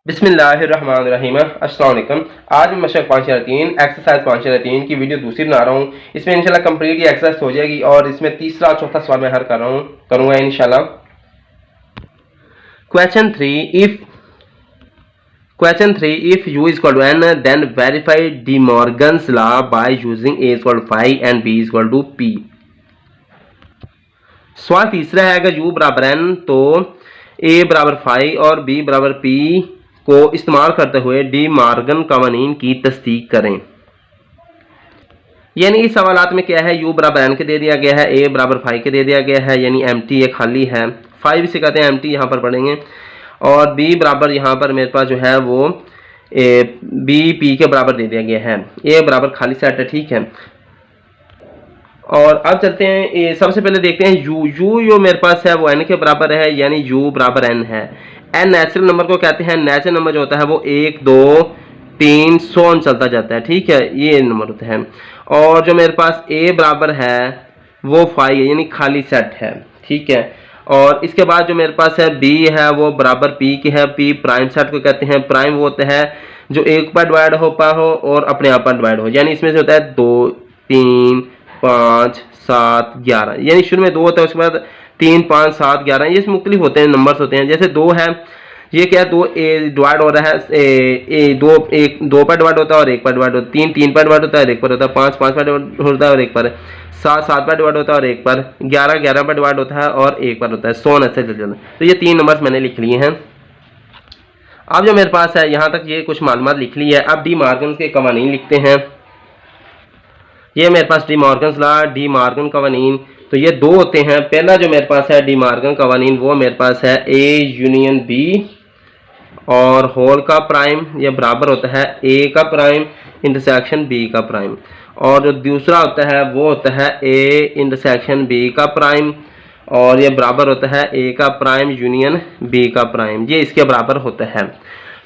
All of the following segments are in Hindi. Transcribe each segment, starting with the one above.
बिस्मिल्लाहिर्रहमानिर्रहीम। अस्सलाम वालेकुम। आज मैं मशक 503 एक्सरसाइज 503 की वीडियो दूसरी बना रहा हूँ। इसमें इंशाल्लाह कंप्लीट ये एक्सरसाइज हो जाएगी और इसमें तीसरा और चौथा सवाल मैं हल करूँगा इंशाल्लाह। Question 3 if u is equal to n then verify De Morgan's law by using a equal to 5 and b equal to p। सवाल तीसरा है अगर u बराबर n तो a बराबर 5 और b बराबर p को इस्तेमाल करते हुए डी मॉर्गन कवानीन की तस्दीक करें। यानी इस सवालात में क्या है, u बराबर n के दे दिया गया है, a बराबर 5 के दे दिया गया है, यानी एम्प्टी ये खाली है, 5 से कहते हैं एम्प्टी यहाँ पर पढ़ेंगे, और b बराबर यहाँ पर मेरे पास जो है वो b p के बराबर दे दिया गया है, a बराबर खाली सेट है। ठीक है, और अब चलते हैं, सबसे पहले देखते हैं u जो मेरे पास है वो n के बराबर है, यानी u बराबर n है। n नेचुरल नंबर को कहते हैं, नेचुरल नंबर जो होता है वो 1 2 3 100 चलता जाता है। ठीक है, ये नंबर होता है। और जो मेरे पास a बराबर है वो 5 है, यानी खाली सेट है। ठीक है, और इसके बाद जो मेरे पास है b है वो बराबर p की है। p प्राइम सेट को कहते हैं। प्राइम वो होता है जो एक पर डिवाइड हो पा हो और अपने आप पर डिवाइड हो, यानी इसमें से होता है 2 3 5 7 11, यानी शुरू में 2 होता है, उसके बाद 3 5 7 11, ये मुख्तलिफ होते हैं, नंबर्स होते हैं। जैसे 2 है, ये क्या है, 2 डिवाइड हो रहा है, 2 पर डिवाइड होता है और 1 पर डिवाइड होता है, 3 पर डिवाइड होता है और 1 पर होता है, 5 पर डिवाइड होता है और 1 पर, 7 पर डिवाइड होता है और 1 पर, 11 पर डिवाइड होता है और 1 पर होता है, 100 ऐसे चलते हैं। तो ये 3 नंबर्स मैंने लिख लिए हैं। अब जो मेरे पास है यहाँ तक ये कुछ मालूमात लिख ली है। अब डी मॉर्गन के कवानीन लिखते हैं। ये मेरे पास De Morgan's law, De Morgan कवानीन, तो ये 2 होते हैं। पहला जो मेरे पास है डी मॉर्गन कवानीन वो मेरे पास है a यूनियन b और होल का प्राइम, ये बराबर होता है a का प्राइम इंटरसेक्शन b का प्राइम, और जो दूसरा होता है वो होता है a इंटरसेक्शन b का प्राइम, और ये बराबर होता है a का प्राइम यूनियन b का प्राइम, ये इसके बराबर होता है।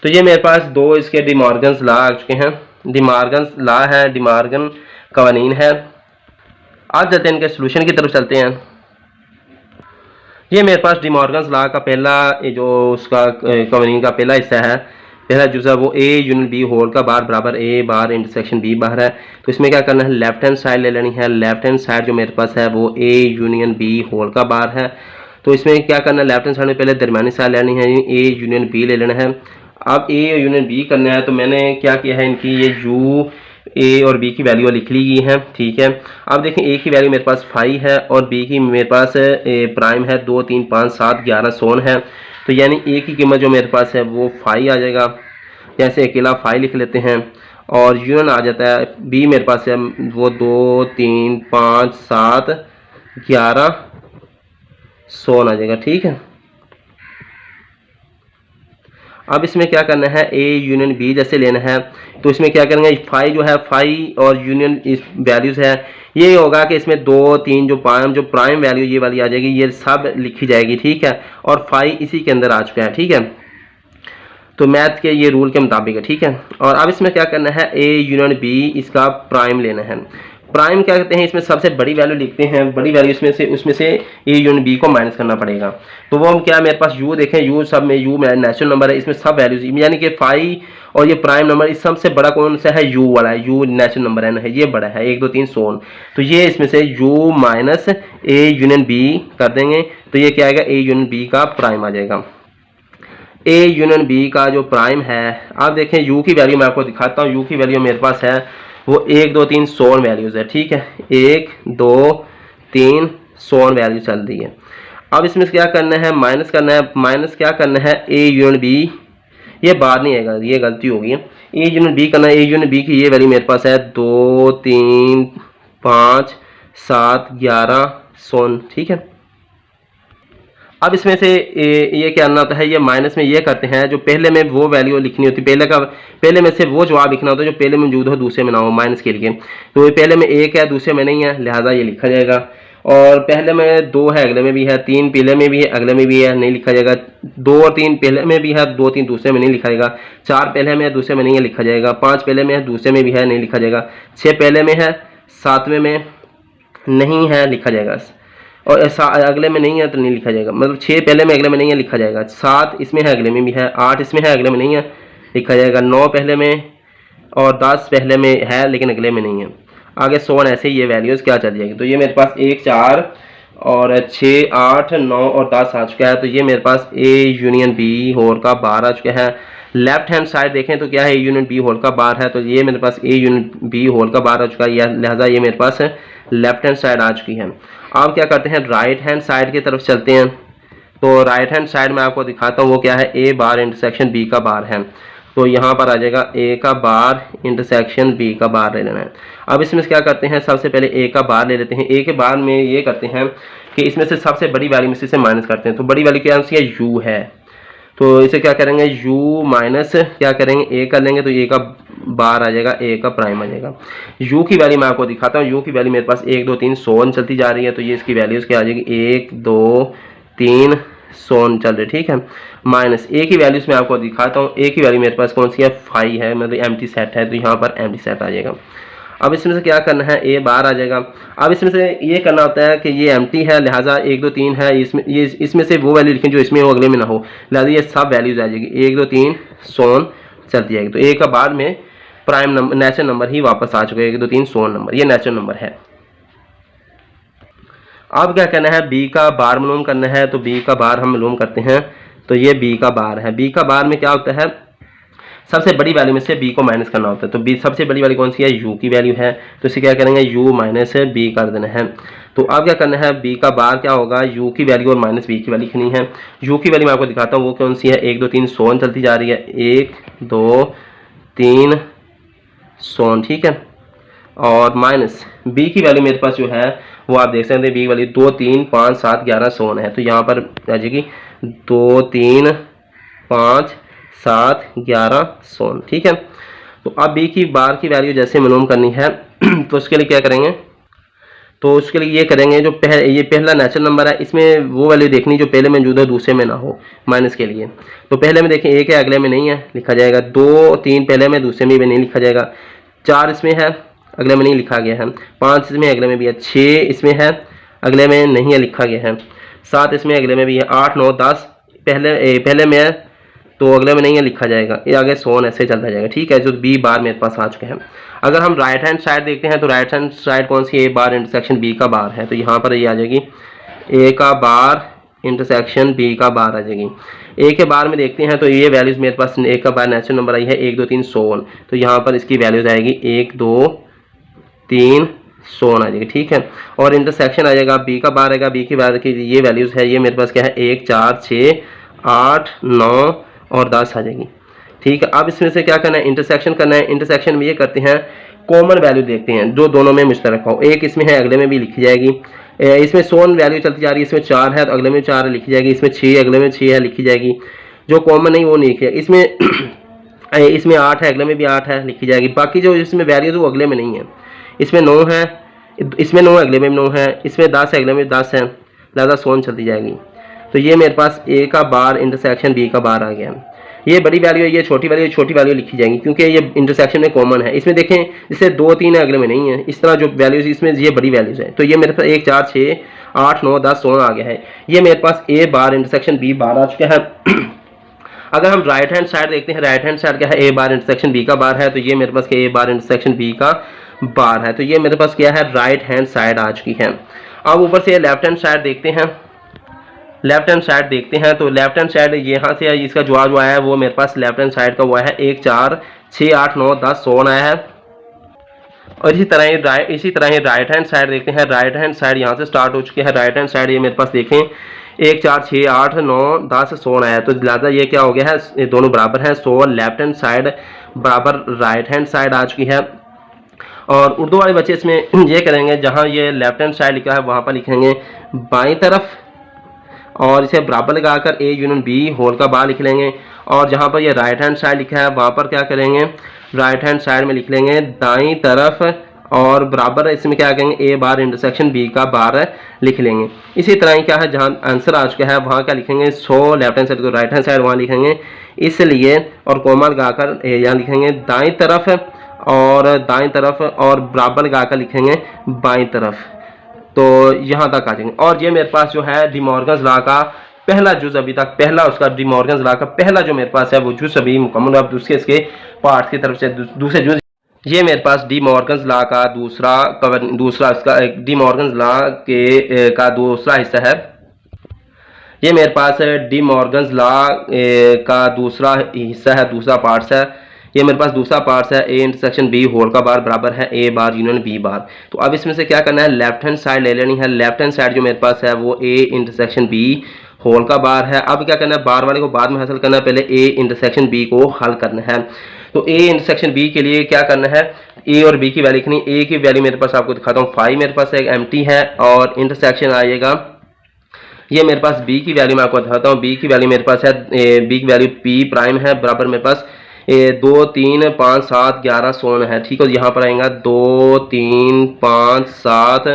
तो ये मेरे पास 2 इसके डी मॉर्गन्स लॉ आ चुके हैं। डी मॉर्गन्स लॉ है, डी मॉर्गन कवानीन है। आज चलते हैं इनके सोल्यूशन की तरफ चलते हैं। ये मेरे पास डी मॉर्गन्स लॉ का पहला जो उसका कवानीन का पहला हिस्सा है, पहला जुज़ा वो a यूनियन b होल का बार बराबर a बार इंटरसेक्शन b बार है। तो इसमें क्या करना है, लेफ्ट हैंड साइड ले लेनी है। लेफ्ट हैंड साइड जो मेरे पास है वो a यूनियन b होल का बार है। तो इसमें क्या करना है, लेफ्ट हैंड साइड में पहले दरमियानी साइड लेनी है, a यूनियन b ले लेना है। अब a यूनियन b करना है, तो मैंने क्या किया है, इनकी ये u a और b की वैल्यू लिख ली गई है। ठीक है, अब देखें a की वैल्यू मेरे पास 5 है और b की मेरे पास प्राइम है 2 3 5 7 11 100 है। तो यानी a की कीमत जो मेरे पास है वो 5 आ जाएगा, जैसे अकेला 5 लिख लेते हैं, और यूनियन आ जाता है b मेरे पास है वो 2 3 5 7 11 100 आ जाएगा। ठीक है, अब इसमें क्या करना है, a यूनियन b जैसे लेना है, तो इसमें क्या करेंगे, 5 जो है 5 और यूनियन इस वैल्यूज़ है, ये होगा कि इसमें 2 3 जो प्राइम वैल्यू ये वाली आ जाएगी, ये सब लिखी जाएगी। ठीक है, और 5 इसी के अंदर आ चुका है। ठीक है, तो मैथ के ये रूल के मुताबिक है। ठीक है, और अब इसमें क्या करना है, a यूनियन b इसका प्राइम लेना है। प्राइम क्या कहते हैं, इसमें सबसे बड़ी वैल्यू लिखते हैं, बड़ी वैल्यू उसमें से a यूनियन b को माइनस करना पड़ेगा। तो वो हम क्या, मेरे पास u देखें, u सब में u नेचुरल नंबर है, इसमें सब वैल्यूज यानी कि 5 और ये प्राइम नंबर, इस सबसे बड़ा कौन सा है, u वाला है, u नेचुरल नंबर है, ये बड़ा है 1 2 3 100। तो ये इसमें से u minus a union b कर देंगे, तो ये क्या आएगा, a यूनियन b का प्राइम आ जाएगा। a यूनियन b का जो प्राइम है, आप देखें u की वैल्यू मैं आपको दिखाता हूँ, u की वैल्यू मेरे पास है वो 1 2 3 100 वैल्यूज़ है। ठीक है, 1 2 3 100 वैल्यू चल रही है। अब इसमें क्या करना है, माइनस करना है। माइनस क्या करना है, a यूनियन b, ये बार नहीं आएगा, ये गलती होगी, a यूनियन b करना है। a यूनियन b की ये वैल्यू मेरे पास है 2 3 5 7 11 100। ठीक है, अब इसमें से ये क्या करना होता है, ये माइनस में ये करते हैं, जो पहले में वो वैल्यू लिखनी होती है, पहले में से वो जवाब लिखना होता है जो पहले में मौजूद हो, दूसरे में ना हो, माइनस के लिए। तो ये पहले में 1 है, दूसरे में नहीं है, लिहाजा ये लिखा जाएगा। और पहले में 2 है, अगले में भी है, 3 पहले में भी है, अगले में भी है, नहीं लिखा जाएगा। 2 और 3 पहले में भी है, 2 3 दूसरे में नहीं लिखा जाएगा। 4 पहले में है, दूसरे में नहीं है, लिखा जाएगा। 5 पहले में है, दूसरे में भी है, नहीं लिखा जाएगा। 6 पहले में है, 7वें में नहीं है, लिखा जाएगा। और अगले में नहीं है तो नहीं लिखा जाएगा, मतलब 6 पहले में अगले में नहीं है लिखा जाएगा, 7 इसमें है अगले में भी है, 8 इसमें है अगले में नहीं है लिखा जाएगा, 9 पहले में और 10 पहले में है लेकिन अगले में नहीं है। आगे 100 ऐसे ये वैल्यूज़ क्या चल जाएगी। तो ये मेरे पास 1 4 और 6 8 9 और 10 आ चुका है। तो ये मेरे पास ए यूनियन बी होल का बार आ चुका है। लेफ्ट हैंड साइड देखें तो क्या है, ए यूनियन बी होल का बार है। तो ये मेरे पास ए यूनियन बी होल का बार आ चुका है, लिहाजा ये मेरे पास लेफ्ट हैंड साइड आ चुकी है। अब क्या करते हैं, राइट हैंड साइड की तरफ चलते हैं। तो राइट हैंड साइड में आपको दिखाता हूँ वो क्या है, ए बार इंटरसेक्शन बी का बार है। तो यहाँ पर आ जाएगा ए का बार इंटरसेक्शन बी का बार ले लेना है। अब इसमें क्या करते हैं, सबसे पहले ए का बार ले लेते हैं। ए के बार में ये करते हैं कि इसमें से सबसे बड़ी वैल्यू में से माइनस करते हैं। तो बड़ी वैल्यू क्या है, यू है। तो इसे क्या करेंगे, यू माइनस क्या करेंगे, ए कर लेंगे। तो ए का बार आ जाएगा, ए का प्राइम आ जाएगा। यू की वैल्यू मैं आपको दिखाता हूँ। यू की वैल्यू मेरे पास 1 2 3 100 चलती जा रही है। तो ये इसकी वैल्यूज क्या आ जाएगी, 1 2 3 100 चल रही, ठीक है। माइनस ए की वैल्यूज मैं आपको दिखाता हूँ। ए की वैल्यू मेरे पास कौन सी है, 5 है, मतलब एम्प्टी सेट है। तो यहाँ पर एम्प्टी सेट आ जाएगा। अब इसमें से क्या करना है, ए बार आ जाएगा। अब इसमें से ये करना होता है कि ये एम्प्टी है, लिहाजा 1 2 3 है, इसमें से वो वैल्यू लिखें जो इसमें हो, अगले में ना हो, लिहाजा ये सब वैल्यूज आ जाएगी। 1 2 3 100 चलती जाएगी। तो ए का बाद में प्राइम नंबर नेचुरल नंबर ही वापस आ चुका है, 1 2 3 100 नंबर, ये नेचुरल नंबर है। अब क्या करना है, बी का बार मालूम करना है। तो बी का बार हम मालूम करते हैं। तो ये बी का बार है। बी का बार में क्या होता है, सबसे बड़ी वैल्यू में से बी को माइनस करना होता है। तो बी सबसे बड़ी वैल्यू कौन सी है, यू की वैल्यू है। तो इसे क्या करेंगे, यू माइनस बी कर देना है। तो अब क्या करना है, बी का बार क्या होगा, यू की वैल्यू और माइनस बी की वैल्यू लिखनी है। यू की वैल्यू मैं आपको दिखाता हूँ वो कौन सी है, 1 2 3 100 चलती जा रही है, 1 2 3 100, ठीक है। और माइनस बी की वैल्यू मेरे पास जो है वो आप देख सकते हैं, बी की वैल्यू 2 3 5 7 11 100 है। तो यहाँ पर आ जाएगी 2 3 5 7 11 100, ठीक है। तो अब बी की बार की वैल्यू जैसे मालूम करनी है तो उसके लिए क्या करेंगे, तो उसके लिए ये करेंगे, जो ये पहला नेचुरल नंबर है, इसमें वो वैल्यू देखनी जो पहले में मौजूद हो दूसरे में ना हो, माइनस के लिए। तो पहले में देखें 1 है, अगले में नहीं है, लिखा जाएगा। 2 3 पहले में, दूसरे में भी नहीं लिखा जाएगा। 4 इसमें है, अगले में नहीं लिखा गया है। 5 इसमें, अगले में भी है। 6 इसमें है, अगले में नहीं है, लिखा गया है। 7 इसमें, अगले में भी है। 8 9 10 पहले में है तो अगले में नहीं है, लिखा जाएगा। ये आगे 100 ऐसे चलता जाएगा, ठीक है। जो बी बार मेरे पास आ चुके हैं। अगर हम राइट हैंड साइड देखते हैं तो राइट हैंड साइड कौन सी है, ए बार इंटरसेक्शन बी का बार है। तो यहाँ पर ये आ जाएगी ए का बार इंटरसेक्शन बी का बार आ जाएगी। ए के बार में देखते हैं तो ये वैल्यूज मेरे पास ए का बार नेचुरल नंबर आई है 1 2 3 100। तो यहाँ पर इसकी वैल्यूज आएगी 1 2 3 100 आ जाएगी, ठीक है। और इंटरसेक्शन आ जाएगा, बी का बार आएगा। बी की बार की ये वैल्यूज है, ये मेरे पास क्या है, 1 4 6 8 9 और 10 आ जाएगी, ठीक है। अब इसमें से क्या करना है, इंटरसेक्शन करना है। इंटरसेक्शन में ये करते हैं, कॉमन वैल्यू देखते हैं जो दोनों में मुश्तरक हो। 1 इसमें है, अगले में भी लिखी जाएगी। इसमें 100 वैल्यू चलती जा रही है, इसमें 4 है तो अगले में 4 लिखी जाएगी। इसमें 6 अगले में 6 है, लिखी जाएगी। जो कॉमन नहीं वो नहीं लिखी है। इसमें 8 है, अगले में भी 8 है, लिखी जाएगी। बाकी जो इसमें वैल्यूज वो अगले में नहीं है। इसमें 9 है, इसमें 9 है, अगले में 9 है। इसमें 10 है, अगले में 10 है, लिहाजा 100 चलती जाएगी। तो ये मेरे पास ए का बार इंटरसेक्शन बी का बार आ गया। ये बड़ी वैल्यू है, ये छोटी वैल्यू लिखी जाएंगी क्योंकि ये इंटरसेक्शन में कॉमन है। इसमें देखें जैसे 2 3 है, अगले में नहीं है। इस तरह जो वैल्यूज इसमें ये बड़ी वैल्यूज है। तो ये मेरे पास 1 4 6 8 9 10 100 आ गया है। ये मेरे पास ए बार इंटरसेक्शन बी बार आ चुका है। अगर हम राइट हैंड साइड देखते हैं, राइट हैंड साइड क्या है, ए बार इंटरसेक्शन बी का बार है। तो ये मेरे पास ए बार इंटरसेक्शन बी का बार है। तो ये मेरे पास क्या है, राइट हैंड साइड आ चुकी है। अब ऊपर से लेफ्ट हैंड साइड देखते हैं। लेफ्ट हैंड साइड देखते हैं तो लेफ्ट हैंड साइड यहाँ से इसका जवाब जो आया है वो मेरे पास लेफ्ट हैंड साइड का हुआ है 1 4 6 8 9 10 100 आया है। और इसी तरह ही राइट हैंड साइड देखते हैं। राइट हैंड साइड यहाँ से स्टार्ट हो चुकी है। राइट हैंड साइड ये मेरे पास देखें 1 4 6 8 9 10 100 आया है। तो लिहाजा ये क्या हो गया है, ये दोनों बराबर हैं। 100 लेफ्ट हैंड साइड बराबर राइट हैंड साइड आ चुकी है। और उर्दू वाले बच्चे इसमें ये करेंगे, जहाँ ये लेफ्ट हैंड साइड लिखा है वहाँ पर लिखेंगे बाईं तरफ और इसे बराबर लगाकर ए यूनियन बी होल का बार लिख लेंगे। और जहाँ पर ये राइट हैंड साइड लिखा है वहाँ पर क्या करेंगे, राइट हैंड साइड में लिख लेंगे दाईं तरफ और बराबर इसमें क्या करेंगे, ए बार इंटरसेक्शन बी का बार लिख लेंगे। इसी तरह ही क्या है, जहाँ आंसर आ चुका है वहाँ क्या लिखेंगे 100 लेफ्ट हैंड साइड को राइट हैंड साइड वहाँ लिखेंगे इसलिए, और कोमा लगाकर यहाँ लिखेंगे दाईं तरफ और बराबर लगाकर लिखेंगे बाईं तरफ। तो यहाँ तक आ जाएंगे। और ये मेरे पास जो है डी मॉर्गन्स लॉ का पहला जुज अभी तक, पहला उसका डी मॉर्गन्स लॉ का पहला जो मेरे पास है वो जुज अभी मुकम्मल। अब दूसरे इसके पार्ट की तरफ से दूसरे जुज, ये मेरे पास डी मॉर्गन्स लॉ का दूसरा इसका डी मॉर्गन्स लॉ के का दूसरा हिस्सा है। ये मेरे पास डी मॉर्गन्स लॉ का दूसरा हिस्सा है, दूसरा पार्ट्स है। ये मेरे पास दूसरा पार्ट्स है, ए इंटरसेक्शन बी होल का बार बराबर है ए बार यूनियन बी बार। तो अब इसमें से क्या करना है, लेफ्ट हैंड साइड ले लेनी है। लेफ्ट हैंड साइड जो मेरे पास है वो ए इंटरसेक्शन बी होल का बार है। अब क्या करना है, बार वाले को बाद में हासिल करना है, पहले ए इंटरसेक्शन बी को हल करना है। तो ए इंटरसेक्शन बी के लिए क्या करना है, ए और बी की वैल्यू लिखनी। ए की वैल्यू मेरे पास आपको दिखाता हूँ 5 मेरे पास एक एम्प्टी है, और इंटरसेक्शन आएगा ये मेरे पास बी की वैल्यू मैं आपको बताता हूँ। बी की वैल्यू मेरे पास है, बी की वैल्यू पी प्राइम है बराबर मेरे पास 2 3 5 7 11 16 है। ठीक है, यहाँ पर आएगा 2 3 5 7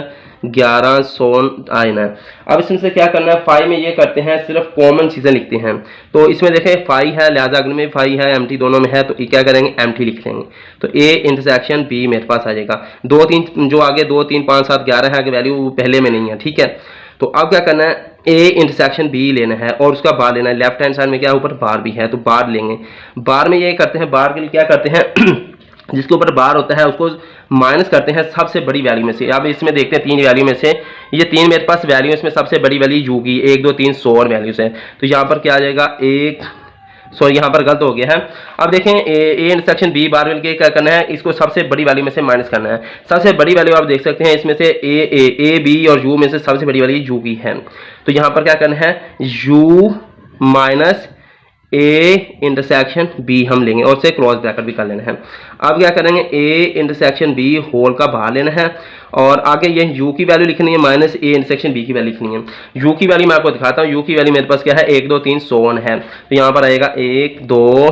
11 16 आना है। अब इसमें से क्या करना है, 5 में ये करते हैं सिर्फ कॉमन चीज़ें लिखते हैं। तो इसमें देखें 5 है, लिहाजा अगर में 5 है, एम्प्टी दोनों में है, तो क्या करेंगे एम्प्टी लिख लेंगे। तो ए इंटरसेक्शन बी मेरे पास आ जाएगा। 2 3 जो आगे 2 3 5 7 11 है, आगे वैल्यू पहले में नहीं है। ठीक है, तो अब क्या करना है, ए इंटरसेक्शन बी लेना है और उसका बार लेना है। लेफ्ट हैंड साइड में क्या ऊपर बार भी है, तो बार लेंगे। बार में ये करते हैं, बार के लिए क्या करते हैं जिसके ऊपर बार होता है उसको माइनस करते हैं सबसे बड़ी वैल्यू में से। अब इसमें देखते हैं 3 वैल्यू में से, ये 3 मेरे पास वैल्यू है, इसमें सबसे बड़ी वैल्यू यू की 1 2 3 100 और वैल्यूज है। तो यहाँ पर क्या आ जाएगा, एक सॉरी यहाँ पर गलत हो गया है। अब देखें ए इंटरसेक्शन बी बार मिलके क्या करना है, इसको सबसे बड़ी वैल्यू में से माइनस करना है। सबसे बड़ी वैल्यू आप देख सकते हैं इसमें से ए बी और यू में से सबसे बड़ी वैल्यू यू की है। तो यहाँ पर क्या करना है, U minus A intersection B हम लेंगे और से क्रॉस ब्रैकेट भी कर लेना है। अब क्या करेंगे, ए इंटरसेक्शन बी होल का बाहर लेना है और आगे ये यू की वैल्यू लिखनी है माइनस ए इंटरसेक्शन बी की वैल्यू लिखनी है। यू की वैल्यू मैं आपको दिखाता हूँ। यू की वैल्यू मेरे पास क्या है, 1 2 3 100 है। तो यहाँ पर आएगा 1 2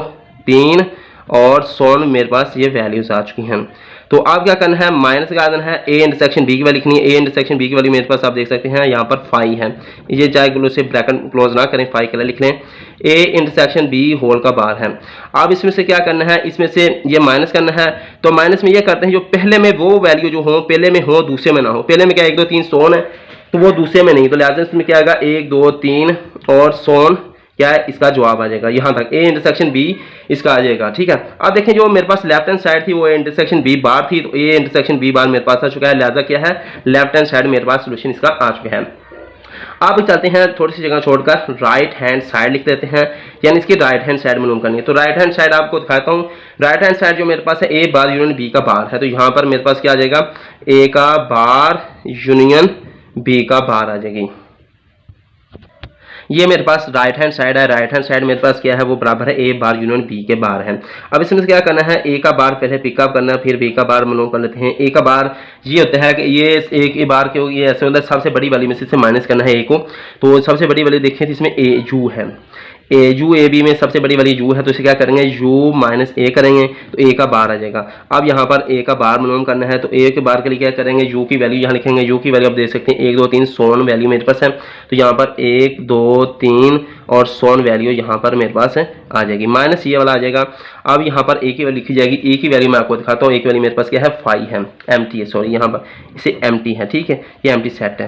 3 और 100 मेरे पास ये वैल्यूज आ चुकी हैं। तो अब क्या करना है, माइनस का देना है, ए इंटरसेक्शन बी की वैल्यू लिखनी है। ए इंटरसेक्शन बी की वैल्यू मेरे पास आप देख सकते हैं यहाँ पर 5 है। ये चाहे ग्लो से ब्रैकेट क्लोज ना करें, 5 के लिए लिख लें। ए इंटरसेक्शन बी होल का बार है। अब इसमें से क्या करना है, इसमें से ये माइनस करना है। तो माइनस में ये करते हैं जो पहले में वो वैल्यू जो हो पहले में हो दूसरे में ना हो। पहले में क्या 1 2 3 100 है, तो वो दूसरे में नहीं, तो लिहाजा इसमें क्या आएगा 1 2 3 और 100 क्या है, इसका जवाब आ जाएगा। यहाँ तक ए इंटरसेक्शन बी इसका आ जाएगा। ठीक है, अब देखें जो मेरे पास लेफ्ट हैंड साइड थी वो ए इंटरसेक्शन बी बार थी, तो ए इंटरसेक्शन बी बार मेरे पास आ चुका है। लिहाजा क्या है, लेफ्ट हैंड साइड मेरे पास सोल्यूशन इसका आ चुका है। अब चलते हैं थोड़ी सी जगह छोड़कर राइट हैंड साइड लिख देते हैं, यानी इसकी राइट हैंड साइड मालूम करनी है। तो राइट हैंड साइड आपको दिखाता हूँ। राइट हैंड साइड जो मेरे पास है ए बार यूनियन बी का बार है, तो यहाँ पर मेरे पास क्या आ जाएगा, ए का बार यूनियन बी का बार आ जाएगी। ये मेरे पास राइट हैंड साइड है। राइट हैंड साइड मेरे पास क्या है, वो बराबर है ए बार यूनियन बी के बार है। अब इसमें से क्या करना है, ए का बार पहले पिकअप करना है, फिर बी का बार मालूम कर लेते हैं। ए का बार ये होता है कि ये एक ए बार के ये ऐसे होता है, सबसे बड़ी वाली में से माइनस करना है ए को। तो सबसे बड़ी वाली देखें इसमें ए यू है, यू ए बी में सबसे बड़ी वाली यू है, तो इसे क्या करेंगे, यू माइनस ए करेंगे, तो ए का बार आ जाएगा। अब यहाँ पर ए का बार मालूम करना है, तो ए के बार के लिए क्या करेंगे, यू की वैल्यू यहाँ लिखेंगे। यू की वैल्यू आप देख सकते हैं 1 2 3 100 वैल्यू मेरे पास है, तो यहाँ पर 1 2 3 और 100 वैल्यू यहाँ पर मेरे पास आ जाएगी, माइनस ये वाला आ जाएगा। अब यहाँ पर ए की वैल्यू लिखी जाएगी। ए की वैल्यू मैं आपको दिखाता हूँ। ए की वैल्यू मेरे पास क्या है, 5 है, एम्प्टी है, सॉरी यहाँ पर इसे एम्प्टी है। ठीक है, ये एम्प्टी सेट है।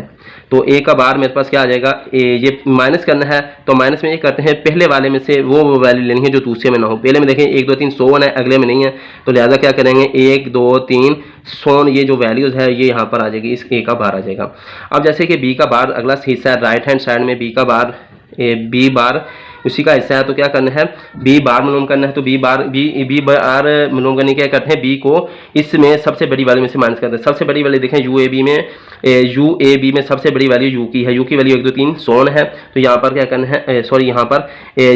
तो ए का बार मेरे पास क्या आ जाएगा, ये माइनस करना है, तो माइनस में ये करते हैं पहले वाले में से वो वैल्यू लेनी है जो दूसरे में ना हो। पहले में देखें 1 2 3 100 है, अगले में नहीं है, तो लिहाजा क्या करेंगे 1 2 3 100 ये जो वैल्यूज है ये यहाँ पर आ जाएगी, इस ए का बार आ जाएगा। अब जैसे कि बी का बार अगला हिस्सा है, राइट हैंड साइड में बी का बार बी बार उसी का हिस्सा है, तो क्या करना है, बी बार मालूम करना है। तो बी बार मालूम करने क्या करते हैं, बी को इसमें सबसे बड़ी वैल्यू में से माइनस करते हैं। सबसे बड़ी वैल्यू देखें यू ए बी में सबसे बड़ी वैल्यू यू की है। यू की वैल्यू 1 2 3 100 है, तो यहाँ पर क्या करना है, सॉरी यहाँ पर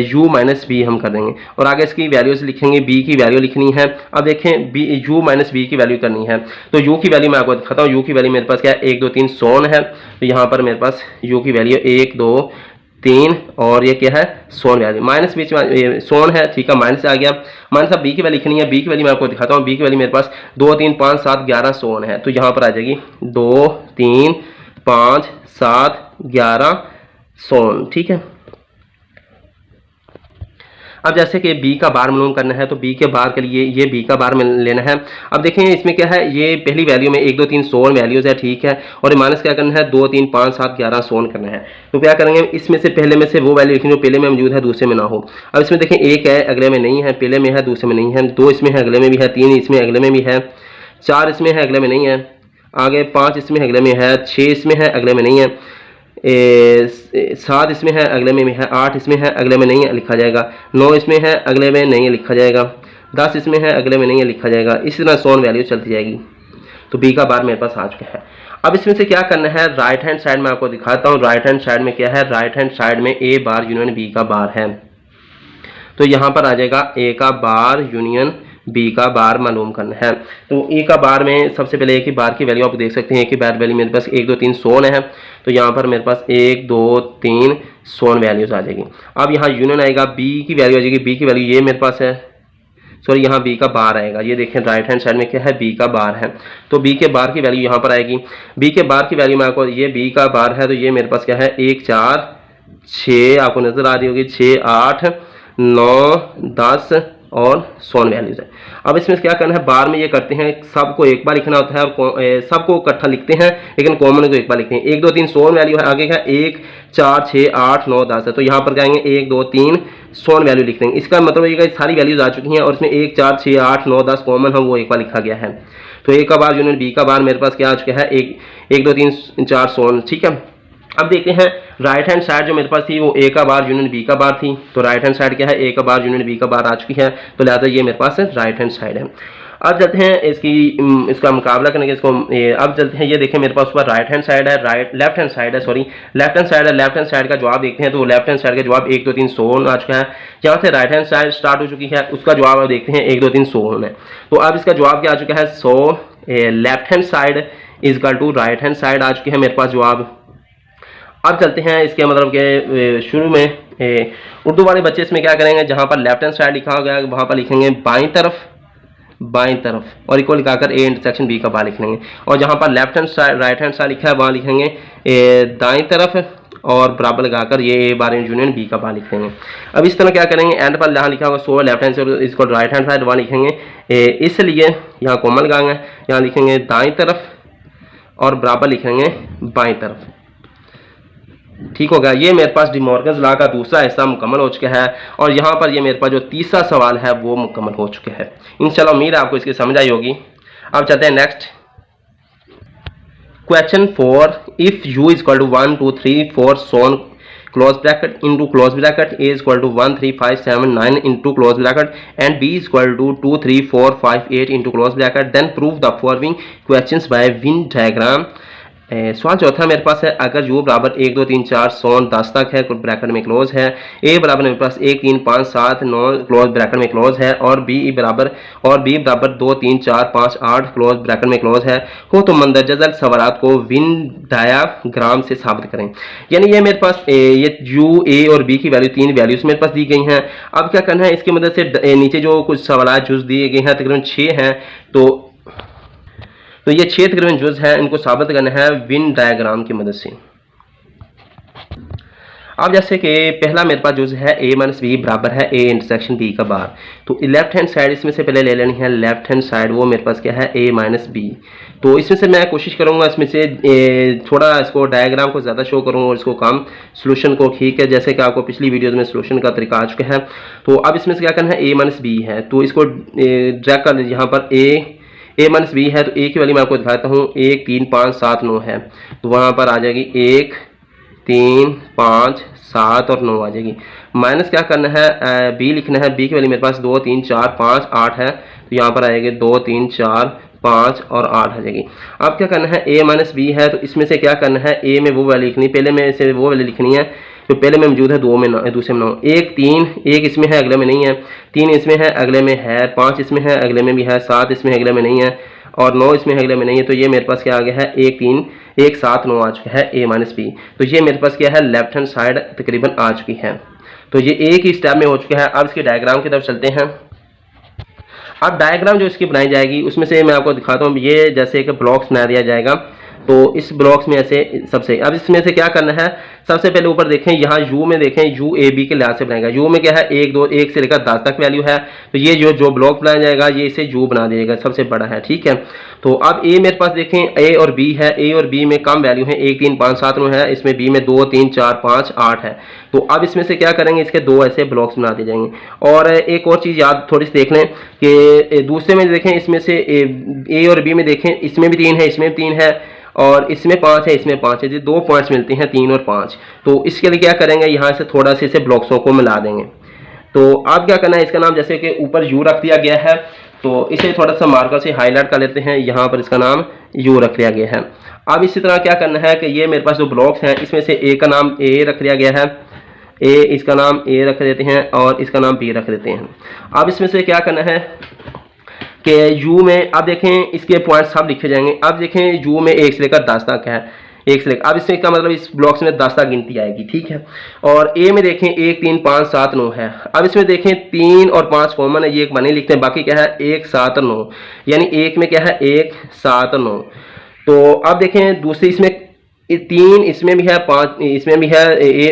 यू माइनस बी हम कर देंगे और आगे इसकी वैल्यूज लिखेंगे। बी की वैल्यू लिखनी है। अब देखें बी यू माइनस बी की वैल्यू करनी है, तो यू की वैल्यू मैं आपको दिखाता हूँ। यू की वैल्यू मेरे पास क्या है, 1 2 3 100 है, तो यहाँ पर मेरे पास यू की वैल्यू 1 2 3 और ये क्या है 100 वैल्यू, माइनस बीच में 100 है। ठीक है, माइनस आ गया। माइनस अब बी की वैल्यू लिखनी है। बी की वैल्यू मैं आपको दिखाता हूँ। बी की वैल्यू मेरे पास 2 3 5 7 11 100 है, तो यहाँ पर आ जाएगी 2 3 5 7 11 100। ठीक है, अब जैसे कि बी का बार मालूम करना है तो बी के बार के लिए ये बी का बार में लेना है। अब देखें इसमें क्या है, ये पहली वैल्यू में 1 2 3 16 वैल्यूज है, ठीक है, और माइनस क्या करना है 2 3 5 7 11 16 करना है। तो क्या करेंगे, इसमें से पहले में से वो वैल्यू लिखनी जो पहले में मौजूद है दूसरे में ना हो। अब इसमें देखें एक है अगले में नहीं है, पहले में है दूसरे में नहीं है, 2 इसमें है अगले में भी है, 3 इसमें अगले में भी है, 4 इसमें है अगले में नहीं है, आगे 5 इसमें अगले में है, 6 इसमें है अगले में नहीं है, 7 इसमें है अगले में भी है, 8 इसमें है अगले में नहीं है लिखा जाएगा, 9 इसमें है अगले में नहीं है लिखा जाएगा, 10 इसमें है अगले में नहीं है लिखा जाएगा। इसी तरह 100 वैल्यू चलती जाएगी। तो बी का बार मेरे पास आ चुका है। अब इसमें से क्या करना है, राइट हैंड साइड में आपको दिखाता हूँ। राइट हैंड साइड में क्या है, राइट हैंड साइड में ए बार यूनियन बी का बार है। तो यहाँ पर आ जाएगा ए का बार यूनियन बी का बार मालूम करना है। तो ए का बार में सबसे पहले ए की बार की वैल्यू आप देख सकते हैं। ए की बार वैल्यू मेरे पास 1 2 3 16 है। तो यहाँ पर मेरे पास 1 2 3 16 वैल्यूज आ जाएगी। अब यहाँ यूनियन आएगा, बी की वैल्यू आ जाएगी। बी की वैल्यू ये मेरे पास है, सॉरी यहाँ बी का बार आएगा। ये देखें राइट हैंड साइड में क्या है, बी का बार है। तो बी के बार की वैल्यू यहाँ पर आएगी। बी के बार की वैल्यू में आपको, ये बी का बार है तो ये मेरे पास क्या है 1 4 6 आपको नजर आ रही होगी, 6 8 9 10 और 16 वैल्यूज है। अब इसमें क्या करना है, बार में ये करते हैं सबको एक बार लिखना होता है और सबको इकट्ठा लिखते हैं, लेकिन कॉमन को एक बार लिखते हैं। 1 2 3 16 वैल्यू है, आगे का 1 4 6 8 9 10 है। तो यहाँ पर जाएंगे 1 2 3 16 वैल्यू लिख देंगे। इसका मतलब ये सारी वैल्यूज आ चुकी हैं और इसमें 1 4 6 8 9 10 कॉमन है, वो एक बार लिखा गया है। तो ए का बार यूनियन बी का बार मेरे पास क्या आ चुका है, 1 2 3 4 16, ठीक है। अब देखते हैं राइट हैंड साइड जो मेरे पास थी वो ए का बार यूनियन बी का बार थी। तो राइट हैंड साइड क्या है, ए का बार यूनियन बी का बार आ चुकी है। तो लिहाजा ये मेरे पास राइट हैंड साइड है। अब चलते हैं इसका मुकाबला करने के इसको अब चलते हैं, ये देखें मेरे पास ऊपर राइट हैंड साइड है, लेफ्ट हैंड साइड है, सॉरी लेफ्ट हैंड साइड है। लेफ्ट हैंड साइड का जवाब देखते हैं। तो लेफ्ट हैंड साइड का जवाब 1 2 3 16 आ चुका है। जहाँ से राइट हैंड साइड स्टार्ट हो चुकी है उसका जवाब देखते हैं 1 2 3 16 है। तो अब इसका जवाब क्या आ चुका है, 100 left hand side is equal to right hand side आ चुकी है मेरे पास जवाब। अब चलते हैं इसके मतलब के शुरू में उर्दू वाले बच्चे इसमें क्या करेंगे, जहाँ पर लेफ्ट हैंड साइड लिखा गया वहाँ पर लिखेंगे बाईं तरफ और इक्वल लगाकर ए इंटरसेक्शन बी का बार लिख लेंगे। और जहाँ पर left hand side right hand side लिखा है वहाँ लिखेंगे दाईं तरफ और बराबर लगाकर ये ए बार यूनियन बी का बार लिख लेंगे। अब इस तरह क्या करेंगे, एंड पर जहाँ लिखा होगा 100 लेफ्ट हैंड साइड इसको राइट हैंड साइड वहाँ लिखेंगे। इसलिए यहाँ कॉमन लगाएंगे, यहाँ लिखेंगे दाईं तरफ और बराबर लिखेंगे बाईं तरफ, ठीक होगा। ये मेरे पास डिमॉर्गन्स लॉ का दूसरा हिस्सा मुकम्मल हो चुका है और यहाँ पर ये मेरे पास जो तीसरा सवाल है वो मुकम्मल हो चुका है। इंशाल्लाह उम्मीद है आपको इसकी समझ आई होगी। अब चलते हैं next question 4। If u is equal to 1 2 3 4 so on close bracket into close bracket a is equal to 1 3 5 7 9 into close bracket and b is equal to 2 3 4 5 8 into close bracket, then prove the following questions by Venn diagram. सवाल चौथा मेरे पास है, अगर u बराबर 1 2 3 4 16 10 तक है ब्रैकेट में क्लोज है, a बराबर मेरे पास 1 3 5 7 9 क्लोज ब्रैकेट में क्लोज है और b बराबर 2 3 4 5 8 क्लोज ब्रैकेट में क्लोज है हो, तो मंदरजा सवालात को विन डायाग्राम से साबित करें। यानी ये मेरे पास ये u a और b की वैल्यू, तीन वैल्यूज मेरे पास दी गई हैं। अब क्या करना है, इसकी मदद से नीचे जो कुछ सवाल जुज दिए गए हैं तकरीबन 6 हैं। तो ये 6 तकरीबन जुज है, इनको साबित करना है विन डायग्राम की मदद से। अब जैसे कि पहला मेरे पास जुज है a माइनस बी बराबर है a इंटरसेक्शन b का बार। तो लेफ्ट हैंड साइड इसमें से पहले ले लेनी है, लेफ्ट हैंड साइड वो मेरे पास क्या है a माइनस बी। तो इसमें से मैं कोशिश करूंगा इसमें से थोड़ा इसको डायग्राम को ज़्यादा शो करूंगा और इसको कम सोल्यूशन को, ठीक है, जैसे कि आपको पिछली वीडियोज में सोल्यूशन का तरीका आ चुका है। तो अब इसमें से क्या करना है, a माइनस बी है तो इसको ड्रैग कर यहाँ पर a माइनस बी है। तो a की वैल्यू मैं आपको दिखाता हूँ, 1 3 5 7 9 है। तो वहाँ पर आ जाएगी 1 3 5 7 और 9 आ जाएगी। माइनस क्या करना है, b लिखना है। b की वैल्यू मेरे पास 2 3 4 5 8 है। तो यहाँ पर आएगी 2 3 4 5 और 8 आ जाएगी। अब क्या करना है, a माइनस बी है तो इसमें से क्या करना है, a में वो वैल्यू लिखनी, पहले में से वो वैल्यू लिखनी है जो पहले में मौजूद है, दो में दूसरे में 9। 1 3 1 इसमें है अगले में नहीं है, 3 इसमें है अगले में है, 5 इसमें है अगले में भी है, 7 इसमें अगले में नहीं है और 9 इसमें अगले में नहीं है। तो ये मेरे पास क्या आ गया है, 1 3 1 7 9 आ चुका है a माइनस बी। तो ये मेरे पास क्या है, लेफ्ट हैंड साइड तकरीबन आ चुकी है। तो ये एक ही स्टेप में हो चुका है। अब इसके डायग्राम की तरफ चलते हैं। अब डायग्राम जो इसकी बनाई जाएगी उसमें से मैं आपको दिखाता हूँ। ये जैसे एक ब्लॉक्स बना दिया जाएगा तो इस ब्लॉक्स में ऐसे सबसे, अब इसमें से क्या करना है, सबसे पहले ऊपर देखें, यहाँ यू में देखें, यू ए बी के लिहाज से बनाएगा। यू में क्या है, 1 2 1 से लेकर 10 तक वैल्यू है, तो ये जो ब्लॉक बनाया जाएगा ये इसे यू बना देगा, सबसे बड़ा है, ठीक है। तो अब ए मेरे पास देखें, ए और बी है, ए और बी में कम वैल्यू है, 1 3 5 7 9 है, इसमें बी में 2 3 4 5 8 है। तो अब इसमें से क्या करेंगे, इसके 2 ऐसे ब्लॉक्स बना दिए जाएंगे। और एक और चीज़ याद थोड़ी सी देख लें कि दूसरे में देखें, इसमें से ए और बी में देखें, इसमें भी 3 है, इसमें भी 3 है, और इसमें 5 है, इसमें 5 है, 2 पॉइंट्स मिलते हैं, 3 और 5। तो इसके लिए क्या करेंगे, यहाँ से थोड़ा से इसे ब्लॉक्सों को मिला देंगे। तो अब क्या करना है, इसका नाम जैसे कि ऊपर यू रख दिया गया है, तो इसे थोड़ा सा मार्कर से हाईलाइट कर लेते हैं, यहाँ पर इसका नाम यू रख लिया गया है। अब इसी तरह क्या करना है कि ये मेरे पास जो ब्लॉक्स हैं, इसमें से ए का नाम ए रख दिया गया है, ए, इसका नाम ए रख देते हैं, और इसका नाम बी रख देते हैं। अब इसमें से क्या करना है कि यू में, अब देखें इसके पॉइंट्स सब लिखे जाएंगे। अब देखें यू में 1 से लेकर 10 तक है, 1 से लेकर, अब इसमें का मतलब इस ब्लॉक्स में 10 तक गिनती आएगी, ठीक है। और ए में देखें 1 3 5 7 9 है। अब इसमें देखें 3 और 5 कॉमन है, ये एक बने लिखते हैं, बाकी क्या है 1 7 और 9, यानी एक में क्या है 1 7 और 9। तो अब देखें दूसरी इसमें 3, इसमें भी है 5, इसमें भी है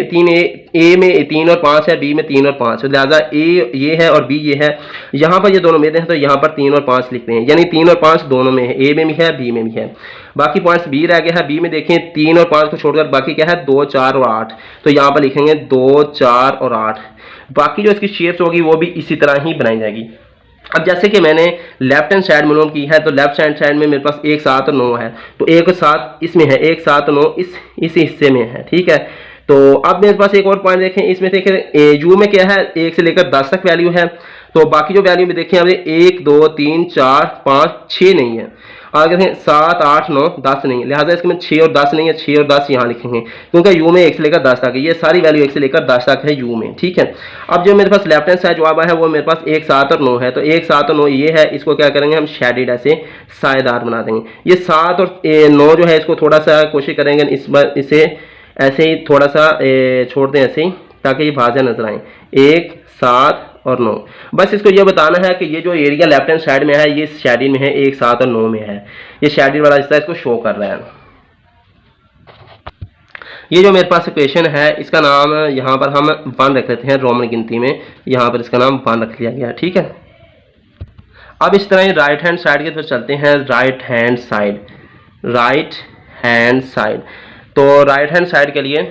3, ए में 3 और 5 है, बी में 3 और 5, तो लिहाजा ए ये है और बी ये है। यहाँ पर ये दोनों में हैं, तो यहाँ पर 3 और 5 लिखते हैं, यानी 3 और 5 दोनों में है, ए में भी है, बी में भी है। बाकी पॉइंट्स बी रह गया है, बी में देखें 3 और 5 को छोड़कर बाकी क्या है 2 4 और 8, तो यहाँ पर लिखेंगे 2 4 और 8। बाकी जो इसकी शेप्स होगी वो भी इसी तरह ही बनाई जाएगी। अब जैसे कि मैंने लेफ्ट हैंड साइड मालूम की है, तो लेफ्ट हैंड साइड में मेरे पास 1 7 और 9 है, तो 1 और 7 इसमें है, 1 7 और 9 इस हिस्से में है, ठीक है। तो अब मेरे पास एक और पॉइंट देखें, इसमें देखें यू में क्या है 1 से लेकर 10 तक वैल्यू है, तो बाकी जो वैल्यू में देखें हमें 1 2 3 4 5 6 नहीं है, आगे देखें 7 8 9 10 नहीं है, लिहाजा इसमें 6 और 10 नहीं है, 6 और 10 यहाँ लिखेंगे, क्योंकि यू में 1 से लेकर 10 तक है, ये सारी वैल्यू 1 से लेकर 10 तक है यू में, ठीक है। अब जो मेरे पास लेफ्ट हैंड साइड जवाब है वो मेरे पास 1 7 और 9 है, तो 1 7 और 9 ये है, इसको क्या करेंगे हम शेडेड ऐसे सायेदार बना देंगे। ये 7 और 9 जो है इसको थोड़ा सा कोशिश करेंगे इस बार इसे ऐसे ही थोड़ा सा छोड़ दें ऐसे ही, ताकि ये भाषा नजर आए, 1 7 और 9। बस इसको ये बताना है कि ये जो एरिया लेफ्ट हैंड साइड में है ये शेडिंग में है, 1 7 और 9 में है, ये शेडिंग वाला हिस्सा इसको शो कर रहा है। ये जो मेरे पास इक्वेशन है इसका नाम यहाँ पर हम 1 रख लेते हैं, रोमन गिनती में यहाँ पर इसका नाम 1 रख लिया गया, ठीक है। अब इस तरह राइट हैंड साइड की तरफ चलते हैं, right hand side, right hand side. तो राइट हैंड साइड के लिए,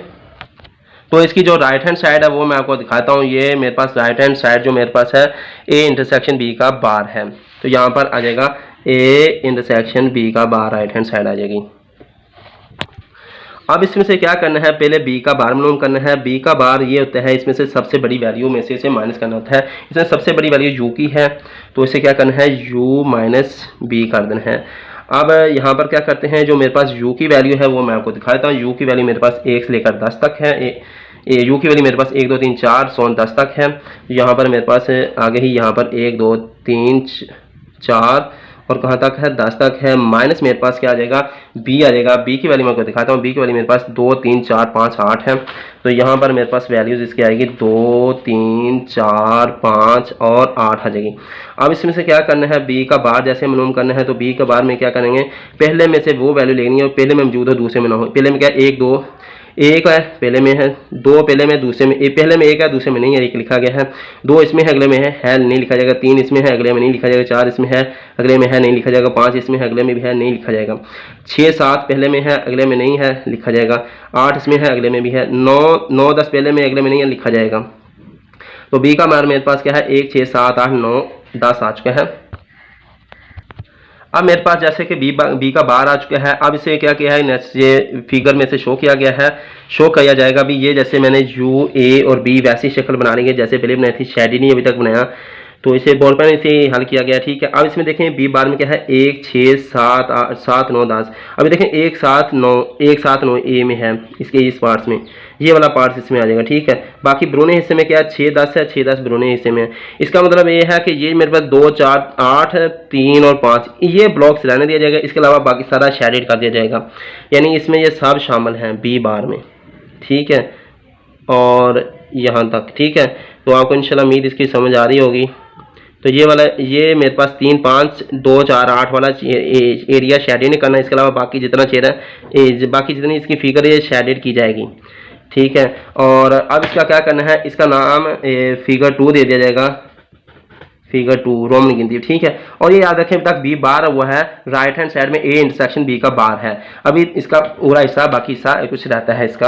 तो इसकी जो राइट हैंड साइड है वो मैं आपको दिखाता हूँ। ये मेरे पास राइट हैंड साइड जो मेरे पास है ए इंटरसेक्शन बी का बार है, तो यहाँ पर आ जाएगा ए इंटरसेक्शन बी का बार, राइट हैंड साइड आ जाएगी। अब इसमें से क्या करना है, पहले बी का बार मालूम करना है। बी का बार ये होता है, इसमें से सबसे बड़ी वैल्यू में से इसे माइनस करना होता है। इसमें सबसे बड़ी वैल्यू यू की है, तो इसे क्या करना है यू माइनस बी कर देना है। अब यहाँ पर क्या करते हैं, जो मेरे पास यू की वैल्यू है वो मैं आपको दिखा देता हूँ। यू की वैल्यू मेरे पास 1 से लेकर 10 तक है, यू की वैल्यू मेरे पास 1 2 3 4 सौ 10 तक है। यहाँ पर मेरे पास आगे ही यहाँ पर 1 2 3 4 और कहाँ तक है 10 तक है, माइनस मेरे पास क्या आ जाएगा बी आ जाएगा। बी की वैल्यू मैं आपको दिखाता हूँ। बी की वैल्यू मेरे पास 2 3 4 5 8 है, तो यहाँ पर मेरे पास वैल्यूज इसकी आएगी 2 3 4 5 और 8 आ जाएगी। अब इसमें से क्या करना है, बी का बार जैसे मालूम करना है, तो बी का बार में क्या करेंगे, पहले में से वो वैल्यू लेनी है पहले में मौजूद हो दूसरे में ना हो। पहले में क्या 1 2 1 है, पहले में है 2, पहले में दूसरे में, पहले में 1 है दूसरे में नहीं है, 1 लिखा गया है। 2 इसमें है अगले में है नहीं लिखा जाएगा। 3 इसमें है अगले में नहीं लिखा जाएगा। 4 इसमें है अगले में है नहीं लिखा जाएगा। 5 इसमें है अगले में भी है नहीं लिखा जाएगा। 6 7 पहले में है अगले में नहीं है लिखा जाएगा। 8 इसमें है अगले में भी है। 9 10 पहले में अगले में नहीं है लिखा जाएगा। तो बी का मान मेरे पास क्या है 1 6 7 8 9 10 आ चुका है। अब मेरे पास जैसे कि बी का बार आ चुका है। अब इसे क्या किया है, नेक्स्ट ये फिगर में से शो किया गया है, शो किया जाएगा। अभी ये जैसे मैंने यू ए और बी वैसी शक्ल बना रही है जैसे पहले बनाई थी, शेड नहीं अभी तक बनाया, तो इसे बॉल पेन से हल किया गया, ठीक है। अब इसमें देखें बी बार में क्या है 1 6 7 8 7 9 10। अभी देखें 1 7 9 ए में है, इसके इस पार्ट्स में ये वाला पार्ट्स इसमें आ जाएगा, ठीक है। बाकी ब्रोने हिस्से में क्या है 6 10 है, 6 10 ब्रोने हिस्से में है। इसका मतलब ये है कि ये मेरे पास 2 4 8 3 और 5 ये ब्लॉक्स रहने दिया जाएगा, इसके अलावा बाकी सारा शेडेड कर दिया जाएगा, यानी इसमें ये सब शामिल हैं बी बार में, ठीक है। और यहाँ तक ठीक है। तो आपको इंशाल्लाह उम्मीद इसकी समझ आ रही होगी। तो ये वाला, ये मेरे पास 3 5 2 4 8 वाला एरिया शेडेड नहीं करना है। इसके अलावा बाकी जितना चेहरा बाकी जितनी इसकी फिगर है शेडेड की जाएगी, ठीक है। और अब इसका क्या करना है, इसका नाम फिगर 2 दे दिया जाएगा, फिगर 2 रोमन गिनती, ठीक है। और ये याद रखें, अभी तक बी बार हुआ है, राइट हैंड साइड में ए इंटरसेक्शन बी का बार है। अभी इसका पूरा हिस्सा, बाकी हिस्सा कुछ रहता है इसका।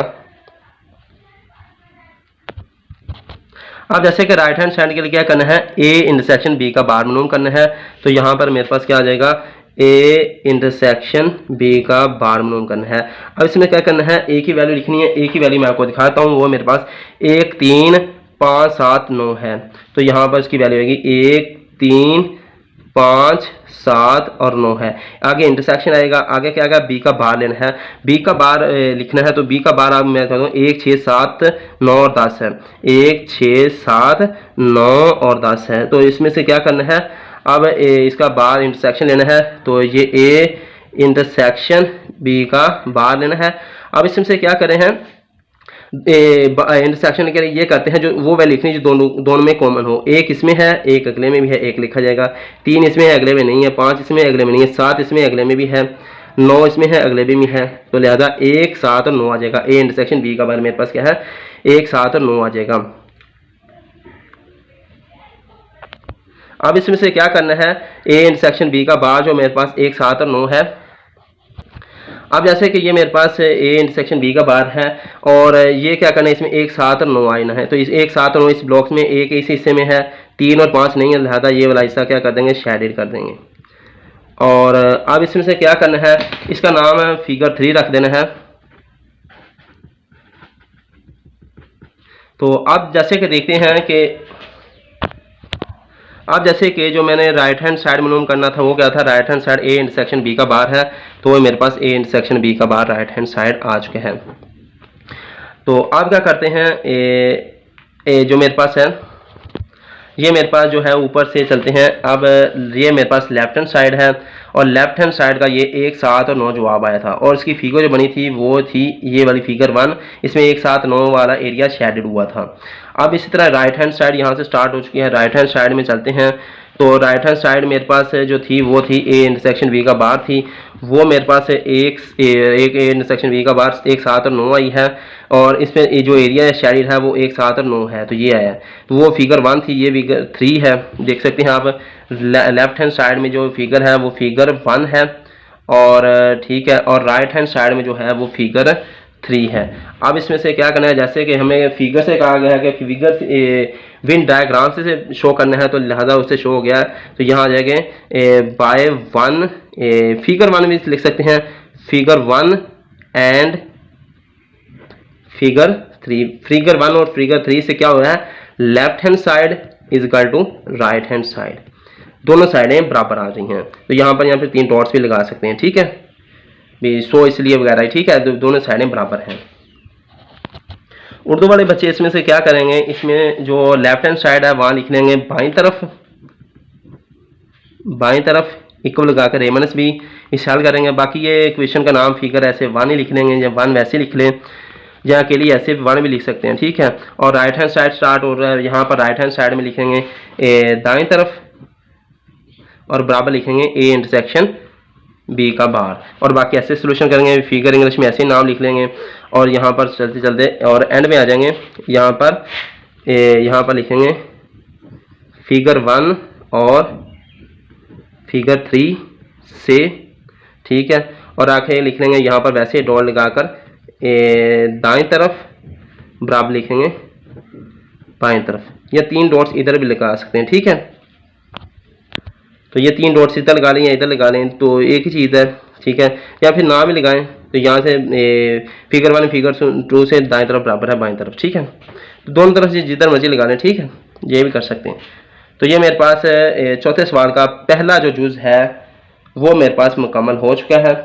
अब जैसे कि राइट हैंड साइड के लिए क्या करना है, ए इंटरसेक्शन बी का बार मालूम करना है। तो यहाँ पर मेरे पास क्या आ जाएगा, ए इंटरसेक्शन बी का बार मालूम करना है। अब इसमें क्या करना है, ए की वैल्यू लिखनी है। ए की वैल्यू मैं आपको दिखाता हूँ, वो मेरे पास 1 3 5 7 9 है। तो यहाँ पर इसकी वैल्यू आएगी 1 3 5 7 और 9 है। आगे इंटरसेक्शन आएगा, आगे क्या आएगा, बी का बार लेना है। बी का बार लिखना है, तो बी का बार अब मैं कहता हूँ 1 6 7 9 और 10 है। 1 6 7 9 और 10 है। तो इसमें से क्या करना है, अब इसका बार इंटरसेक्शन लेना है। तो ये ए इंटरसेक्शन बी का बार लेना है। अब इसमें से क्या करें हैं, इंटरसेक्शन के लिए ये करते हैं, जो वो वैल्यू लिखनी जो दोनों दोनों में कॉमन हो। एक इसमें है, एक अगले में भी है, एक लिखा जाएगा। 3 इसमें है, अगले में नहीं है। 5 इसमें अगले में नहीं है। 7 इसमें अगले में भी है। 9 इसमें है, अगले में भी है। तो लिहाजा 1 7 और 9 आ जाएगा। ए इंटरसेक्शन बी का बार मेरे पास क्या है, 1 7 और 9 आ जाएगा। अब इसमें से क्या करना है, ए इंटरसेक्शन बी का बार जो मेरे पास 1 7 और 9 है। अब जैसे कि ये मेरे पास ए इंटरसेक्शन बी का बार है, और ये क्या करना है, इसमें 1 7 और 9 आना है। तो इस 1 7 और 9 इस ब्लॉक्स में, एक इस हिस्से में है, 3 और 5 नहीं है, लिहाजा ये वाला हिस्सा क्या कर देंगे, शेडेड कर देंगे। और अब इसमें से क्या करना है, इसका नाम है फिगर 3 रख देना है। तो अब जैसे कि देखते हैं कि, अब जैसे कि जो मैंने राइट हैंड साइड मालूम करना था वो क्या था, right hand side A intersection B का बार है। तो मेरे पास ए इंटरसेक्शन बी का बार राइट हैंड साइड आ चुके हैं। तो अब क्या करते हैं, जो मेरे पास है, ये मेरे पास जो है ऊपर से चलते हैं। अब ये मेरे पास लेफ्ट हैंड साइड है, और लेफ्ट हैंड साइड का ये 1 7 और 9 जवाब आया था, और इसकी फिगर जो बनी थी वो थी ये वाली फिगर 1। इसमें 1 7 9 वाला एरिया शेडेड हुआ था। अब इसी तरह राइट हैंड साइड यहाँ से स्टार्ट हो चुकी है, राइट हैंड साइड में चलते हैं। तो राइट हैंड साइड मेरे पास जो थी वो थी ए इंटरसेक्शन बी का बार थी। वो मेरे पास एक ए इंटरसेक्शन बी का बार 1 7 और 9 आई है, और इसमें जो एरिया है शेडेड है वो 1 7 और 9 है। तो ये आया, तो वो फिगर 1 थी, ये फिगर 3 है। देख सकते हैं आप, लेफ्ट हैंड साइड में जो फिगर है वो फिगर 1 है, और ठीक है, और राइट हैंड साइड में जो है वो फिगर 3 है। अब इसमें से क्या करना है, जैसे कि हमें फिगर से कहा गया है कि फिगर विन डायग्राम से शो करना है, तो लिहाजा उससे शो हो गया। तो यहाँ आ जाएंगे बाय 1, फिगर 1 भी लिख सकते हैं, फिगर 1 एंड फिगर 3। फिगर 1 और फिगर 3 से क्या हो रहा है, left hand side is equal to right hand side, दोनों साइडें बराबर आ रही हैं। तो यहाँ पर 3 डॉट्स भी लगा सकते हैं, ठीक है, भी सो इसलिए वगैरह, ठीक है, दोनों साइडें बराबर हैं। उर्दू वाले बच्चे इसमें से क्या करेंगे, इसमें जो लेफ्ट हैंड साइड है वहाँ लिख लेंगे बाईं तरफ इक्वल लगाकर ए माइनस बी इशाल करेंगे। बाकी ये इक्वेशन का नाम फिगर ऐसे 1 ही लिख लेंगे, या 1 वैसे लिख लें, या के लिए ऐसे 1 भी लिख सकते हैं, ठीक है। और राइट हैंड साइड स्टार्ट हो रहा है, यहाँ पर राइट हैंड साइड में लिखेंगे दाएं तरफ, और बराबर लिखेंगे ए इंटरसेक्शन बी का बार, और बाकी ऐसे सोल्यूशन करेंगे, फिगर इंग्लिश में ऐसे नाम लिख लेंगे। और यहाँ पर चलते चलते और एंड में आ जाएंगे, यहाँ पर लिखेंगे फिगर 1 और फिगर 3 से, ठीक है। और आखिर लिख लेंगे यहाँ पर वैसे डॉट लगाकर दाएं तरफ बराबर लिखेंगे बाएं तरफ, या 3 डॉट्स इधर भी लगा सकते हैं, ठीक है। तो ये 3 डॉट्स इधर लगा लें या इधर लगा लें, तो एक ही चीज़ है, ठीक है। या फिर नाम ही लगाएं, तो यहाँ से फिगर 1 फिगर 2 से दाएं तरफ बराबर है बाएं तरफ, ठीक है। तो दोनों तरफ से जिधर मर्जी लगा लें, ठीक है, ये भी कर सकते हैं। तो ये मेरे पास चौथे सवाल का पहला जो जुज़ है वो मेरे पास मुकम्मल हो चुका है।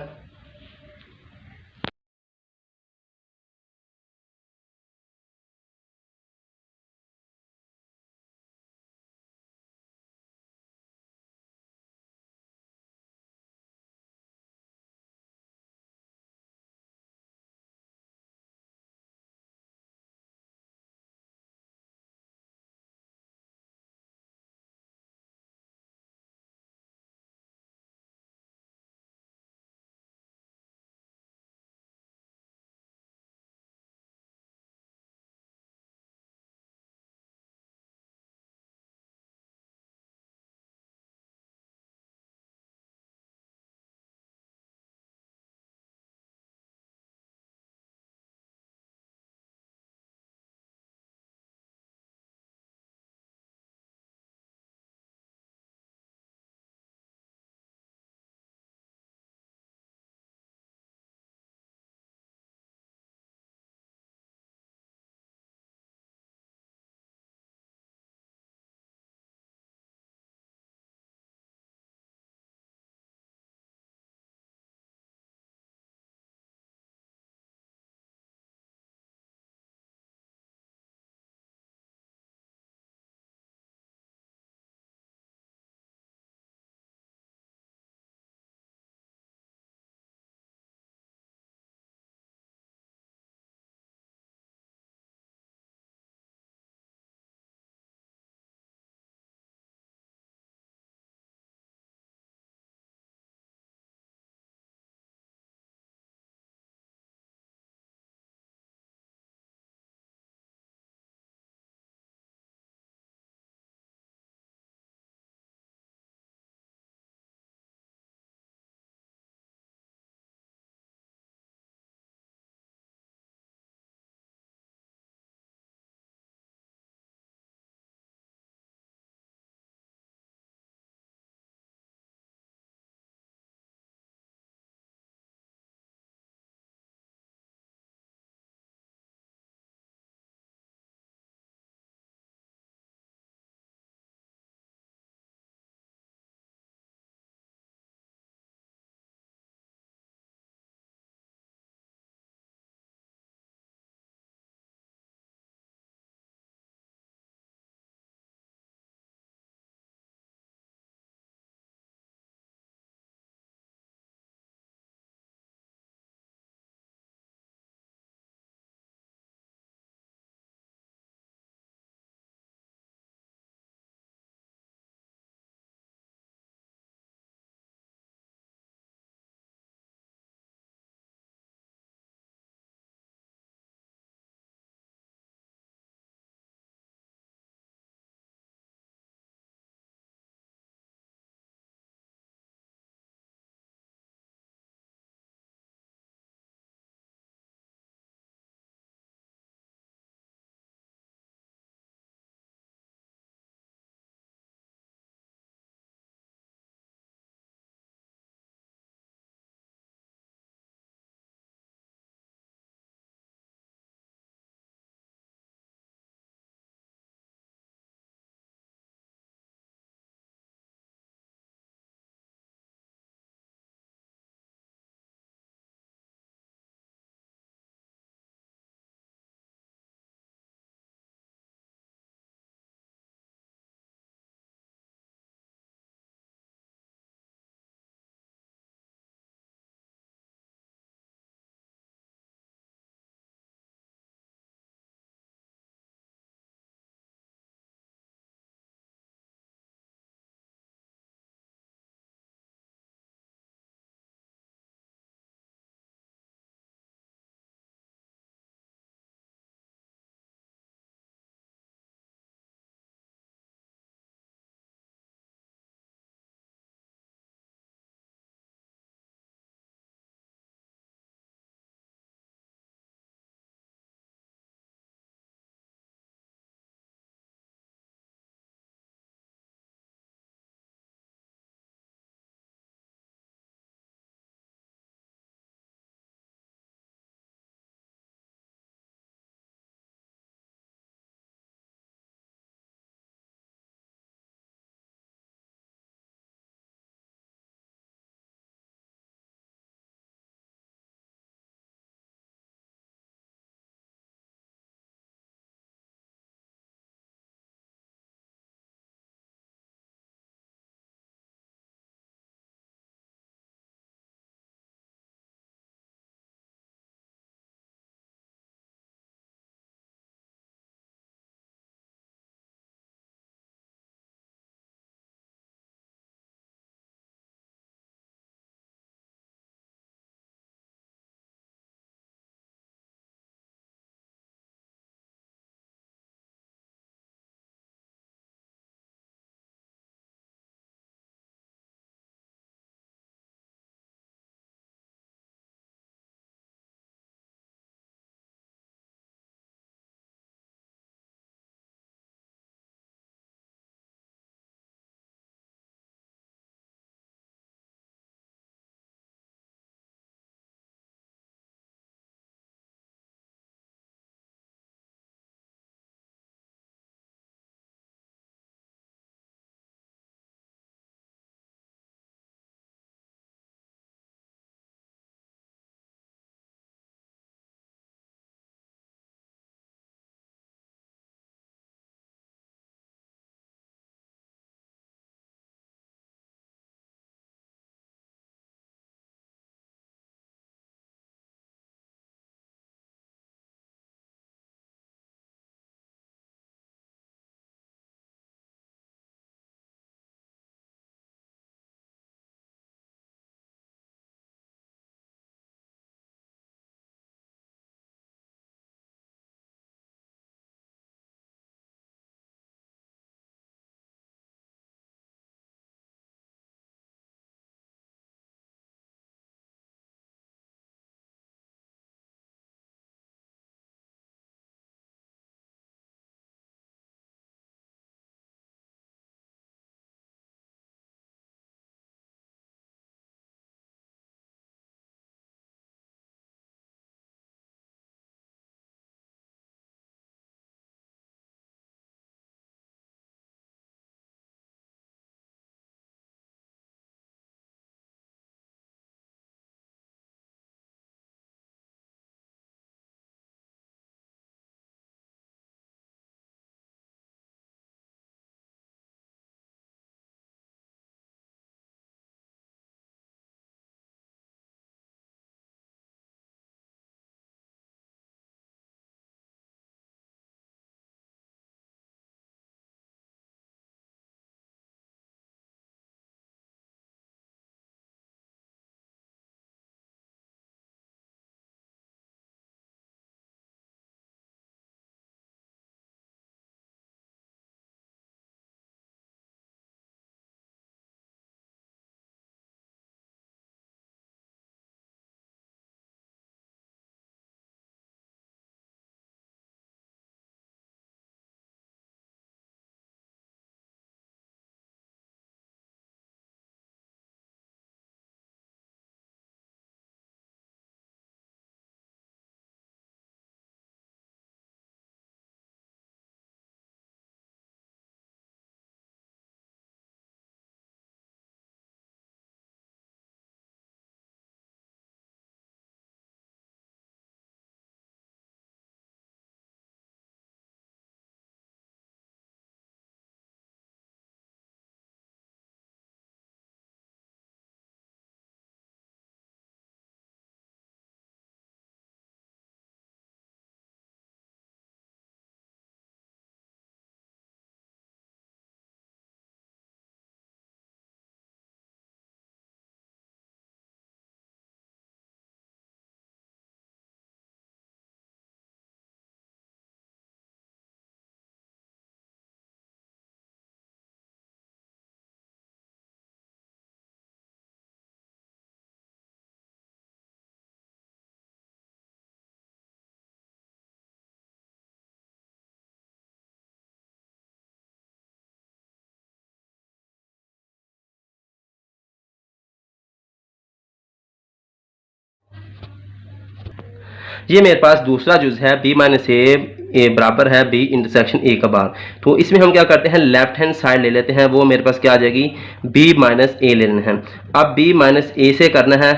ये मेरे पास दूसरा जुज है b माइनस ए बराबर है b इंटरसेक्शन a का बार। तो इसमें हम क्या करते हैं, लेफ्ट हैंड साइड ले लेते हैं, वो मेरे पास क्या आ जाएगी b माइनस ए लेना है। अब b माइनस ए से करना है,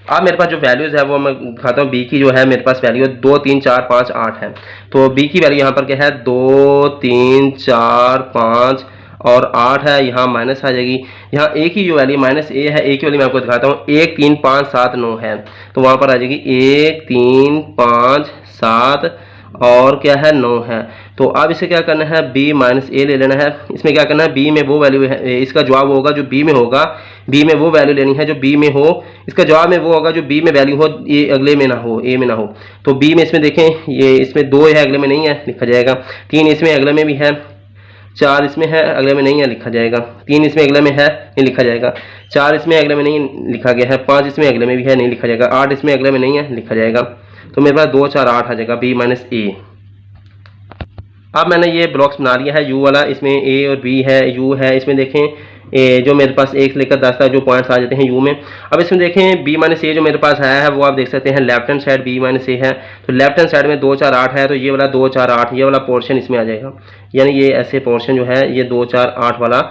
अब मेरे पास जो वैल्यूज है वो मैं दिखाता हूँ। b की जो है मेरे पास वैल्यू 2 3 4 5 8 है। तो b की वैल्यू यहाँ पर क्या है 2 3 4 5 और 8 है, यहाँ माइनस आ जाएगी। यहाँ a की जो वैल्यू माइनस a है, a की वैल्यू मैं आपको दिखाता हूँ 1 3 5 7 9 है। तो वहाँ पर आ जाएगी 1 3 5 7 और क्या है 9 है। तो अब इसे क्या करना है b माइनस ए ले लेना है। इसमें क्या करना है b में वो वैल्यू है, इसका जवाब होगा जो b में होगा, b में वो वैल्यू लेनी है जो b में हो। इसका जवाब में वो होगा जो b में वैल्यू हो, ये अगले में ना हो, a में ना हो। तो b में इसमें देखें, ये इसमें 2 है अगले में नहीं है, लिखा जाएगा। 3 इसमें अगले में भी है, 4 इसमें है अगले में नहीं है, लिखा जाएगा। 3 इसमें अगले में है, नहीं लिखा जाएगा। 4 इसमें अगले में नहीं लिखा गया है। 5 इसमें अगले में भी है, नहीं लिखा जाएगा। 8 इसमें अगले में नहीं है, लिखा जाएगा। तो मेरे पास 2 4 8 आ जाएगा b माइनस ए। अब मैंने ये ब्लॉक्स बना लिया है, u वाला, इसमें a और b है, u है, इसमें देखें जो मेरे पास 1 से लेकर 10 तक जो पॉइंट्स आ जाते हैं u में। अब इसमें देखें b माइनस ए जो मेरे पास आया है वो आप देख सकते हैं left hand side b minus A है। तो लेफ्ट हैंड साइड में 2 4 8 है, तो ये वाला 2 4 8 ये वाला पोर्शन इसमें आ जाएगा। यानी ये ऐसे पोर्शन जो है ये 2 4 8 वाला,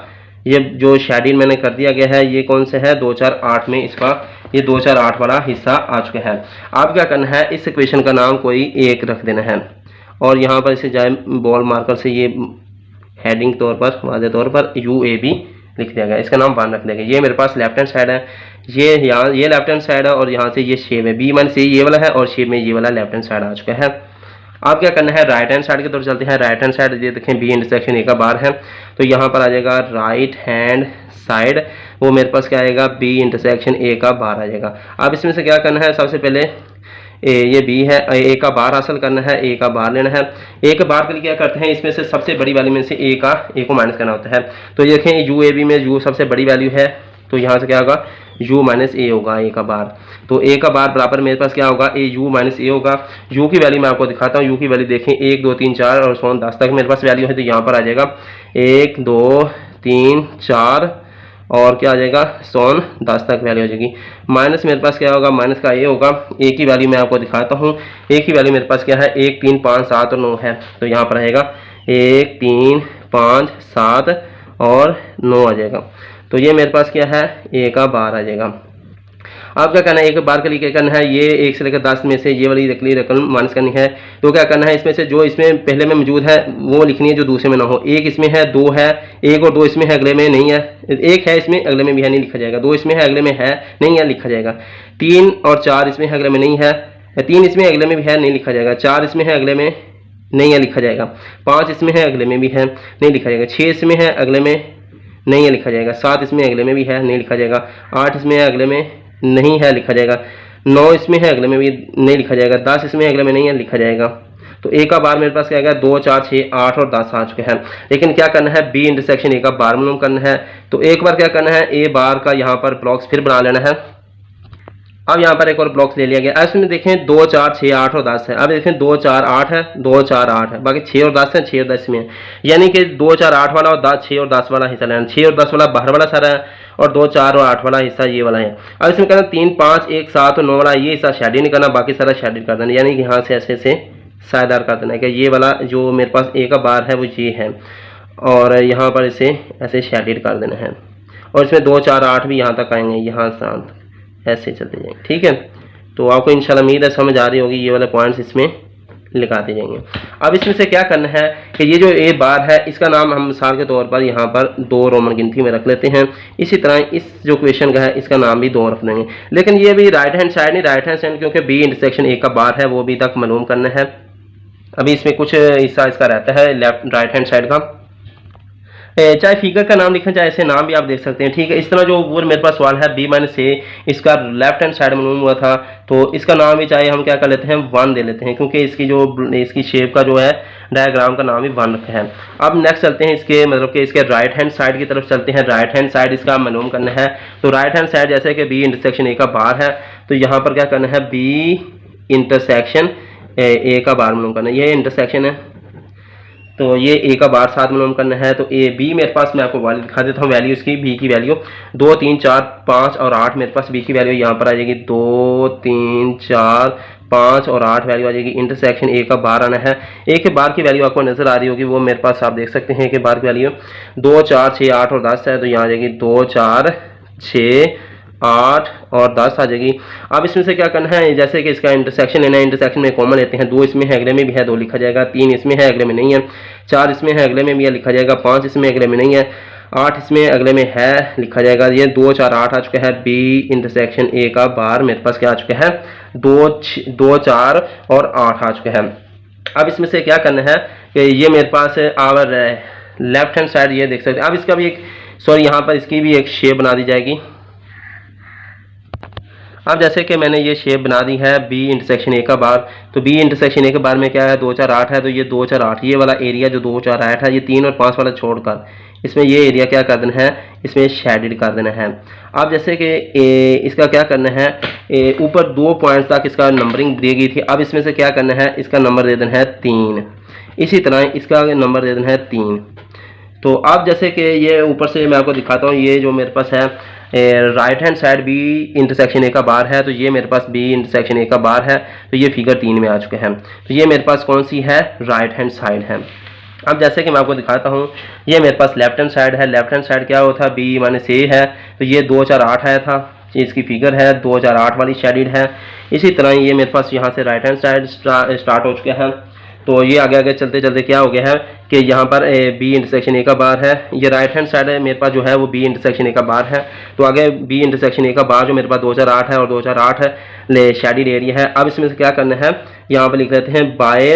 ये जो शेडिंग मैंने कर दिया गया है ये कौन सा है 2 4 8 में, इसका ये 2 4 8 वाला हिस्सा आ चुका है। आप क्या करना है, इस इक्वेशन का नाम कोई एक रख देना है और यहाँ पर इसे जाए बॉल मार्कर से ये हेडिंग तौर पर वाज़े तौर पर UAB लिख दिया गया, इसका नाम 1 रख देंगे। ये मेरे पास लेफ्ट हैंड साइड है, ये यहाँ ये लेफ्ट हैंड साइड है और यहाँ से ये शेप है b माइनस ए ये वाला है और शेप में ये वाला लेफ्ट हैंड साइड आ चुका है। आप क्या करना है, राइट हैंड साइड की तरफ चलते हैं। राइट हैंड साइड ये देखें b इंटरसेक्शन ए का बार है, तो यहाँ पर आ जाएगा राइट हैंड साइड, वो मेरे पास क्या आएगा b इंटरसेक्शन ए का बार आ जाएगा। अब इसमें से क्या करना है, सबसे पहले ये b है, a का बार हासिल करना है, a का बार लेना है। a के बार के लिए क्या करते हैं, इसमें से सबसे बड़ी वैल्यू में से a को माइनस करना होता है। तो ये देखें UAB में u सबसे बड़ी वैल्यू है, तो यहाँ से क्या होगा u माइनस ए होगा a का बार। तो a का बार बराबर मेरे पास क्या होगा u माइनस ए होगा। u की वैल्यू मैं आपको दिखाता हूँ, u की वैल्यू देखें 1 2 3 4 और 10 तक मेरे पास वैल्यू है। तो यहाँ पर आ जाएगा 1 2 3 4 और क्या आ जाएगा 10 तक वैल्यू हो जाएगी। माइनस मेरे पास क्या होगा, माइनस का ए होगा। ए की वैल्यू मैं आपको दिखाता हूँ, ए की वैल्यू मेरे पास क्या है 1 3 5 7 और 9 है। तो यहाँ पर आएगा 1 3 5 7 और 9 आ जाएगा। तो ये मेरे पास क्या है ए का बार आ जाएगा। अब क्या करना है, एक बार के लिए क्या करना है, ये 1 से लेकर 10 में से ये वाली रकम माइनस करनी है। तो क्या करना है, इसमें से जो इसमें पहले में मौजूद है वो लिखनी है जो दूसरे में ना हो। 1 इसमें है, 2 है, 1 और 2 इसमें है अगले में नहीं है, 1 है इसमें अगले में भी है नहीं लिखा जाएगा, 2 इसमें है अगले में है नहीं है लिखा जाएगा, 3 और 4 इसमें है अगले में नहीं है, 3 इसमें अगले में भी है नहीं लिखा जाएगा, 4 इसमें है अगले में नहीं है लिखा जाएगा, 5 इसमें है अगले में भी है नहीं लिखा जाएगा, 6 इसमें है अगले में नहीं है लिखा जाएगा, 7 इसमें अगले में भी है नहीं लिखा जाएगा, 8 इसमें है अगले में नहीं है लिखा जाएगा, 9 इसमें है अगले में भी नहीं लिखा जाएगा, 10 इसमें अगले में नहीं है लिखा जाएगा। तो ए का बार मेरे पास क्या आएगा 2 4 6 8 और 10 आ चुके हैं। लेकिन क्या करना है, बी इंटरसेक्शन ए का बार मालूम करना है। तो एक बार क्या करना है, ए बार का यहाँ पर ब्लॉक्स फिर बना लेना है। अब यहाँ पर एक और ब्लॉक्स ले लिया गया। अब इसमें देखें 2 4 6 8 और 10 है। अब देखें 2 4 8 है, 2 4 8 है, बाकी 6 और 10 है, 6 और 10 में है। यानी कि 2 4 8 वाला और 6 और 10 वाला हिस्सा लेना, 6 और 10 वाला बाहर वाला सारा है और 2 4 और 8 वाला हिस्सा ये वाला है। अब इसमें करना 3 5 1 7 और 9 वाला ये हिस्सा शेडिंग नहीं करना, बाकी सारा शेडिंग कर देना। यानी कि यहाँ से ऐसे से सायदार कर देना है कि ये वाला जो मेरे पास ए का बार है वो ये है और यहाँ पर इसे ऐसे शेडिड कर देना है। और इसमें 2 4 8 भी यहाँ तक आएंगे, यहाँ से ऐसे चलते जाएंगे। ठीक है, तो आपको इंशाल्लाह उम्मीद है समझ आ रही होगी, ये वाले पॉइंट्स इसमें लगाते जाएंगे। अब इसमें से क्या करना है कि ये जो ए बार है इसका नाम हम मिसाल के तौर पर यहाँ पर 2 रोमन गिनती में रख लेते हैं। इसी तरह इस जो क्वेश्चन का है इसका नाम भी 2 रख देंगे। लेकिन ये भी राइट हैंड साइड नहीं, राइट हैंड साइड क्योंकि बी इंटरसेक्शन ए का बार है वो भी तक मालूम करना है। अभी इसमें कुछ हिस्सा इसका रहता है लेफ्ट राइट हैंड साइड का, चाहे फिगर का नाम लिखें चाहे ऐसे नाम भी आप देख सकते हैं। ठीक है, इस तरह जो ऊपर मेरे पास सवाल है बी माइनस ए, इसका लेफ्ट हैंड साइड मालूम हुआ था तो इसका नाम भी चाहे हम क्या कर लेते हैं 1 दे लेते हैं, क्योंकि इसकी जो इसकी शेप का जो है डायग्राम का नाम भी 1 रखा है। अब नेक्स्ट चलते हैं इसके मतलब कि इसके राइट हैंड साइड की तरफ चलते हैं। राइट हैंड साइड इसका मालूम करना है। तो राइट हैंड साइड जैसे कि बी इंटरसेक्शन ए का बार है तो यहाँ पर क्या करना है बी इंटरसेक्शन ए का बार मालूम करना है। ये इंटरसेक्शन है, तो ये ए का बार 7 मालूम करना है। तो ए बी मेरे पास, मैं आपको वैल्यू दिखा देता हूँ, वैल्यू इसकी बी की वैल्यू 2 3 4 5 और 8 मेरे पास बी की वैल्यू यहाँ पर आ जाएगी 2 3 4 5 और 8 वैल्यू आ जाएगी। इंटरसेक्शन ए का बार आना है। ए के बार की वैल्यू आपको नजर आ रही होगी, वो मेरे पास आप देख सकते हैं कि बार की वैल्यू 2 4 6 8 और 10 है। तो यहाँ आ जाएगी 2 4 6 8 और 10 आ जाएगी। अब इसमें से क्या करना है, जैसे कि इसका इंटरसेक्शन लेना है, इंटरसेक्शन में कॉमन लेते हैं। 2 इसमें है, अगले में भी है, 2 लिखा जाएगा। 3 इसमें है, अगले में नहीं है। 4 इसमें है, अगले में भी है, लिखा जाएगा। 5 इसमें अगले में नहीं है। 8 इसमें अगले में है, लिखा जाएगा। ये 2 4 8 आ चुका है। बी इंटरसेक्शन ए का बार मेरे पास क्या आ चुका है, 2 4 और 8 आ चुका है। अब इसमें से क्या करना है कि ये मेरे पास आवर लेफ्ट हैंड साइड ये देख सकते हैं। अब इसका भी एक, सॉरी, यहाँ पर इसकी भी एक शेप बना दी जाएगी। अब जैसे कि मैंने ये शेप बना दी है बी इंटरसेक्शन ए का बार, तो बी इंटरसेक्शन ए के बार में क्या है, 2 4 8 है। तो ये 2 4 8 ये वाला एरिया जो 2 4 8 है, ये 3 और 5 वाला छोड़कर इसमें ये एरिया क्या कर देना है, इसमें शेडेड कर देना है। अब जैसे कि इसका क्या करना है, ऊपर 2 पॉइंट्स तक इसका नंबरिंग दी गई थी। अब इसमें से क्या करना है, इसका नंबर दे देना है 3। इसी तरह इसका नंबर दे देना है 3। तो अब जैसे कि ये ऊपर से मैं आपको दिखाता हूँ, ये जो मेरे पास है right hand side B intersection A का बार है। तो ये मेरे पास बी इंटरसेक्शन ए का बार है। तो ये फिगर 3 में आ चुके हैं। तो ये मेरे पास कौन सी है, राइट हैंड साइड है। अब जैसे कि मैं आपको दिखाता हूँ, ये मेरे पास लेफ्ट हैंड साइड है। लेफ्ट हैंड साइड क्या होता है, बी माइनस ए है। तो ये 2 4 8 आया था, इसकी फिगर है 2 4 8 वाली शेडेड है। इसी तरह ये मेरे पास यहाँ से राइट हैंड साइड स्टार्ट हो चुका है। तो ये आगे आगे चलते चलते क्या हो गया है कि यहाँ पर बी इंटरसेक्शन ए का बार है। ये राइट हैंड साइड है मेरे पास जो है वो बी इंटरसेक्शन ए का बार है। तो आगे बी इंटरसेक्शन ए का बार जो मेरे पास 2 4 8 है और 2 4 8 है, शेडेड एरिया है। अब इसमें से क्या करना है, यहाँ पर लिख लेते हैं बाय,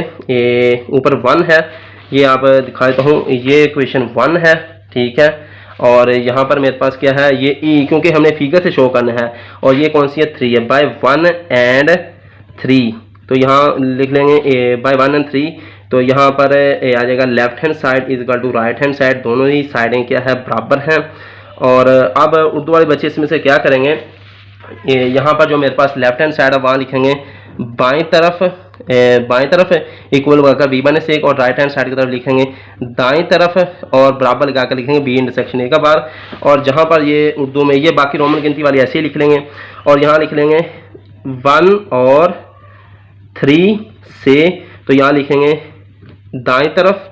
ऊपर 1 है, ये आप दिखा देता हूँ, ये इक्वेशन 1 है, ठीक है। और यहाँ पर मेरे पास क्या है, ये ई, क्योंकि हमने फिगर से शो करना है। और ये कौन सी है, 3 है, बाय 1 एंड 3। तो यहाँ लिख लेंगे बाय 1 एंड 3। तो यहाँ पर आ जाएगा left hand side is equal to right hand side, दोनों ही साइडें क्या है, बराबर हैं। और अब उर्दू वाले बच्चे इसमें से क्या करेंगे, यहाँ पर जो मेरे पास लेफ्ट हैंड साइड है वहाँ लिखेंगे बाएं तरफ इक्वल लगाकर बी माइनस 1, और राइट हैंड साइड की तरफ लिखेंगे दाएं तरफ और बराबर लगाकर लिखेंगे बी इंटरसेक्शन ए का बार। और जहाँ पर ये उर्दू में ये बाकी रोमन गिनती वाली ऐसे ही लिख लेंगे। और यहाँ लिख लेंगे 1 और 3 से, तो यहाँ लिखेंगे दाएं तरफ,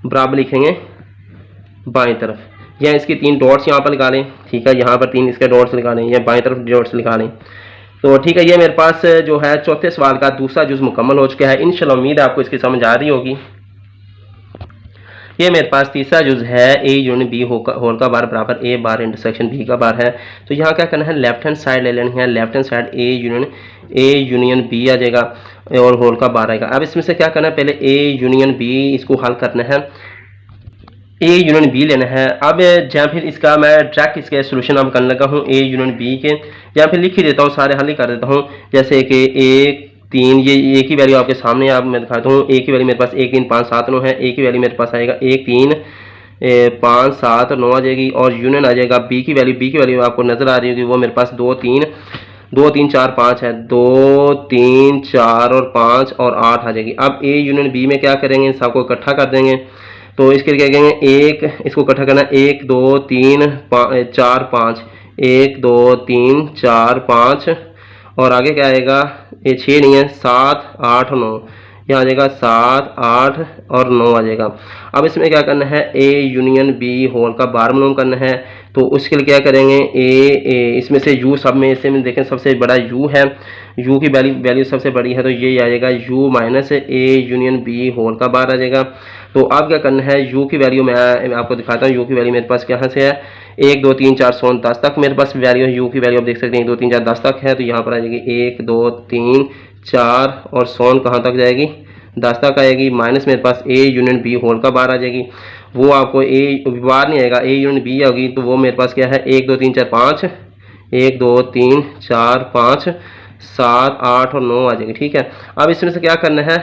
बराबर लिखेंगे बाएं तरफ, या इसकी 3 डॉट्स यहाँ पर लगा लें, ठीक है। यहाँ पर 3 इसके डॉट्स लगा लें, या बाएं तरफ डॉट्स लगा लें। तो ठीक है, ये मेरे पास जो है चौथे सवाल का दूसरा जुज़ मुकम्मल हो चुका है। इंशाल्लाह उम्मीद है आपको इसकी समझ आ रही होगी। ये मेरे पास तीसरा जुज़ है, ए यूनियन बी होल का बार बराबर ए बार इंटरसेक्शन बी का बार है। तो यहाँ क्या करना है, लेफ्ट हैंड साइड ले लेनी है। Left hand side A union B आ जाएगा और होल का बार आएगा। अब इसमें से क्या करना है, पहले ए यूनियन बी इसको हल करना है, ए यूनियन बी लेना है। अब या फिर इसका मैं डायरेक्ट इसके सोल्यूशन अब करने लगा हूँ ए यूनियन बी के, या फिर लिख ही देता हूँ, सारे हल ही कर देता हूँ। जैसे कि 1 3, ये ए की वैल्यू आपके सामने आप मैं दिखाता हूँ। ए की वैल्यू मेरे पास 1 3 5 7 9 है। ए की वैल्यू मेरे पास आएगा 1 3 5 7 9 आ जाएगी। और यूनियन आ जाएगा बी की वैल्यू आपको नजर आ रही होगी, वो मेरे पास 2 3 4 5 है। 2 3 4 और 5 और 8 आ जाएगी। अब ए यूनियन बी में क्या करेंगे, इन सबको इकट्ठा कर देंगे। तो इसके लिए क्या करेंगे, एक इसको इकट्ठा करना, 1 2 3 4 5, 1 2 3 4 5, और आगे क्या आएगा, ये 6 नहीं है, 7 8 9, यहाँ आ जाएगा 7 8 और 9 आ जाएगा। अब इसमें क्या करना है, ए यूनियन बी होल का बार मालूम करना है। तो उसके लिए क्या करेंगे, ए इसमें से यू, सब में इसमें देखें सबसे बड़ा यू है, यू की वैल्यू सबसे बड़ी है। तो ये आ जाएगा U minus A union B whole का बार आ जाएगा। तो अब क्या करना है, यू की वैल्यू मैं आपको दिखाता हूँ। यू की वैल्यू मेरे पास कहाँ से है, 1 2 3 4 7 10 तक मेरे पास वैल्यू है। यू की वैल्यू आप देख सकते हैं 1 2 3 4 10 तक है। तो यहाँ पर आ जाएगी 1 2 3 4 और 7 कहाँ तक जाएगी, 10 तक आएगी। माइनस मेरे पास ए यूनियन बी होल का बार आ जाएगी, वो आपको ए बार नहीं आएगा, ए यूनियन बी होगी। तो वो मेरे पास क्या है, 1 2 3 4 5, 1 2 3 4 5 7 8 और 9 आ जाएगी, ठीक है। अब इसमें से क्या करना है,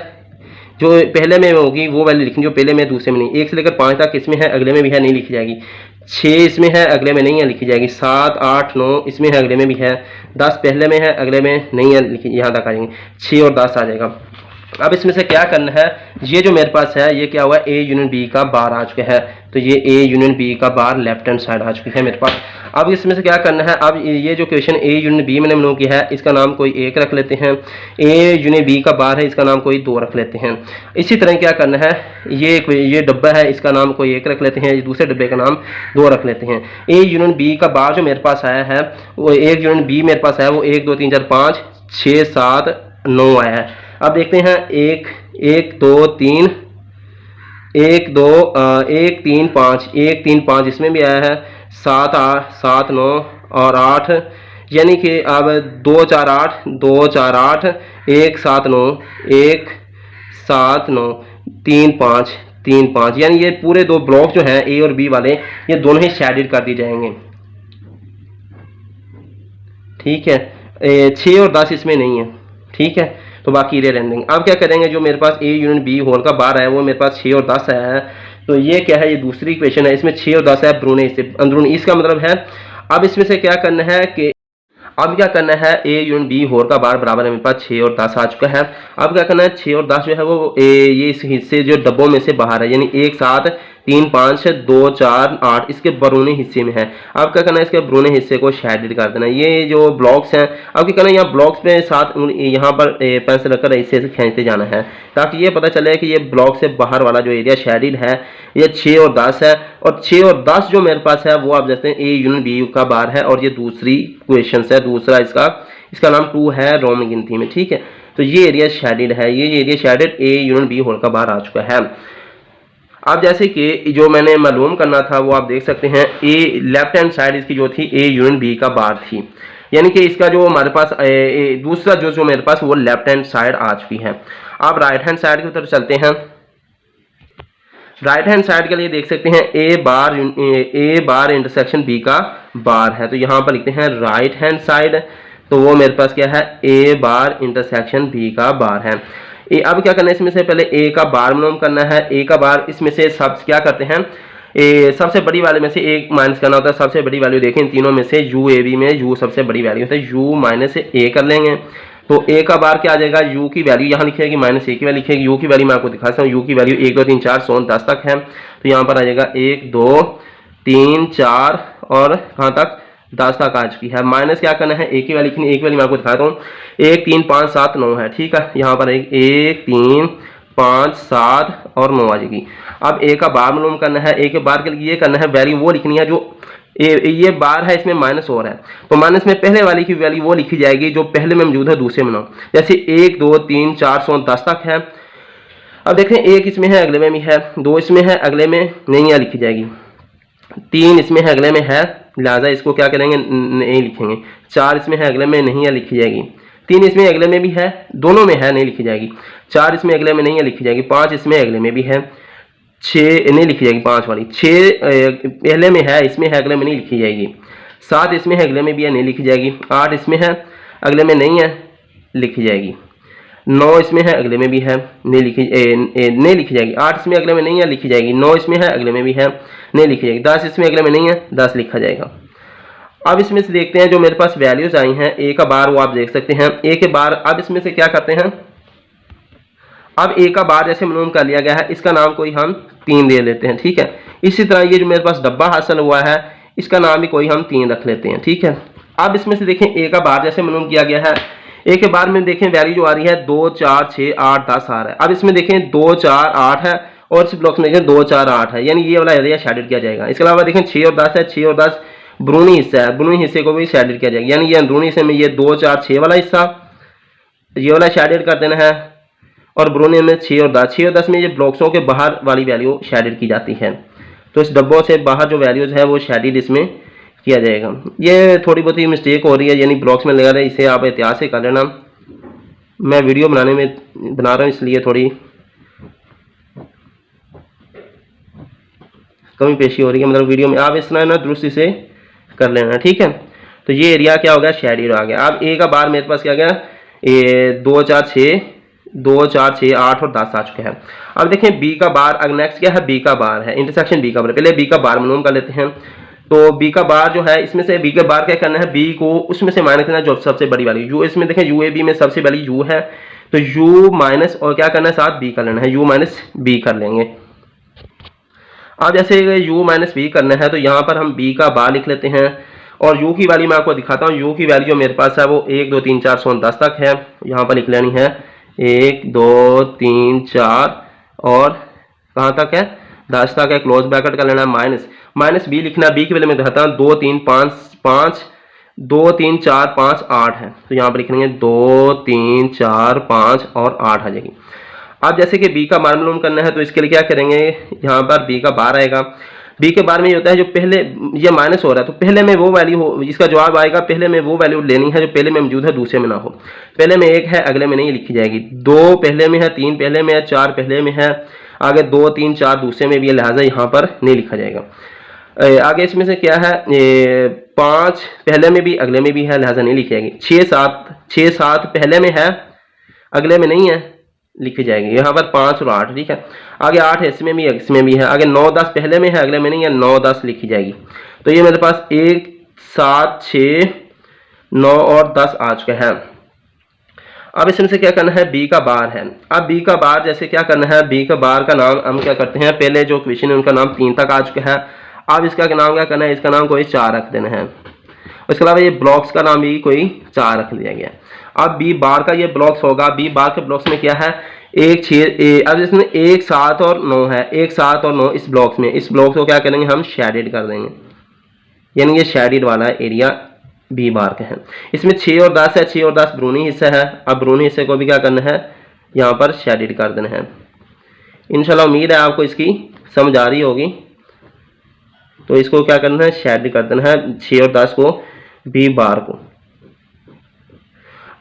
जो पहले में होगी वो वैल्यू लिखनी, जो पहले में दूसरे में नहीं। 1 से लेकर 5 तक इसमें है, अगले में भी है, नहीं लिखी जाएगी। 6 इसमें है, अगले में नहीं है, लिखी जाएगी। 7 8 9 इसमें है, अगले में भी है। 10 पहले में है, अगले में नहीं है, लिखी, यहाँ तक आ जाएंगे। 6 और 10 आ जाएगा। अब इसमें से क्या करना है, ये जो मेरे पास है ये क्या हुआ, ए यूनियन बी का बार आ चुका है, तो ये ए यूनियन बी का बार लेफ्ट हैंड साइड आ चुकी है मेरे पास। अब इसमें से क्या करना है, अब ये जो क्वेश्चन ए यूनियन बी मैंने मनू किया है, इसका नाम कोई एक रख लेते हैं, ए यूनियन बी का बार है, इसका नाम कोई दो रख लेते हैं। इसी तरह क्या करना है, ये डब्बा है, इसका नाम कोई एक रख लेते हैं, दूसरे डब्बे का नाम दो रख लेते हैं। ए यूनियन बी का बार जो मेरे पास आया है, वो एक यूनियन बी मेरे पास है, वो 1 2 3 4 5 6 7 9 आया है। अब देखते हैं 1 1 2 3 1 2 1 3 5 1 3 5 इसमें भी आया है, 7 8 7 9 और 8, यानी कि अब 2 4 8 2 4 8 1 7 9 1 7 9 3 5 3 5, यानी ये पूरे दो ब्लॉक जो हैं ए और बी वाले, ये दोनों ही शेडेड कर दिए जाएंगे। ठीक है, 6 और 10 इसमें नहीं है। ठीक है, तो बाकी रे रहने देंगे। अब क्या करेंगे, जो मेरे पास ए यूनियन बी होल का बार है वो मेरे पास 6 और 10 आया है, तो ये क्या है, ये दूसरी इक्वेशन है, इसमें 6 और 10 है ब्रूने से अंदरूनी, इसका मतलब है अब इसमें से क्या करना है कि अब क्या करना है, ए यूनियन बी होल का बार बराबर है मेरे पास 6 और 10 आ चुका है। अब क्या करना है, 6 और 10 जो है वो ये इस हिस्से जो डब्बों में से बाहर है, यानी 1 7 3 5 2 4 8 इसके बरूनी हिस्से में है। अब क्या करना है, इसके बरूनी हिस्से को शेडेड कर देना। ये जो ब्लॉक्स हैं, अब क्या करना है, यहाँ ब्लॉक्स पे साथ यहाँ पर पेंसिल रखकर ऐसे से खींचते जाना है, ताकि ये पता चले कि ये ब्लॉक से बाहर वाला जो एरिया शेडेड है ये 6 और 10 है, और 6 और 10 जो मेरे पास है वो आप देखते हैं ए यूनियन बी का बार है, और ये दूसरी क्वेश्चन है, दूसरा इसका नाम 2 है रोमन गिनती में। ठीक है, तो ये एरिया शेडेड है, ये area shaded A union B whole का बार आ चुका है। अब जैसे कि जो मैंने मालूम करना था वो आप देख सकते हैं, ए लेफ्ट हैंड साइड इसकी जो थी ए यूनियन बी का बार थी, यानी कि इसका जो हमारे पास दूसरा जो मेरे पास वो लेफ्ट हैंड साइड आ चुकी है। अब राइट हैंड साइड की तरफ चलते हैं। राइट हैंड साइड के लिए देख सकते हैं ए बार इंटरसेक्शन बी का बार है, तो यहाँ पर लिखते हैं राइट हैंड साइड, तो वो मेरे पास क्या है, ए बार इंटरसेक्शन बी का बार है। अब क्या करना है, इसमें से पहले ए का बार मालूम करना है। ए का बार इसमें से सब क्या करते हैं, सबसे बड़ी वाले में से एक माइनस करना होता है। सबसे बड़ी वैल्यू देखें इन तीनों में से, यू ए बी में यू सबसे बड़ी वैल्यू होता है, यू माइनस ए कर लेंगे, तो ए का बार क्या आ जाएगा, यू की वैल्यू यहाँ लिखेगी माइनस ए की वैल्यू लिखेगी, यू की वैल्यू मैं आपको दिखाता हूँ, यू की वैल्यू 1 2 3 4 100 10 तक है, तो यहाँ पर आ जाएगा 1 2 3 4 और कहाँ तक 10 तक आ चुकी है। माइनस क्या करना है, एक की वैल्यू लिखनी, एक वैल्यू मैं आपको दिखाता हूँ, 1 3 5 7 9 है। ठीक है, यहाँ पर 1 3 5 7 और 9 आ जाएगी। अब ए का बार मालूम करना है, ए के बार के लिए ये करना है, वैल्यू वो लिखनी है जो ये बार है, इसमें माइनस और है, तो माइनस में पहले वाली की वैल्यू वो लिखी जाएगी जो पहले में मौजूद है दूसरे में ना, जैसे 1 2 3 4 100 10 तक है। अब देखें, 1 इसमें है अगले में भी है, 2 इसमें है अगले में नहीं है लिखी जाएगी, 3 इसमें है अगले में है, लिहाजा इसको क्या करेंगे नहीं लिखेंगे, 4 इसमें है अगले में नहीं है लिखी जाएगी, 3 इसमें अगले में भी है, दोनों में है नहीं लिखी जाएगी, 4 इसमें अगले में नहीं है लिखी जाएगी, 5 इसमें अगले में भी है, 6 नहीं लिखी जाएगी 5 वाली, 6 पहले में है इसमें है अगले में नहीं लिखी जाएगी, 7 इसमें है अगले में भी है नहीं लिखी जाएगी, 8 इसमें है अगले में नहीं है लिखी जाएगी, 9 इसमें है अगले में भी है नहीं लिखी जाएगी, 8 इसमें अगले में नहीं है लिखी जाएगी, 9 इसमें है अगले में भी है नहीं लिखी जाएगी, 10 इसमें अगले में नहीं है 10 लिखा जाएगा। अब इसमें से देखते हैं जो मेरे पास वैल्यूज आई हैं, ए का बार वो आप देख सकते हैं, ए के बार। अब इसमें से क्या करते हैं, अब ए का बार जैसे मालूम कर लिया गया है, इसका नाम कोई हम 3 दे लेते हैं। ठीक है, इसी तरह ये जो मेरे पास डब्बा हासिल हुआ है इसका नाम भी कोई हम 3 रख लेते हैं। ठीक है, अब इसमें से देखें ए का बार जैसे मालूम किया गया है, ए के बार में देखें वैल्यू जो आ रही है 2 4 6 8 10 आ रहा है। अब इसमें देखें 2 4 8 है और इस ब्लॉक में देखें 2 4 8 है, यानी ये वाला एरिया शेडेड किया जाएगा। इसके अलावा देखें 6 और 10 है, 6 और 10 ब्रूनी हिस्सा है, ब्रूनी हिस्से को भी शेडेड किया जाएगा, यानी ये अंदरूनी हिस्से में ये 2 4 6 वाला हिस्सा ये वाला शेडेड कर देना है, और ब्रूनी में 6 और 10 में ये ब्लॉक्सों के बाहर वाली वैल्यू शेडेड की जाती है, तो इस डब्बों से बाहर जो वैल्यूज है वो शेडेड इसमें किया जाएगा। ये थोड़ी बहुत ही मिस्टेक हो रही है, यानी ब्लॉक्स में लगा रहे, इसे आप एहतियात से कर लेना, मैं वीडियो बना रहा हूँ इसलिए थोड़ी कमी पेशी हो रही है, मतलब वीडियो में आप इस तरह ना दुरुस्ती से कर लेना। ठीक है, तो ये एरिया क्या हो गया, शेडेड आ गया। अब ए का बार मेरे पास क्या गया, 2 4 6 8 और 10 आ चुके हैं। अब देखें बी का बार, अब नेक्स्ट क्या है, बी का बार है, इंटरसेक्शन बी का बार। पहले बी का बार मालूम कर लेते हैं, तो बी का बार जो है, इसमें से बी का बार क्या करना है, बी को उसमें से माइनस करना जो सबसे बड़ी वैल्यू यू, इसमें देखें यू ए बी में सबसे बड़ी यू है, तो u माइनस और क्या करना है साथ b कर लेना है, u माइनस b कर लेंगे। अब जैसे u माइनस b करना है तो यहाँ पर हम b का बार लिख लेते हैं और u की वैल्यू मैं आपको दिखाता हूँ। u की वैल्यू मेरे पास है वो 1 2 3 4 से 10 तक है, यहाँ पर लिख लेनी है 1 2 3 4 और कहाँ तक है 10 तक है, क्लोज ब्रैकेट कर लेना है, माइनस b लिखना है। b की वैल्यू में दिखाता हूँ 2 3 5 2 3 4 5 8 है, तो यहाँ पर लिखेंगे 2 3 4 5 और 8 आ जाएगी। अब जैसे कि b का बार मालूम करना है तो इसके लिए क्या करेंगे, यहाँ पर b का बार आएगा। b के बार में ये होता है जो पहले ये माइनस हो रहा है तो पहले में वो वैल्यू हो, इसका जवाब आएगा पहले में वो वैल्यू लेनी है जो पहले में मौजूद है दूसरे में ना हो। पहले में 1 है अगले में नहीं लिखी जाएगी, 2 पहले में है 3 पहले में है 4 पहले में है, आगे 2 3 4 दूसरे में भी है, लिहाजा यहाँ पर नहीं लिखा जाएगा। आगे इसमें से क्या है 5 पहले में भी अगले में भी है, लिहाजा नहीं लिखी जाएगी। 6 7 पहले में है अगले में नहीं है, लिखी जाएगी यहाँ पर 5 और 8, ठीक है। आगे 8 है इसमें भी है, आगे 9 10 पहले में है अगले में नहीं है, 9 10 लिखी जाएगी। तो ये मेरे पास 1 7 6 9 और 10 आ चुका है। अब इसमें से क्या करना है b का बार है। अब b का बार जैसे क्या करना है, b का बार का नाम हम क्या करते हैं, पहले जो क्वेश्चन है उनका नाम 3 तक आ चुका है। अब इसका नाम क्या करना है, इसका नाम कोई 4 रख देना है। उसके अलावा ये ब्लॉक्स का नाम भी कोई 4 रख दिया गया। अब b बार का ये ब्लॉक्स होगा, b बार के ब्लॉक्स में क्या है 1 6, अब इसमें 1 7 और 9 है, 1 7 और 9 इस ब्लॉक्स में, इस ब्लॉक्स को क्या करेंगे हम शेडेड कर देंगे, यानी ये शेडेड वाला एरिया b बार का है। इसमें 6 और 10 है, 6 और 10 ब्रूनी हिस्सा है। अब ब्रूनी हिस्से को भी क्या करना है यहाँ पर शेडेड कर देना है। इंशाल्लाह उम्मीद है आपको इसकी समझ आ रही होगी। तो इसको क्या करना है शेडेड कर देना है 6 और 10 को b बार को।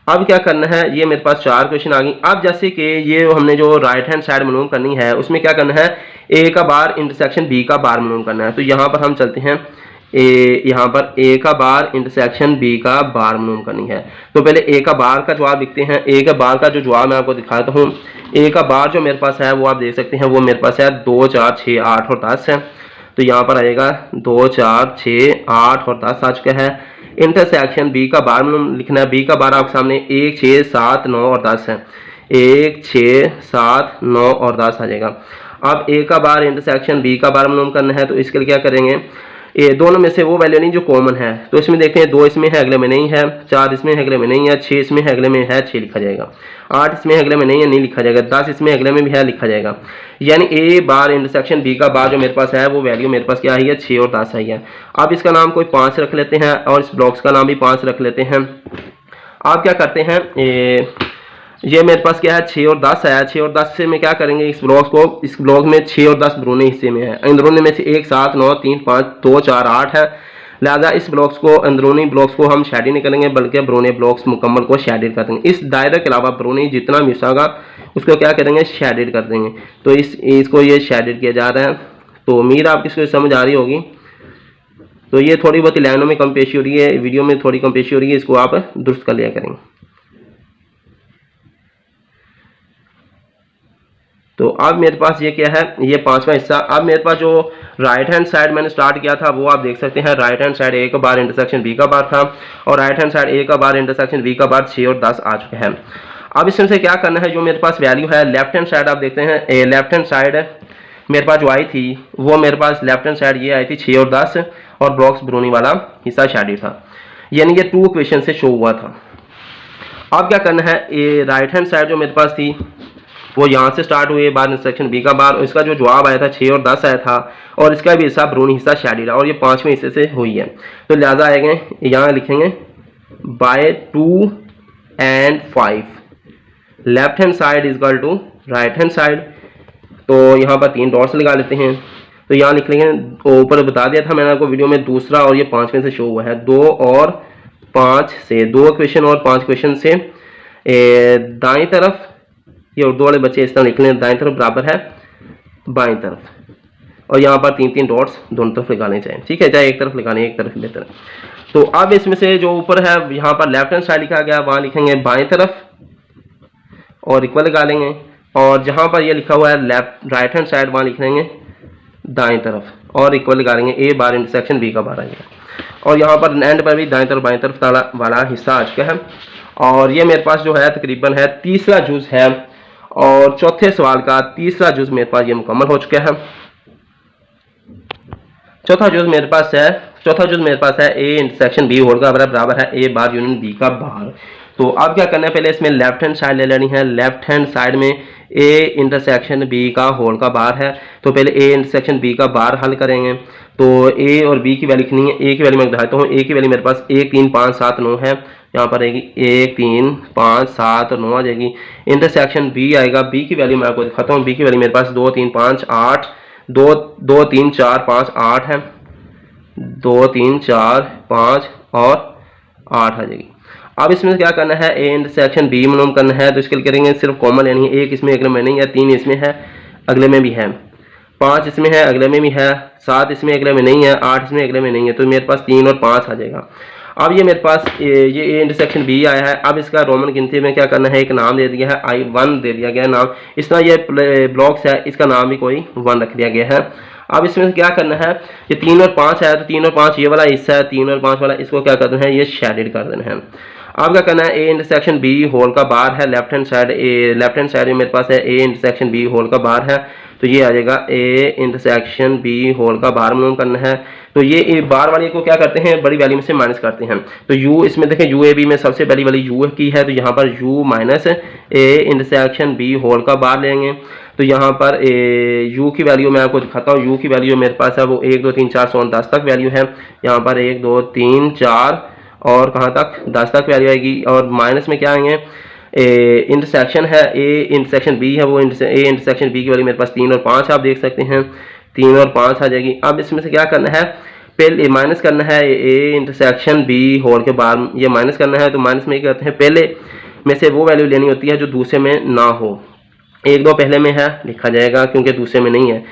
अब क्या करना है, ये मेरे पास 4 क्वेश्चन आ गई। अब जैसे कि ये हमने जो राइट हैंड साइड मालूम करनी है उसमें क्या करना है a का बार इंटरसेक्शन b का बार मालूम करना है। तो यहाँ पर हम चलते हैं यहाँ पर a का बार इंटरसेक्शन b का बार मालूम करनी है। तो पहले a का बार का जवाब लिखते हैं। a का बार का जो जवाब मैं आपको दिखाता हूँ, a का बार जो मेरे पास है वो आप देख सकते हैं, वो मेरे पास है 2 4 6 8 और 10 है। तो यहाँ पर आएगा 2 4 6 8 और 10 आ चुका है। इंटरसेक्शन b का बार लिखना है। b का बार आपके सामने 1 6 7 9 और 10 है, 1 6 7 9 और 10 आ जाएगा। अब a का बार इंटरसेक्शन b का बार मालूम करना है। तो इसके लिए क्या करेंगे, ये दोनों में से वो वैल्यू नहीं जो कॉमन है। तो इसमें देखते हैं 2 इसमें है अगले में नहीं है, 4 इसमें है अगले में नहीं है, 6 इसमें है अगले में है 6 लिखा जाएगा, 8 इसमें अगले में नहीं है नहीं लिखा जाएगा, 10 इसमें अगले में भी है लिखा जाएगा। यानी a बार इंटरसेक्शन b का बार जो मेरे पास है वो वैल्यू मेरे पास क्या आई है 6 और 10 आई है। अब इसका नाम कोई 5 रख लेते हैं और इस ब्लॉक्स का नाम भी 5 रख लेते हैं। आप क्या करते हैं ये मेरे पास क्या है 6 और 10 आया, 6 और 10 से मैं क्या करेंगे इस ब्लॉक को, इस ब्लॉक में 6 और 10 ब्रूने हिस्से में है, अंदरूनी में से 1 7 9 3 5 2 4 8 है, लिहाजा इस ब्लॉक्स को अंदरूनी ब्लॉक्स को हम शेडिंग नहीं करेंगे बल्कि ब्रूने ब्लॉक्स मुकम्मल को शेडिंग कर देंगे। इस दायरे के अलावा ब्रूने जितना भी होगा उसको क्या करेंगे शेडिंग कर देंगे। तो इसको ये शेडिंग किया जा रहा है। तो उम्मीद आपको इसको समझ आ रही होगी। तो ये थोड़ी बहुत लाइनों में कम पेशी हो रही है, वीडियो में थोड़ी कम पेशी हो रही है, इसको आप दुरुस्त कर लिया करेंगे। तो अब मेरे पास ये क्या है, ये 5वां हिस्सा। अब मेरे पास जो राइट हैंड साइड मैंने स्टार्ट किया था वो आप देख सकते हैं, राइट हैंड साइड a का बार इंटरसेक्शन b का बार था और राइट हैंड साइड a का बार इंटरसेक्शन b का बार 6 और 10 आ चुके हैं। अब इसमें से क्या करना है, जो मेरे पास वैल्यू है लेफ्ट हैंड साइड आप देखते हैं, लेफ्ट हैंड साइड मेरे पास जो आई थी वो मेरे पास लेफ्ट हैंड साइड ये आई थी 6 और 10 और ब्लॉक्स ब्रूनी वाला हिस्सा शेडी था, यानी ये 2 क्वेश्चन से शो हुआ था। अब क्या करना है, ये राइट हैंड साइड जो मेरे पास थी वो यहाँ से स्टार्ट हुई बार इंटरसेक्शन b का बार, और इसका जो जवाब आया था 6 और 10 आया था और इसका भी हिस्सा ब्रूनी हिस्सा शेडिड और ये 5वें हिस्से से हुई है। तो लिहाजा आएंगे यहाँ लिखेंगे by 2 and 5 left hand side is equal to right hand side. तो यहाँ पर 3 डॉट्स लगा लेते हैं। तो यहाँ लिख लेंगे, ऊपर बता दिया था मैंने आपको वीडियो में, दूसरा और ये 5वें से शो हुआ है, 2 और 5 से 2 क्वेश्चन और 5 क्वेश्चन से दाएं तरफ, ये उर्दू वाले बच्चे इस तरह लिख लें, दाएं तरफ बराबर है बाएं तरफ, और यहाँ पर 3 डॉट्स दोनों तरफ लगाने चाहिए, ठीक है, चाहे एक तरफ लगाने एक तरफ बेहतर है। तो अब इसमें से जो ऊपर है यहाँ पर लेफ्ट हैंड साइड लिखा गया, वहाँ लिखेंगे बाएं तरफ और इक्वल लगा लेंगे, और जहाँ पर ये लिखा हुआ है लेफ्ट राइट हैंड साइड वहाँ लिख लेंगे दाएं तरफ और इक्वल लगा लेंगे, a बार इंटरसेक्शन b का बार आ गया। और यहाँ पर एंड पर भी दाएं तरफ बाएं तरफ वाला हिस्सा आ चुका है। और ये मेरे पास जो है तकरीबन है तीसरा जुज है, और चौथे सवाल का तीसरा जुज मेरे पास ये मुकम्मल हो चुका है। चौथा जुज मेरे पास है ए इंटरसेक्शन बी होल का बराबर है ए बार यूनियन बी का बार। तो अब क्या करना है, पहले इसमें लेफ्ट हैंड साइड ले लेनी है। लेफ्ट हैंड साइड में ए इंटरसेक्शन बी का होल का बार है, तो पहले ए इंटरसेक्शन बी का बार हल करेंगे। तो ए और बी की वैल्यू लिखनी है। ए की वैल्यू मैं दिखाता हूँ। ए की वैल्यू मेरे पास 1 3 5 7 9 है, यहाँ पर आएगी 1 3 5 7 और 9 आ जाएगी। इंटरसेक्शन बी आएगा, बी की वैल्यू मैं आपको दिखाता हूँ। बी की वैल्यू मेरे पास 2 3 5 8 2 2 3 4 5 8 है, 2 3 4 5 और 8 आ जाएगी। अब इसमें क्या करना है, ए इंटरसेक्शन बी मालूम करना है। तो इसके लिए करेंगे सिर्फ कॉमन लेनी है। 1 इसमें अगले में नहीं है, 3 इसमें है अगले में भी है, 5 इसमें है अगले में भी है, 7 इसमें अगले में नहीं है, 8 इसमें अगले में नहीं है। तो मेरे पास 3 और 5 आ जाएगा। अब ये मेरे पास ये ए इंटरसेक्शन बी आया है। अब इसका रोमन गिनती में क्या करना है, एक नाम दे दिया है I1 दे दिया गया है नाम। इस तरह ये ब्लॉक्स है, इसका नाम भी कोई 1 रख दिया गया है। अब इसमें क्या करना है, ये 3 और 5 है, तो 3 और 5 ये वाला हिस्सा है, 3 और 5 वाला, इसको क्या करना है, ये शेडेड कर देना है। अब क्या करना है, ए इंटरसेक्शन बी होल का बार है लेफ्ट हैंड साइड में मेरे पास है ए इंटरसेक्शन बी होल का बार है। तो ये आ जाएगा ए इंटरसेक्शन बी होल का बार मालूम करना है। तो ये बार वाली को क्या करते हैं, बड़ी वैल्यू में से माइनस करते हैं। तो यू इसमें देखें यू ए बी में सबसे पहली वाली यू की है, तो यहाँ पर U minus A intersection B whole का बार लेंगे। तो यहाँ पर यू की वैल्यू मैं आपको दिखाता हूँ। यू की वैल्यू मेरे पास है वो 1 2 3 4 7 10 तक वैल्यू है। यहाँ पर 1 2 3 4 और कहाँ तक 10 तक वैल्यू आएगी। और माइनस में क्या आएंगे, इंटरसेक्शन है ए इंटरसेक्शन बी है, वो ए इंटरसेक्शन बी की वैल्यू मेरे पास 3 और 5 आप देख सकते हैं, 3 और 5 आ जाएगी। अब इसमें से क्या करना है, पहले माइनस करना है ए इंटरसेक्शन बी होल के बाद ये माइनस करना है। तो माइनस में क्या करते हैं, पहले में से वो वैल्यू लेनी होती है जो दूसरे में ना हो। 1 2 पहले में है लिखा जाएगा क्योंकि दूसरे में नहीं है।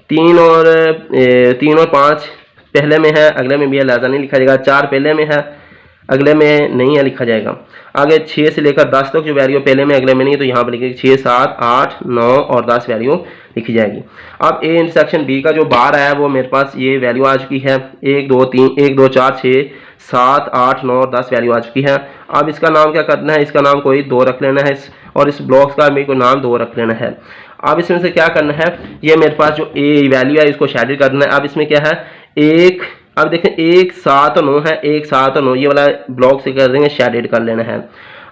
3 और 5 पहले में है अगले में भी है, लिहाजा नहीं लिखा जाएगा। 4 पहले में है अगले में नहीं है, लिखा जाएगा। आगे 6 से लेकर 10 तक जो वैल्यू पहले में अगले में नहीं है, तो यहाँ पर लिखेगी 6 7 8 9 और 10 वैल्यू लिखी जाएगी। अब ए इंटरसेक्शन बी का जो बार आया वो मेरे पास ये वैल्यू आ चुकी है 1 2 4 6 7 8 9 और 10 वैल्यू आ चुकी है। अब इसका नाम क्या करना है, इसका नाम कोई 2 रख लेना है, और इस ब्लॉक्स का मेरे को नाम 2 रख लेना है। अब इसमें से क्या करना है, ये मेरे पास जो ए वैल्यू है इसको शेडेड कर देना है। अब इसमें क्या है, एक अब देखें 1 7 9 है, 1 7 9 ये वाला ब्लॉक से कर देंगे शेडेड कर लेना है।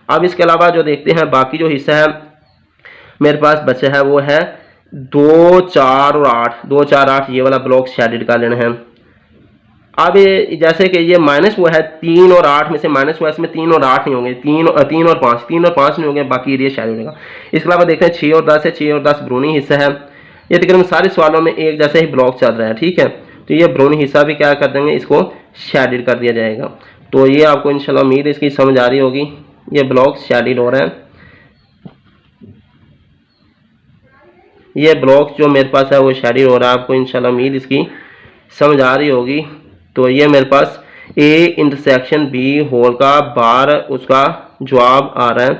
अब इसके अलावा जो देखते हैं बाकी जो हिस्सा है मेरे पास बचा है वो है 2 4 और 8, 2 4 8 ये वाला ब्लॉक शेडेड कर लेना है। अब जैसे कि ये माइनस हुआ है 3 और 8 में से माइनस हुआ है, इसमें 3 और 8 नहीं होंगे, 3 और 5 नहीं होंगे, बाकी एरिया शेडेड होगा। इसके अलावा देखते हैं 6 और 10 है, 6 और 10 ब्रूनी हिस्सा है। ये तकरीबन सारे सवालों में एक जैसे ही ब्लॉक चल रहा है, ठीक है। तो ये ब्राउन हिस्सा भी क्या कर देंगे, इसको शेडेड कर दिया जाएगा। तो ये आपको इंशाल्लाह उम्मीद है इसकी समझ आ रही होगी। ये ब्लॉक शेडेड हो रहा है, ये ब्लॉक जो मेरे पास है वो शेडेड हो रहा है, आपको इंशाल्लाह उम्मीद इसकी समझ आ रही होगी। तो ये मेरे पास ए इंटरसेक्शन बी होल का बार उसका जवाब आ रहा है।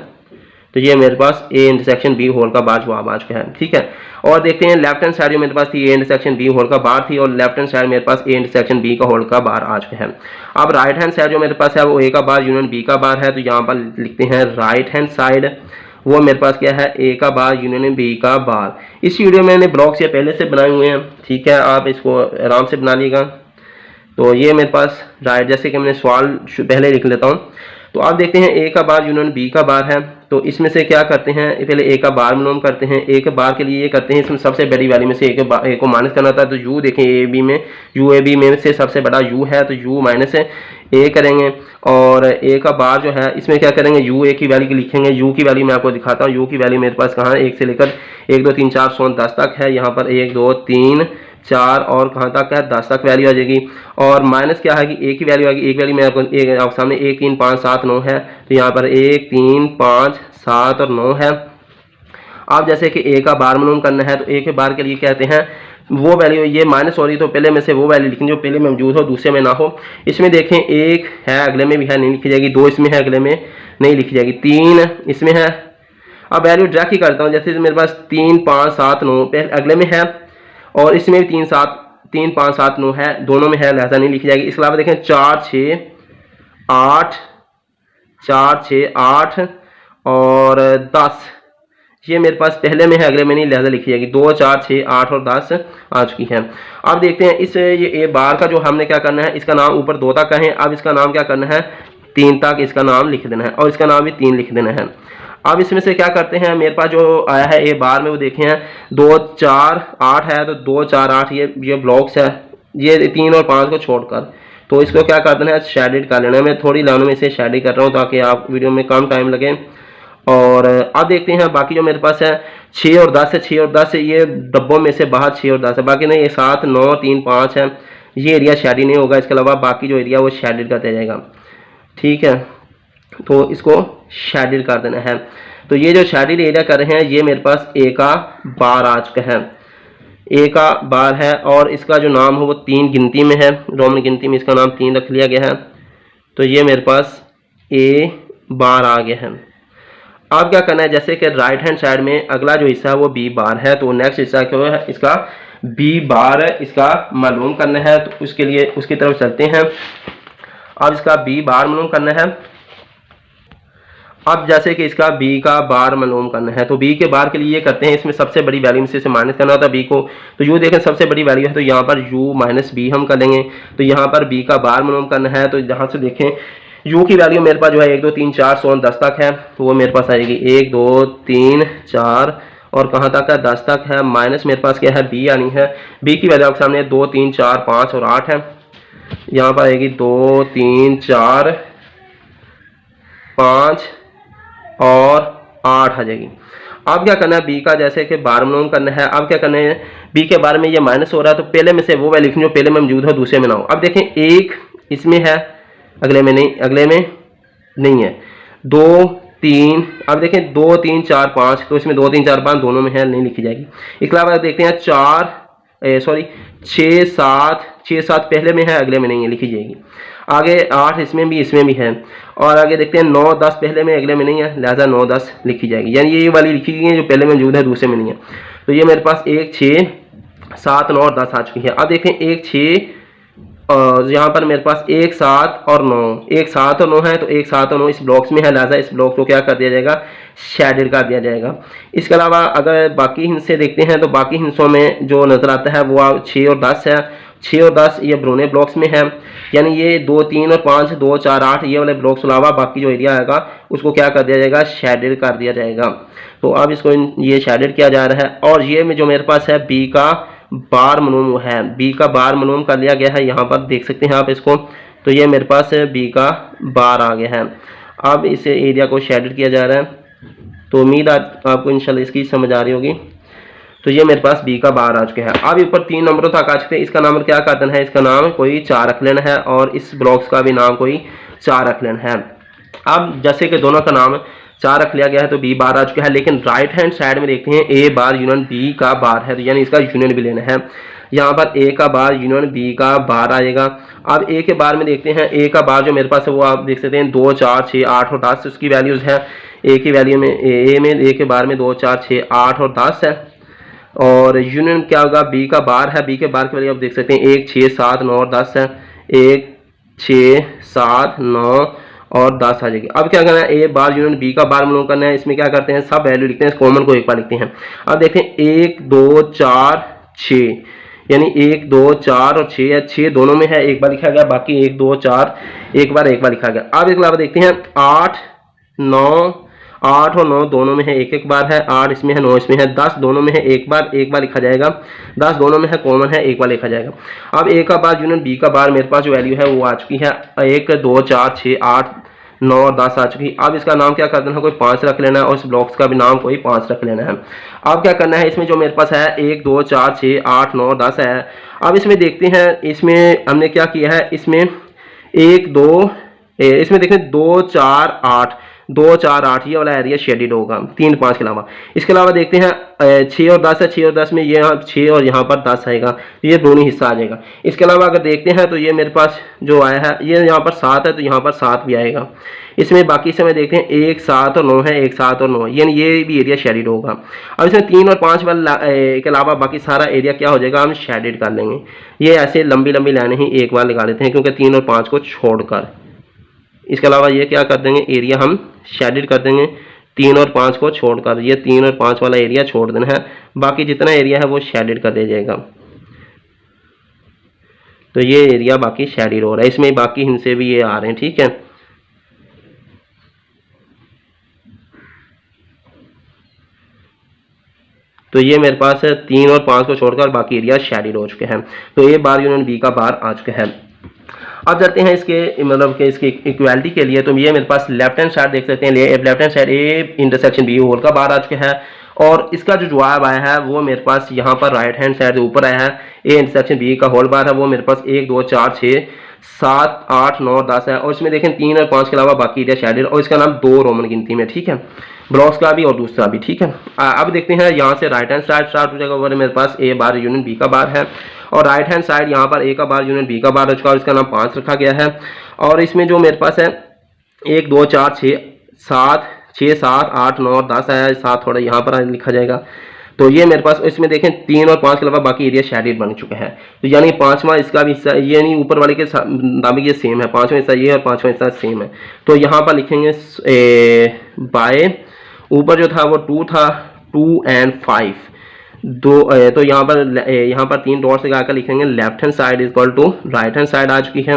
तो ये मेरे पास ए इंटरसेक्शन बी होल का बार जवाब आ चुका है, ठीक है। और देखते हैं लेफ्ट हैंड साइड जो मेरे पास थी ए इंटरसेक्शन बी होल का बार थी, और लेफ्ट हैंड साइड मेरे पास ए इंटरसेक्शन बी का होल का बार आ चुका है। अब राइट हैंड साइड जो मेरे पास है वो ए का बार यूनियन बी का बार है। तो यहाँ पर लिखते हैं राइट हैंड साइड वो मेरे पास क्या है, ए का बार यूनियन बी का बार। इस वीडियो में मैंने ब्लॉक्स ये पहले से बनाए हुए हैं, ठीक है, आप इसको आराम से बना लीजिएगा। तो ये मेरे पास राइट, जैसे कि मैंने सवाल पहले लिख लेता हूँ। तो आप देखते हैं ए का बार यूनियन बी का बार है। तो इसमें से क्या करते हैं, पहले ए का बार मालूम करते हैं। ए के बार के लिए ये करते हैं, इसमें सबसे बड़ी वैल्यू में से ए को माइनस करना था। तो यू देखें ए बी में, यू ए बी में से सबसे बड़ा यू है, तो यू माइनस ए करेंगे। और ए का बार जो है इसमें क्या करेंगे, यू ए की वैल्यू लिखेंगे। यू की वैल्यू मैं आपको दिखाता हूँ। यू की वैल्यू मेरे पास कहाँ है, 1 से लेकर 1 2 3 4 7 10 तक है। यहाँ पर 1 2 3 4 और कहाँ तक है, 10 तक वैल्यू आ जाएगी। और माइनस क्या है कि ए की वैल्यू आएगी। एक वैल्यू में आपको सामने 1 3 5 7 9 है। तो यहाँ पर 1 3 5 7 और 9 है। अब जैसे कि ए का बार मालूम करना है, तो ए के बार के लिए कहते हैं वो वैल्यू, ये माइनस हो रही तो पहले में से वो वैल्यू लिखेंगे जो पहले में मौजूद हो, दूसरे में ना हो। इसमें देखें 1 है अगले में भी है, नहीं लिखी जाएगी। 2 इसमें है अगले में नहीं लिखी जाएगी। 3 इसमें है। अब वैल्यू ड्रा ही करता हूँ, जैसे मेरे पास 3 5 7 9 पहले अगले में है, और इसमें भी 3 5 7 9 है, दोनों में है, लिहाजा नहीं लिखी जाएगी। इसके अलावा देखें 4 6 8 4 6 8 और 10 ये मेरे पास पहले में है, अगले में नहीं, लिहाजा लिखी जाएगी। 2 4 6 8 और 10 आ चुकी है। अब देखते हैं इस ये ए बार का जो हमने क्या करना है, इसका नाम ऊपर 2 तक का है, अब इसका नाम क्या करना है 3 तक इसका नाम लिख देना है और इसका नाम भी 3 लिख देना है। अब इसमें से क्या करते हैं, मेरे पास जो आया है ए बार में वो देखे हैं 2 4 8 है, तो 2 4 8 ये ब्लॉक्स है, ये 3 और 5 को छोड़कर, तो इसको क्या कर देना है शेडेड कर लेना है। मैं थोड़ी लाइनों में इसे शेडेड कर रहा हूँ ताकि आप वीडियो में कम टाइम लगे। और अब देखते हैं बाकी जो मेरे पास है 6 और 10 है, 6 और 10 ये डब्बों में से बाहर 6 और 10 है, बाकी नहीं ये 7 9 3 5 है, ये एरिया शेडिंग नहीं होगा, इसके अलावा बाकी जो एरिया वो शेडिड करते जाएगा। ठीक है, तो इसको शेडिड कर देना है। तो ये जो शेडिड एरिया कर रहे हैं ये मेरे पास ए का बार आ चुका है, ए का बार है और इसका जो नाम है वो 3 गिनती में है, रोमन गिनती में इसका नाम 3 रख लिया गया है। तो ये मेरे पास ए बार आ गया है। अब क्या करना है, जैसे कि राइट हैंड साइड में अगला जो हिस्सा है वो बी बार है, तो नेक्स्ट हिस्सा क्या है इसका बी बार है, इसका मालूम करना है, तो उसके लिए उसकी तरफ चलते हैं। अब इसका बी बार मालूम करना है। अब जैसे कि इसका बी का बार मालूम करना है, तो बी के बार के लिए ये करते हैं, इसमें सबसे बड़ी वैल्यू में से माइनस करना होता है बी को, तो यू देखें सबसे बड़ी वैल्यू है तो यहाँ पर यू माइनस बी हम कर लेंगे। तो यहाँ पर बी का बार मालूम करना है, तो यहाँ से देखें यू की वैल्यू मेरे पास जो है 1 2 3 4 16 10 तक है, तो वो मेरे पास आएगी 1 2 3 4 और कहाँ तक है 10 तक है। माइनस मेरे पास क्या है बी आनी है, बी की वैल्यू आपके सामने 2 3 4 5 और 8 है, यहाँ पर आएगी 2 3 4 5 और 8 आ जाएगी। अब क्या करना है बी का जैसे कि बार मालूम करना है, अब क्या करना है बी के बारे में ये माइनस हो रहा है, तो पहले में से वो वैल्यू जो पहले में मौजूद है दूसरे में ना हो। अब देखें 1 इसमें है, अगले में नहीं, अगले में नहीं है, 2 3, अब देखें 2 3 4 5, तो इसमें 2 3 4 5 दोनों में है, नहीं लिखी जाएगी। इसके अलावा देखते हैं 6 7 पहले में है, अगले में नहीं है, लिखी जाएगी। आगे 8 इसमें भी है, और आगे देखते हैं 9 10 पहले में अगले में नहीं है, लिहाजा 9 10 लिखी जाएगी, यानी ये वाली लिखी गई है जो पहले में मौजूद है दूसरे में नहीं है। तो ये मेरे पास 1 6 7 9 और 10 आ चुकी है। अब देखें 1 6 और यहाँ पर मेरे पास 1 7 और 9, 1 7 और 9 है, तो 1 7 और 9 इस ब्लॉक्स में है, लिहाजा इस ब्लॉक को क्या कर दिया जाएगा शेडेड कर दिया जाएगा। इसके अलावा अगर बाकी हिस्से देखते हैं तो बाकी हिस्सों में जो नज़र आता है वो 6 और 10 है, 6 और 10 ये ब्रोने ब्लॉक्स में है, यानी ये 2 3 और 5 2 4 8 ये वाले ब्लॉक्स अलावा बाकी जो एरिया आएगा उसको क्या कर दिया जाएगा शेडेड कर दिया जाएगा। तो अब इसको ये शेडेड किया जा रहा है। और ये में जो मेरे पास है बी का बार मालूम है, बी का बार मालूम कर लिया गया है, यहाँ पर देख सकते हैं आप इसको, तो ये मेरे पास बी का बार आ गया है। अब इस एरिया को शेडेड किया जा रहा है, तो उम्मीद आपको इंशाल्लाह इसकी समझ आ रही होगी। तो ये मेरे पास बी का बार आ चुका है। अब ऊपर 3 नंबरों तक आ चुके हैं, इसका नाम क्या कर देना है, इसका नाम कोई 4 रख लेना है और इस ब्लॉक्स का भी नाम कोई 4 रख लेना है। अब जैसे कि दोनों का नाम 4 रख लिया गया है तो बी बार आ चुका है, लेकिन राइट हैंड साइड में देखते हैं ए बार यूनियन बी का बार है, तो यानी इसका यूनियन भी लेना है। यहाँ पर ए का बार यूनियन बी का बार आएगा। अब ए के बार में देखते हैं, ए का बार जो मेरे पास है वो आप देख सकते हैं 2 4 6 8 और 10 उसकी वैल्यूज़ है। ए की वैल्यू में ए के बार में 2 4 6 8 और 10 है, और यूनियन क्या होगा बी का बार है, बी के बार की वैल्यू आप देख सकते हैं 1 6 7 9 और 10 है, 1 6 7 9 और 10 आ जाएगी। अब क्या करना है ए बार यूनियन बी का बार मालूम करना है, इसमें क्या करते हैं सब वैल्यू लिखते हैं, कॉमन को एक बार लिखते हैं। अब देखें 1 2 4 6, यानी 1 2 4 और 6 है, 6 दोनों में है, एक बार लिखा गया, बाकी 1 2 4 एक बार लिखा गया। अब इसके अलावा देखते हैं 8 9, 8 और 9 दोनों में है, एक बार है, 8 इसमें है 9 इसमें है, 10 दोनों में है, एक बार लिखा जाएगा, 10 दोनों में है, कॉमन है, एक बार लिखा जाएगा। अब ए का बार यूनियन बी का बार मेरे पास जो वैल्यू है वो आ चुकी है 1 2 4 6 8 9 और 10 आ चुकी। अब इसका नाम क्या कर देना है, कोई 5 रख लेना है, और इस ब्लॉक्स का भी नाम कोई 5 रख लेना है। अब क्या करना है, इसमें जो मेरे पास है 1 2 4 6 8 9 10 है। अब इसमें देखते हैं, इसमें हमने क्या किया है, इसमें 1 2 इसमें देखें 2 4 8 2 4 8 ये वाला एरिया शेडेड होगा 3 5 के अलावा। इसके अलावा देखते हैं 6 और 10 है, 6 और 10 में ये 6 और यहाँ पर 10 आएगा, तो ये दोनों हिस्सा आ जाएगा। इसके अलावा अगर देखते हैं तो ये मेरे पास जो आया है ये यहाँ पर 7 है, तो यहाँ पर 7 भी आएगा। इसमें बाकी समय देखते हैं 1 7 और 9 है, 1 7 और 9 यानी ये भी एरिया शेडेड होगा। अब इसमें 3 और 5 वाला के अलावा बाकी सारा एरिया क्या हो जाएगा, हम शेडेड कर लेंगे। ये ऐसे लंबी लंबी लाइनें ही एक बार लगा लेते हैं, क्योंकि 3 और 5 को छोड़कर इसके अलावा ये क्या कर देंगे, एरिया हम शेडेड कर देंगे 3 और 5 को छोड़कर, ये 3 और 5 वाला एरिया छोड़ देना है, बाकी जितना एरिया है वो शेडेड कर दिया जाएगा। तो ये एरिया बाकी शेडेड हो रहा है, इसमें बाकी हिस्से भी ये आ रहे हैं, ठीक है। तो ये मेरे पास 3 और 5 को छोड़कर बाकी एरिया शेडेड हो चुके हैं। तो ए बार यूनियन बी का बार आ चुका है। अब जाते हैं इसके मतलब कि इसकी इक्वालिटी के लिए। तो ये मेरे पास लेफ्ट हैंड साइड देख सकते हैं, left hand side A intersection B whole का बार आ चुका है, और इसका जो जवाब आया है वो मेरे पास यहाँ पर राइट हैंड साइड ऊपर आया है, ए इंटरसेक्शन बी का होल बार है, वो मेरे पास 1 2 4 6 7 8 9 10 है, और इसमें देखें 3 और 5 के अलावा बाकी एरिया शेडेड, और इसका नाम 2 रोमन गिनती में, ठीक है, ब्लॉक्स का भी और दूसरा भी, ठीक है। अब देखते हैं यहाँ से राइट हैंड साइड स्टार्ट हो जाएगा, वो मेरे पास ए बार यूनियन बी का बार है, और राइट हैंड साइड यहाँ पर ए का बार यूनियन बी का बार हो चुका है, और इसका नाम 5 रखा गया है। और इसमें जो मेरे पास है 1 2 4 6 7 6 7 8 9 10 है, 7 थोड़ा यहाँ पर लिखा जाएगा। तो ये मेरे पास इसमें देखें 3 और 5 के अलावा बाकी एरिया शेडेड बन चुका है, तो यानी 5वां इसका भी हिस्सा, ये नहीं ऊपर वाले के मुताबिक ये सेम है, 5वां हिस्सा ये और 5वां हिस्सा सेम है। तो यहाँ पर लिखेंगे बाय, ऊपर जो था वो 2 था, 2 और 5 दो, तो यहाँ पर 3 डॉट्स लगाकर लिखेंगे left hand side equal to right hand side आ चुकी है,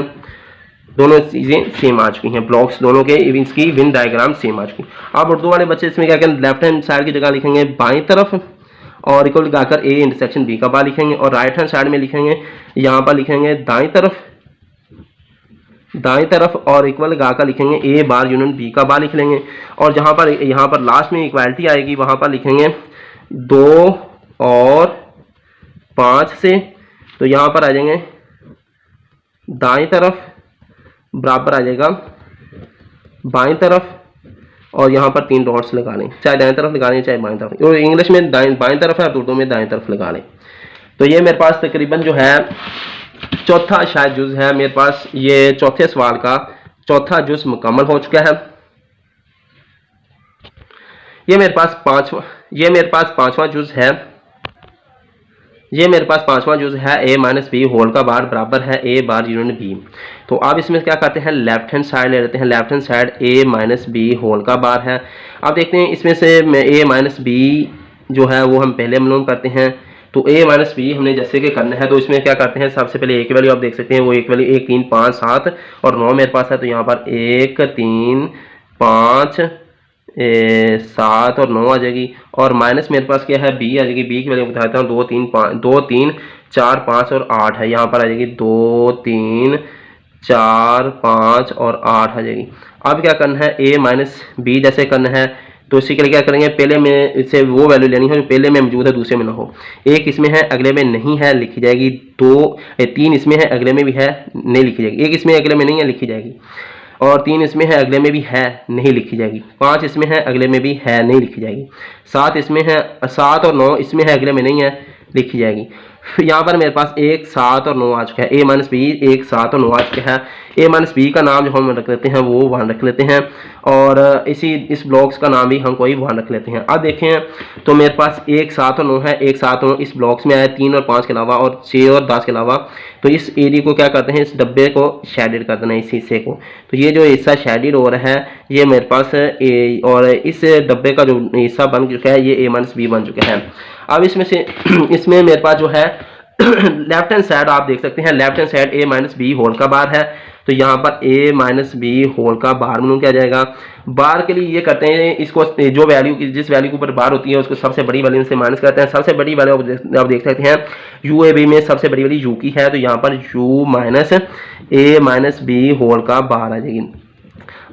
दोनों चीज़ें सेम आ चुकी हैं, ब्लॉक्स दोनों के इसकी विन डायग्राम सेम आ चुकी। अब उर्दू वाले बच्चे इसमें क्या करें, लेफ्ट हैंड साइड की जगह लिखेंगे बाईं तरफ और इक्वल लगाकर ए इंटरसेक्शन बी का बार लिखेंगे, और राइट हैंड साइड में लिखेंगे यहाँ पर लिखेंगे दाईं तरफ और इक्वल लगाकर लिखेंगे ए बार यूनियन बी का बार लिख लेंगे, और जहाँ पर लास्ट में इक्वालिटी आएगी वहाँ पर लिखेंगे 2 और 5 से, तो यहाँ पर आ जाएंगे दाईं तरफ बराबर आ जाएगा बाईं तरफ, और यहाँ पर 3 डॉट्स लगा लें, चाहे दाईं तरफ लगा लें चाहे बाईं तरफ, और इंग्लिश में बाईं तरफ है, उर्दू में दाईं तरफ लगा लें। तो ये मेरे पास तकरीबन जो है चौथा शायद जुज है मेरे पास, ये चौथे सवाल का चौथा जुज मुकम्मल हो चुका है। ये मेरे पास पांचवा जुज है, ये मेरे पास पांचवा जुज है, ए माइनस बी होल का बार बराबर है ए बार यूनियन बी। तो अब इसमें क्या करते हैं, लेफ्ट हैंड साइड ले लेते हैं, लेफ्ट हैंड साइड ए माइनस बी होल का बार है। अब देखते हैं इसमें से ए माइनस बी जो है वो हम पहले मालूम करते हैं। तो ए माइनस बी हमने जैसे कि करना है, तो इसमें क्या करते हैं, सबसे पहले ए की वैल्यू आप देख सकते हैं, वो एक वैल्यू 1 3 5 7 और 9 मेरे पास है, तो यहाँ पर 1 3 5 7 और 9 आ जाएगी, और माइनस मेरे पास क्या है बी आ जाएगी, बी की वैल्यू बताता हूँ 2 3 4 5 और 8 है, यहाँ पर आ जाएगी 2 3 4 5 और 8 आ जाएगी। अब क्या करना है, ए माइनस बी जैसे करना है, तो इसी के लिए क्या करेंगे, पहले में इससे वो वैल्यू लेनी है जो पहले में मौजूद है दूसरे में ना हो। 1 इसमें है अगले में नहीं है, लिखी जाएगी। 3 इसमें है अगले में भी है, नहीं लिखी जाएगी। 1 इसमें अगले में नहीं है, लिखी जाएगी। और 3 इसमें है अगले में भी है, नहीं लिखी जाएगी। 5 इसमें है अगले में भी है, नहीं लिखी जाएगी। 7 इसमें है, 7 और 9 इसमें है अगले में नहीं है, लिखी जाएगी। यहाँ पर मेरे पास 1 7 और 9 आ चुका है, ए माइनस बी 1 7 और 9 आ चुका है। ए माइनस बी का नाम जो हम रख लेते हैं वो 1 रख लेते हैं, और इस ब्लॉक्स का नाम भी हम कोई 1 रख लेते हैं। अब देखें तो मेरे पास 1 7 और 9 है, 1 7 और 9 इस ब्लॉक्स में आया, 3 और 5 के अलावा और 6 और 10 के अलावा। तो इस एरिया को क्या करते हैं, इस डब्बे को शेडेड कर देना है, इस हिस्से को। तो ये जो हिस्सा शेडेड हो रहा है ये मेरे पास ए, और इस डब्बे का जो हिस्सा बन चुका है ये ए माइनस बी बन चुका है। अब इसमें मेरे पास जो है लेफ्ट हैंड साइड आप देख सकते हैं, लेफ्ट हैंड साइड ए माइनस बी होल का बार है, तो यहाँ पर ए माइनस बी होल का बार मालूम किया जाएगा। बार के लिए ये करते हैं, इसको जो वैल्यू जिस वैल्यू के ऊपर बार होती है उसको सबसे बड़ी वैल्यू से माइनस करते हैं। सबसे बड़ी वैल्यू आप देख सकते हैं यू ए बी में सबसे बड़ी वैल्यू यू की है, तो यहाँ पर U minus A minus B whole का बार आ जाएगी।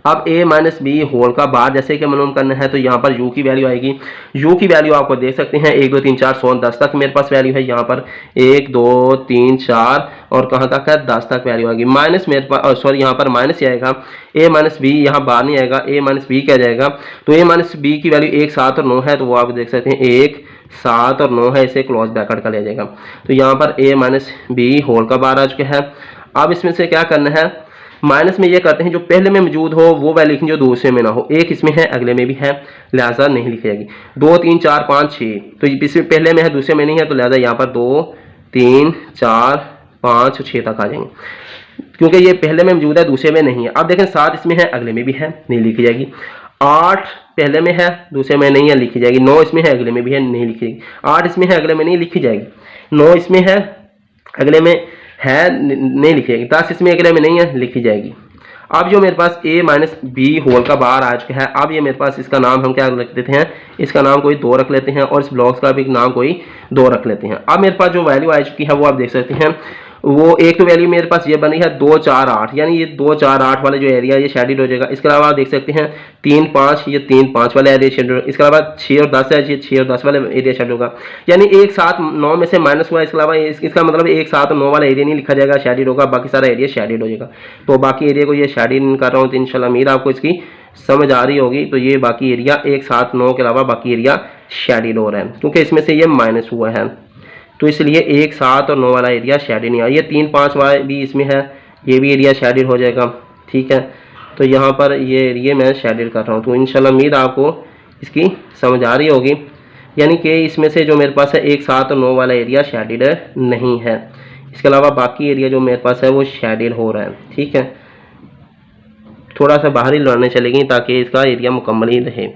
अब a माइनस बी होल का बार जैसे कि मालूम करना है, तो यहाँ पर u की वैल्यू आएगी। u की वैल्यू आपको देख सकते हैं 1 2 3 4 100 10 तक मेरे पास वैल्यू है। यहाँ पर 1 2 3 4 और कहाँ तक है 10 तक वैल्यू आएगी। माइनस मेरे पास सॉरी यहाँ पर माइनस ही आएगा, a माइनस बी यहाँ बार नहीं आएगा, a माइनस बी क्या जाएगा। तो a माइनस बी की वैल्यू 1 7 और 9 है, तो वो आप देख सकते हैं 1 7 और 9 है, इसे क्लोज ब्रैकेट का ले जाएगा। तो यहाँ पर a माइनस बी होल का बार आ चुका है। अब इसमें से क्या करना है, माइनस में ये करते हैं जो पहले में मौजूद हो वो वैल्यू लिखें जो दूसरे में ना हो। 1 इसमें है अगले में भी है, लिहाजा नहीं लिखी जाएगी। 2 3 4 5 6 तो इसमें पहले में है दूसरे में नहीं है, तो लिहाजा यहाँ पर 2 3 4 5 6 तक आ जाएंगे। क्योंकि ये पहले में मौजूद है, दूसरे में नहीं है। अब देखें 7 इसमें है, अगले में भी है, नहीं लिखी जाएगी। 8 पहले में है, दूसरे में नहीं है, लिखी जाएगी। 9 इसमें है, अगले में भी है, नहीं लिखी जाएगी। 8 इसमें है, अगले में नहीं लिखी जाएगी। 9 इसमें है, अगले में है, नहीं लिखी जाएगी। 10 इसमें अगले में नहीं है, लिखी जाएगी। अब जो मेरे पास a माइनस बी होल का बार आ चुका है, अब ये मेरे पास इसका नाम हम क्या रख देते हैं, इसका नाम कोई 2 रख लेते हैं, और इस ब्लॉक्स का भी नाम कोई 2 रख लेते हैं। अब मेरे पास जो वैल्यू आ चुकी है वो आप देख सकते हैं, वो एक तो वैल्यू मेरे पास ये बनी है 2 4 8, यानी ये 2 4 8 वाले जो एरिया ये शेडिड हो जाएगा। इसके अलावा आप देख सकते हैं 3 5, ये 3 5 वाला एरिया शेड होगा। इसके अलावा 6 और 10 है, ये 6 और 10 वाले एरिया शेड होगा। यानी 1 7 9 में से माइनस हुआ, इसके अलावा इसका मतलब 1 7 और 9 वाला एरिया नहीं लिखा जाएगा, शेडिड होगा, बाकी सारा एरिया शेडिड हो जाएगा। तो बाकी एरिया को ये शेडिड कर रहा हूँ, तो इंशाल्लाह उम्मीद आपको इसकी समझ आ रही होगी। तो ये बाकी एरिया 1 7 9 के अलावा बाकी एरिया शेडिड हो रहा है, क्योंकि इसमें से ये माइनस हुआ है, तो इसलिए 1 7 और 9 वाला एरिया शेडिड नहीं आया। ये 3 5 वाला भी इसमें है, ये भी एरिया शेडिड हो जाएगा। ठीक है, तो यहाँ पर ये एरिया मैं शेडिड कर रहा हूँ। तो इंशाल्लाह उम्मीद आपको इसकी समझ आ रही होगी। यानी कि इसमें से जो मेरे पास है 1 7 और 9 वाला एरिया शेडिड नहीं है, इसके अलावा बाकी एरिया जो मेरे पास है वो शेडिड हो रहा है। ठीक है, थोड़ा सा बाहर ही लड़ने चलेगी ताकि इसका एरिया मुकम्मल ही रहे।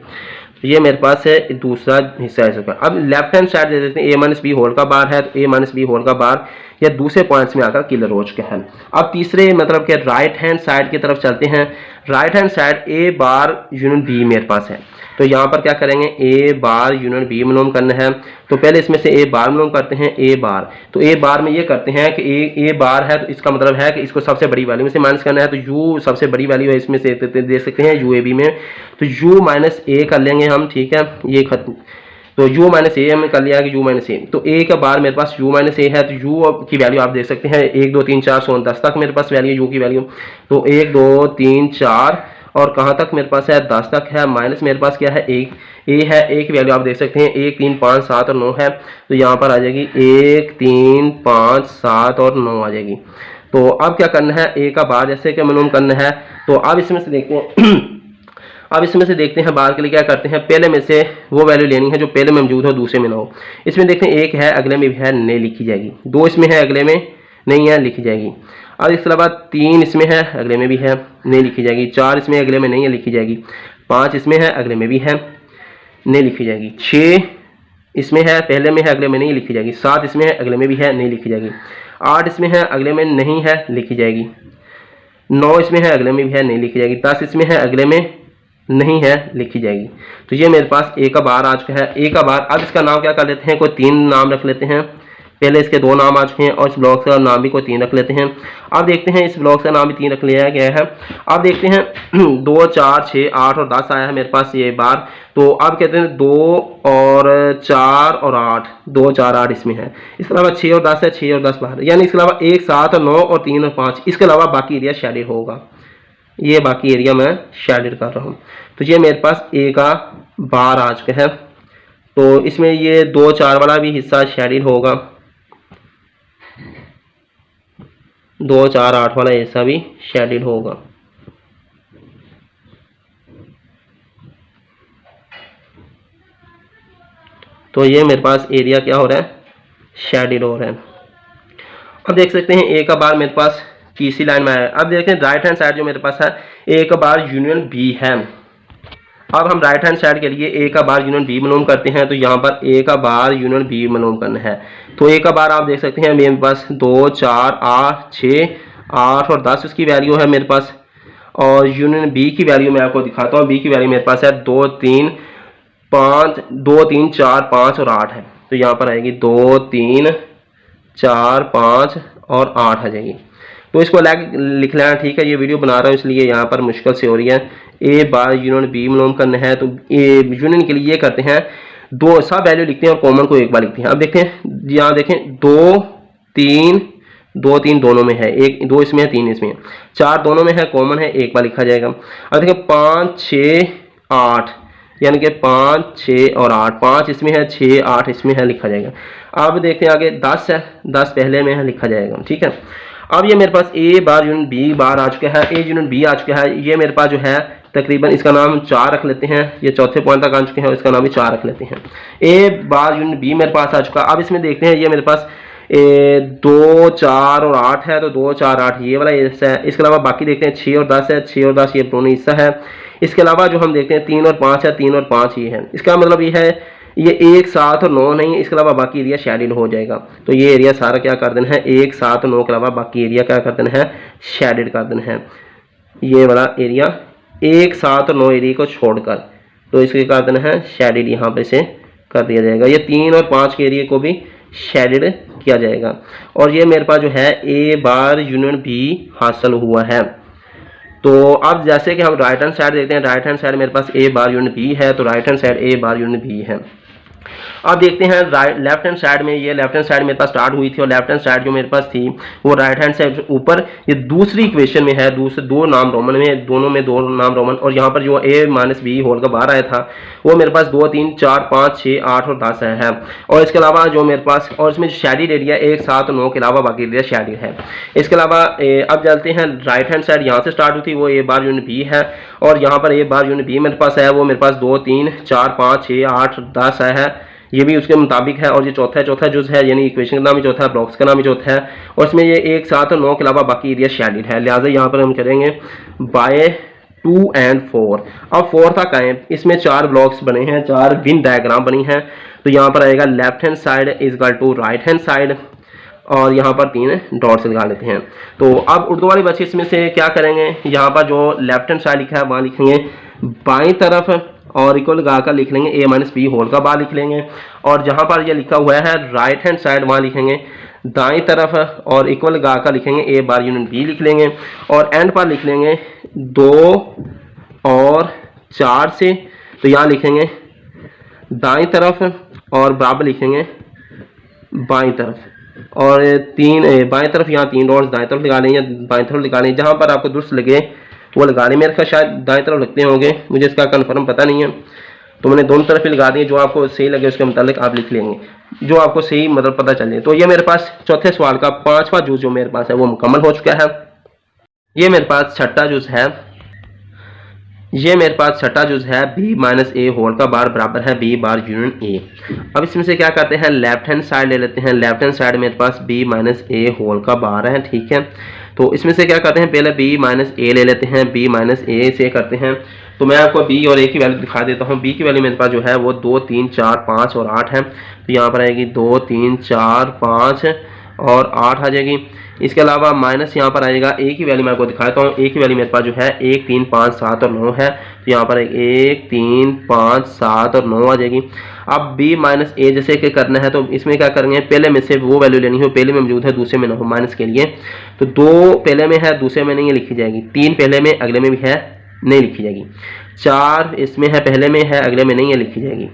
ये मेरे पास है दूसरा हिस्सा है इसका। अब लेफ्ट हैंड साइड दे देते हैं, a माइनस बी होल का बार है, तो a माइनस बी होल का बार या दूसरे पॉइंट्स में आकर क्लियर हो चुका है। अब तीसरे मतलब कि राइट हैंड साइड की तरफ चलते हैं। Right hand side a bar union b मेरे पास है, तो यहाँ पर क्या करेंगे, a बार यूनियन b मालूम करना है। तो पहले इसमें से a बार मालूम करते हैं, a बार। तो a बार में ये करते हैं कि a बार है, तो इसका मतलब है कि इसको सबसे बड़ी वैल्यू में से माइनस करना है। तो u सबसे बड़ी वैल्यू है, इसमें से दे सकते हैं u a b में, तो u माइनस a कर लेंगे हम। ठीक है, ये खत्म, तो u माइनस ए हमने कर लिया कि u माइनस ए। तो a का बार मेरे पास u माइनस ए है, तो u की वैल्यू आप देख सकते हैं 1 2 3 4 16 10 तक मेरे पास वैल्यू u की वैल्यू। तो 1 2 3 4 और कहाँ तक मेरे पास है, 10 तक है। माइनस मेरे पास क्या है, एक a है, एक वैल्यू आप देख सकते हैं 1 3 5 7 और 9 है, तो यहाँ पर आ जाएगी 1 3 5 7 और 9 आ जाएगी। तो अब क्या करना है, a का बार जैसे कि मालूम करना है। तो अब इसमें से देखते हैं अब इसमें से देखते हैं बार के लिए क्या करते हैं, पहले में से वो वैल्यू लेनी है जो पहले में मौजूद हो, दूसरे में ना हो। इसमें देखते हैं 1 है, अगले में भी है, नहीं लिखी जाएगी। 2 इसमें है, अगले में नहीं है, लिखी जाएगी। अब इसके अलावा 3 इसमें है, अगले में भी है, नहीं लिखी जाएगी। 4 इसमें अगले में नहीं है, लिखी जाएगी। 5 इसमें है, अगले में भी है, नहीं लिखी जाएगी। 6 इसमें है, पहले में है, अगले में नहीं, लिखी जाएगी। 7 इसमें है, अगले में भी है, नहीं लिखी जाएगी। 8 इसमें है, अगले में नहीं है, लिखी जाएगी। 9 इसमें है, अगले में भी है, नहीं लिखी जाएगी। 10 इसमें है, अगले में नहीं है, लिखी जाएगी। तो ये मेरे पास a का बार आ चुका है, a का बार। अब इसका नाम क्या कर लेते हैं, कोई 3 नाम रख लेते हैं। पहले इसके 2 नाम आ चुके हैं और इस ब्लॉक का नाम भी कोई 3 रख लेते हैं। अब देखते हैं इस ब्लॉक का नाम भी 3 रख लिया गया है। अब देखते हैं 2 4 6 8 और 10 आया है मेरे पास ये बार। तो अब कहते हैं 2 और 4 और 8, 2 4 8 इसमें है। इसके अलावा 6 और 10 है, 6 और 10 बाहर, यानी इसके अलावा 1 7 और 9 और 3 और 5, इसके अलावा बाकी एरिया शेडिड होगा। ये बाकी एरिया मैं शेडिड कर रहा हूँ। तो ये मेरे पास a का बार आ चुका है। तो इसमें ये 2 4 वाला भी हिस्सा शेडिड होगा, 2 4 8 वाला हिस्सा भी शेडिड होगा। तो ये मेरे पास एरिया क्या हो रहा है, शेडिड हो रहा है। अब देख सकते हैं a का बार मेरे पास तीसरी लाइन में आया। अब देखें राइट हैंड साइड जो मेरे पास है, a का बार यूनियन b है। अब हम राइट हैंड साइड के लिए a का बार यूनियन b मालूम करते हैं। तो यहाँ पर a का बार यूनियन b मालूम करना है। तो a का बार आप देख सकते हैं मेरे पास 2 4 8 6 8 और 10 उसकी वैल्यू है मेरे पास। और यूनियन b की वैल्यू मैं आपको दिखाता हूँ। b की वैल्यू मेरे पास है 2 3 5 2 3 4 5 और 8 है। तो यहाँ पर आएगी 2 3 4 5 और 8 आ जाएगी। तो इसको अलग लिख लेना, ठीक है। ये वीडियो बना रहा हूँ इसलिए यहाँ पर मुश्किल से हो रही है। a बार यूनियन b मालूम करना है। तो यूनियन के लिए ये करते हैं, 2 सब वैल्यू लिखते हैं और कॉमन को एक बार लिखते हैं। अब देखते हैं, यहाँ देखें 2 3 2 3 दोनों में है, 1 2 इसमें है, 3 इसमें है, 4 दोनों में है, कॉमन है, एक बार लिखा जाएगा। अब देखें 5 6 8, यानी कि 5 6 और 8, 5 इसमें है, 6 8 इसमें है, लिखा जाएगा। अब देखते हैं आगे 10 है, 10 पहले में है, लिखा जाएगा, ठीक है। अब ये मेरे पास a बार यूनियन b बार आ चुका है, a यूनियन b आ चुका है। ये मेरे पास जो है तकरीबन इसका नाम 4 रख लेते हैं। ये चौथे पॉइंट तक आ चुके हैं और इसका नाम भी 4 रख लेते हैं। a बार यूनियन b मेरे पास आ चुका। अब इसमें देखते हैं, ये मेरे पास 2 4 और 8 है, तो 2 4 8 ये वाला हिस्सा है। इसके अलावा बाकी देखते हैं 6 और 10 है, 6 और 10 ये दोनों हिस्सा है। इसके अलावा जो हम देखते हैं 3 और 5 है, 3 और 5 ये है। इसका मतलब ये है ये 1 7 और 9 नहीं है, इसके अलावा बाकी एरिया शेडिड हो जाएगा। तो ये एरिया सारा क्या कर देना है, 1 7 और 9 के अलावा बाकी एरिया क्या कर देना है, शेडिड कर देना है। ये वाला एरिया 1 7 और 9 एरिया को छोड़कर, तो इसके कर देना है शेडिड, यहाँ पे से कर दिया जाएगा। ये 3 और 5 के एरिया को भी शेडिड किया जाएगा। और ये मेरे पास जो है ए बार यूनियन बी हासिल हुआ है। तो अब जैसे कि हम राइट हैंड साइड देखते हैं, राइट हैंड साइड मेरे पास ए बार यूनिट बी है, तो राइट हैंड साइड ए बार यूनिट बी है। अब देखते हैं राइट लेफ्ट हैंड साइड में, ये लेफ्ट हैंड साइड मेरे पास स्टार्ट हुई थी और लेफ्ट हैंड साइड जो मेरे पास थी वो राइट हैंड साइड ऊपर ये दूसरी इक्वेशन में है, दूसरे 2 नाम रोमन में, दोनों में 2 नाम रोमन। और यहाँ पर जो a माइनस बी होल का बाहर आया था वो मेरे पास 2 3 4 5 6 8 और 10 है। और इसके अलावा जो मेरे पास, और इसमें शेडिड एरिया 1 7 9 के अलावा बाकी एरिया शेडिड है। इसके अलावा अब चलते हैं राइट हैंड साइड, यहाँ से स्टार्ट हुई थी वो ए बार यूनिट बी है, और यहाँ पर ए बार यूनिट बी मेरे पास है, वो मेरे पास 2 3 4 5 6 8 10 है, ये भी उसके मुताबिक है। और ये चौथा जुज है, यानी इक्वेशन का नाम ही चौथा है, ब्लॉक्स का नाम ही चौथा है। और इसमें ये 1 7 और 9 के अलावा बाकी एरिया शेडिड है, लिहाजा यहाँ पर हम करेंगे बाय 2 और 4। अब 4 तक आए, इसमें 4 ब्लॉक्स बने हैं, 4 विन डायग्राम बनी है। तो यहाँ पर आएगा left hand side is equal to right hand side, और यहाँ पर 3 डॉट्स लगा लेते हैं। तो अब उर्दू वाले बच्चे इसमें से क्या करेंगे, यहाँ पर जो लेफ्ट हैंड साइड लिखा है वहाँ लिखेंगे बाईं तरफ और इक्वल लगा कर लिख लेंगे ए माइनस बी होल का बार लिख लेंगे। और जहाँ पर ये लिखा हुआ है राइट हैंड साइड वहाँ लिखेंगे दाईं तरफ और इक्वल लगा कर लिखेंगे ए बार यूनिट बी लिख लेंगे। और एंड पर लिख लेंगे 2 और 4 से, तो यहाँ लिखेंगे दाईं तरफ और बराबर लिखेंगे बाईं तरफ, और 3 बाईं तरफ यहाँ 3 डॉट्स दाईं तरफ लगा लेंगे, बाईं तरफ लगा लेंगे, जहाँ पर आपको दुरुस्त लगे वो लगा लें। मेरे ख्याल शायद दाएं तरफ लगते होंगे, मुझे इसका कंफर्म पता नहीं है, तो मैंने दोनों तरफ ही लगा दिए। जो आपको सही लगे उसके मुताबिक आप लिख लेंगे, जो आपको सही मतलब पता चले। तो ये मेरे पास चौथे सवाल का 5वां जूस जो मेरे पास है वो मुकम्मल हो चुका है। ये मेरे पास छठा जूस है, ये मेरे पास छठा जूस है बी माइनस ए होल का बार बराबर है बी बार यूनियन ए। अब इसमें से क्या करते हैं, लेफ्ट हैंड साइड ले लेते हैं। लेफ्ट हैंड साइड मेरे पास बी माइनस ए होल का बार है, ठीक है। तो इसमें से क्या करते हैं, पहले बी माइनस ए ले लेते हैं, बी माइनस ए से करते हैं। तो मैं आपको बी और ए की वैल्यू दिखा देता हूँ। बी की वैल्यू मेरे पास जो है वो 2 3 4 5 और 8 है, तो यहाँ पर आएगी 2 3 4 5 और 8 आ जाएगी। इसके अलावा माइनस यहाँ पर आएगा ए की वैल्यू मैं आपको दिखाता हूँ। ए की वैल्यू मेरे पास जो है 1 3 5 7 और 9 है, तो यहाँ पर 1 3 5 7 और 9 आ जाएगी। अब बी माइनस ए जैसे कि करना है, तो इसमें क्या करेंगे, पहले में से वो वैल्यू लेनी हो पहले में मौजूद है दूसरे में ना हो माइनस के लिए। तो 2 पहले में है दूसरे में नहीं है लिखी जाएगी, 3 पहले में अगले में भी है नहीं लिखी जाएगी, 4 इसमें है पहले में है अगले में नहीं है लिखी जाएगी,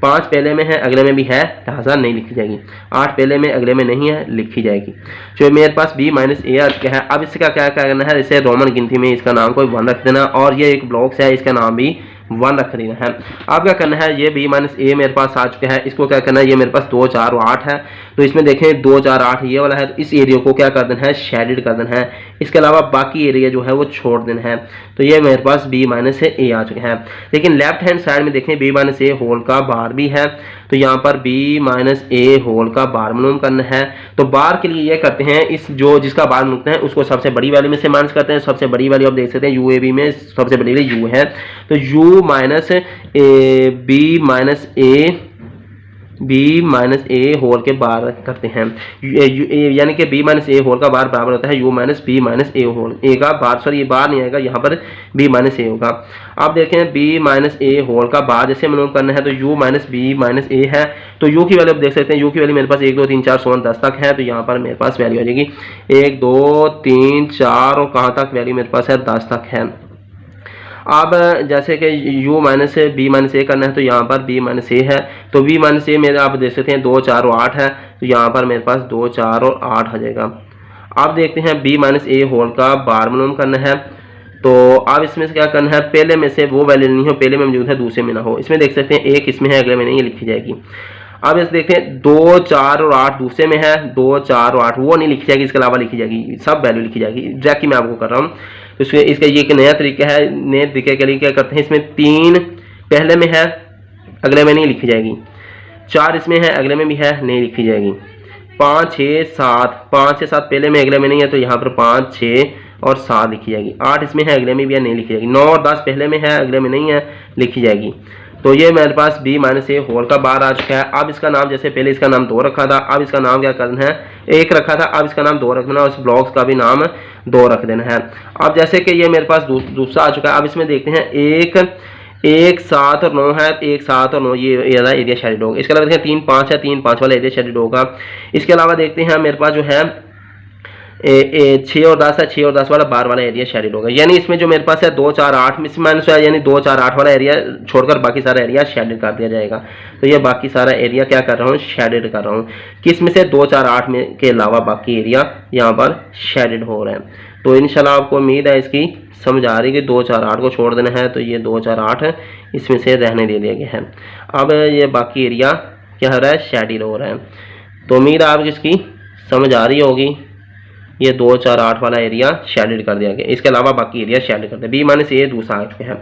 5 पहले में है अगले में भी है लिहाजा नहीं लिखी जाएगी, 8 पहले में अगले में नहीं है लिखी जाएगी। जो मेरे पास बी माइनस ए क्या है। अब इसका क्या करना है, इसे रोमन गिनती में इसका नाम कोई 1 रख देना, और ये एक ब्लॉक्स है इसका नाम भी 1 रख देना है। अब क्या करना है, ये बी माइनस ए मेरे पास आ चुका है, इसको क्या करना है, ये मेरे पास 2 4 और 8 है, तो इसमें देखें 2 4 8 ये वाला है, तो इस एरिया को क्या कर देना है, शेडिड कर देना है। इसके अलावा बाकी एरिया जो है वो छोड़ देना है। तो ये मेरे पास बी माइनस ए आ चुका है। लेकिन लेफ्ट हैंड साइड में देखें बी माइनस ए होल का बार भी है, तो यहाँ पर बी माइनस ए होल का बार मालूम करना है। तो बार के लिए ये करते हैं, इस जो जिसका बार मिलता है उसको सबसे बड़ी वैल्यू में से माइनस करते हैं। सबसे बड़ी वैल्यू आप देख सकते हैं यू ए बी में सबसे बड़ी वैल्यू यू है, तो U minus B minus A whole के बार करते हैं, यानी कि बी माइनस ए होल का बार बराबर होता है U minus B minus A whole. A का बार, सॉरी ये बार नहीं आएगा, यहाँ पर बी माइनस ए होगा। अब देखें बी माइनस ए होल का बार जैसे मालूम करना है, तो U minus B minus A है, तो यू की वैल्यू आप देख सकते हैं, यू की वैल्यू मेरे पास 1 2 3 4 16 10 तक है, तो यहाँ पर मेरे पास वैल्यू आ जाएगी 1 2 3 4 और कहाँ तक वैल्यू मेरे पास है 10 तक है। अब जैसे कि u माइनस बी माइनस ए करना है, तो यहाँ पर b माइनस ए है, तो b माइनस ए मेरे आप देख सकते हैं 2 4 और 8 है, तो यहाँ पर मेरे पास 2 4 और 8 आ जाएगा। अब देखते हैं b माइनस ए होल का बार मालूम करना है, तो अब इसमें से क्या करना है, पहले में से वो वैल्यू नहीं हो पहले में मौजूद है दूसरे में ना हो। इसमें देख सकते हैं 1 इसमें है अगले में नहीं लिखी जाएगी। अब इस देखते हैं 2 4 और 8 दूसरे में है, 2 4 और 8 वो नहीं लिखी जाएगी, इसके अलावा लिखी जाएगी, सब वैल्यू लिखी जाएगी। एग्जैक्टली मैं आपको कर रहा हूँ, इसमें इसका ये एक नया तरीका है। नए तरीके के लिए क्या करते हैं, इसमें 3 पहले में है अगले में नहीं लिखी जाएगी, 4 इसमें है अगले में भी है नहीं लिखी जाएगी, 5 6 7, 5 से 7 पहले में अगले में नहीं है तो यहाँ पर 5 6 और 7 लिखी जाएगी। 8 इसमें है अगले में भी है, नहीं लिखी जाएगी। 9 और 10 पहले में है अगले में नहीं है, लिखी जाएगी। तो ये मेरे पास b माइनस ए होल का बार आ चुका है। अब इसका नाम, जैसे पहले इसका नाम 2 रखा था, अब इसका नाम क्या करना है, 1 रखा था, अब इसका नाम 2 रख देना, उस ब्लॉक्स का भी नाम 2 रख देना है। अब जैसे कि ये मेरे पास दूसरा आ चुका है, अब इसमें देखते हैं 1 7 और 9 है, 1 7 और 9 ये एरिया शेडेड होगा। इसके अलावा देखते हैं 3 5 है, 3 5 वाला एरिया शेडेड होगा। इसके अलावा देखते हैं मेरे पास जो है 6 और 10 है, 6 और 10 वाला बार वाला एरिया शेडेड होगा। यानी इसमें जो मेरे पास है 2 4 8 में से माइनस है, यानी 2 4 8 वाला एरिया छोड़कर बाकी सारा एरिया शेडेड कर दिया जाएगा। तो ये बाकी सारा एरिया क्या कर रहा हूँ, शेडेड कर रहा हूँ। किस में से, 2 4 8 में के अलावा बाकी एरिया यहाँ पर शेडेड हो रहे हैं। तो इंशाल्लाह आपको उम्मीद है इसकी समझ आ रही है कि 2 4 8 को छोड़ देना है, तो ये 2 4 8 इसमें से रहने दे दिया गया है। अब ये बाकी एरिया क्या हो रहा है, शेडेड हो रहा है। तो उम्मीद है आपको इसकी समझ आ रही होगी। ये 2 4 8 वाला एरिया शेडेड कर दिया गया, इसके अलावा बाकी एरिया शेडेड कर दिया। बी माइनस ए दूसरा आ चुका है।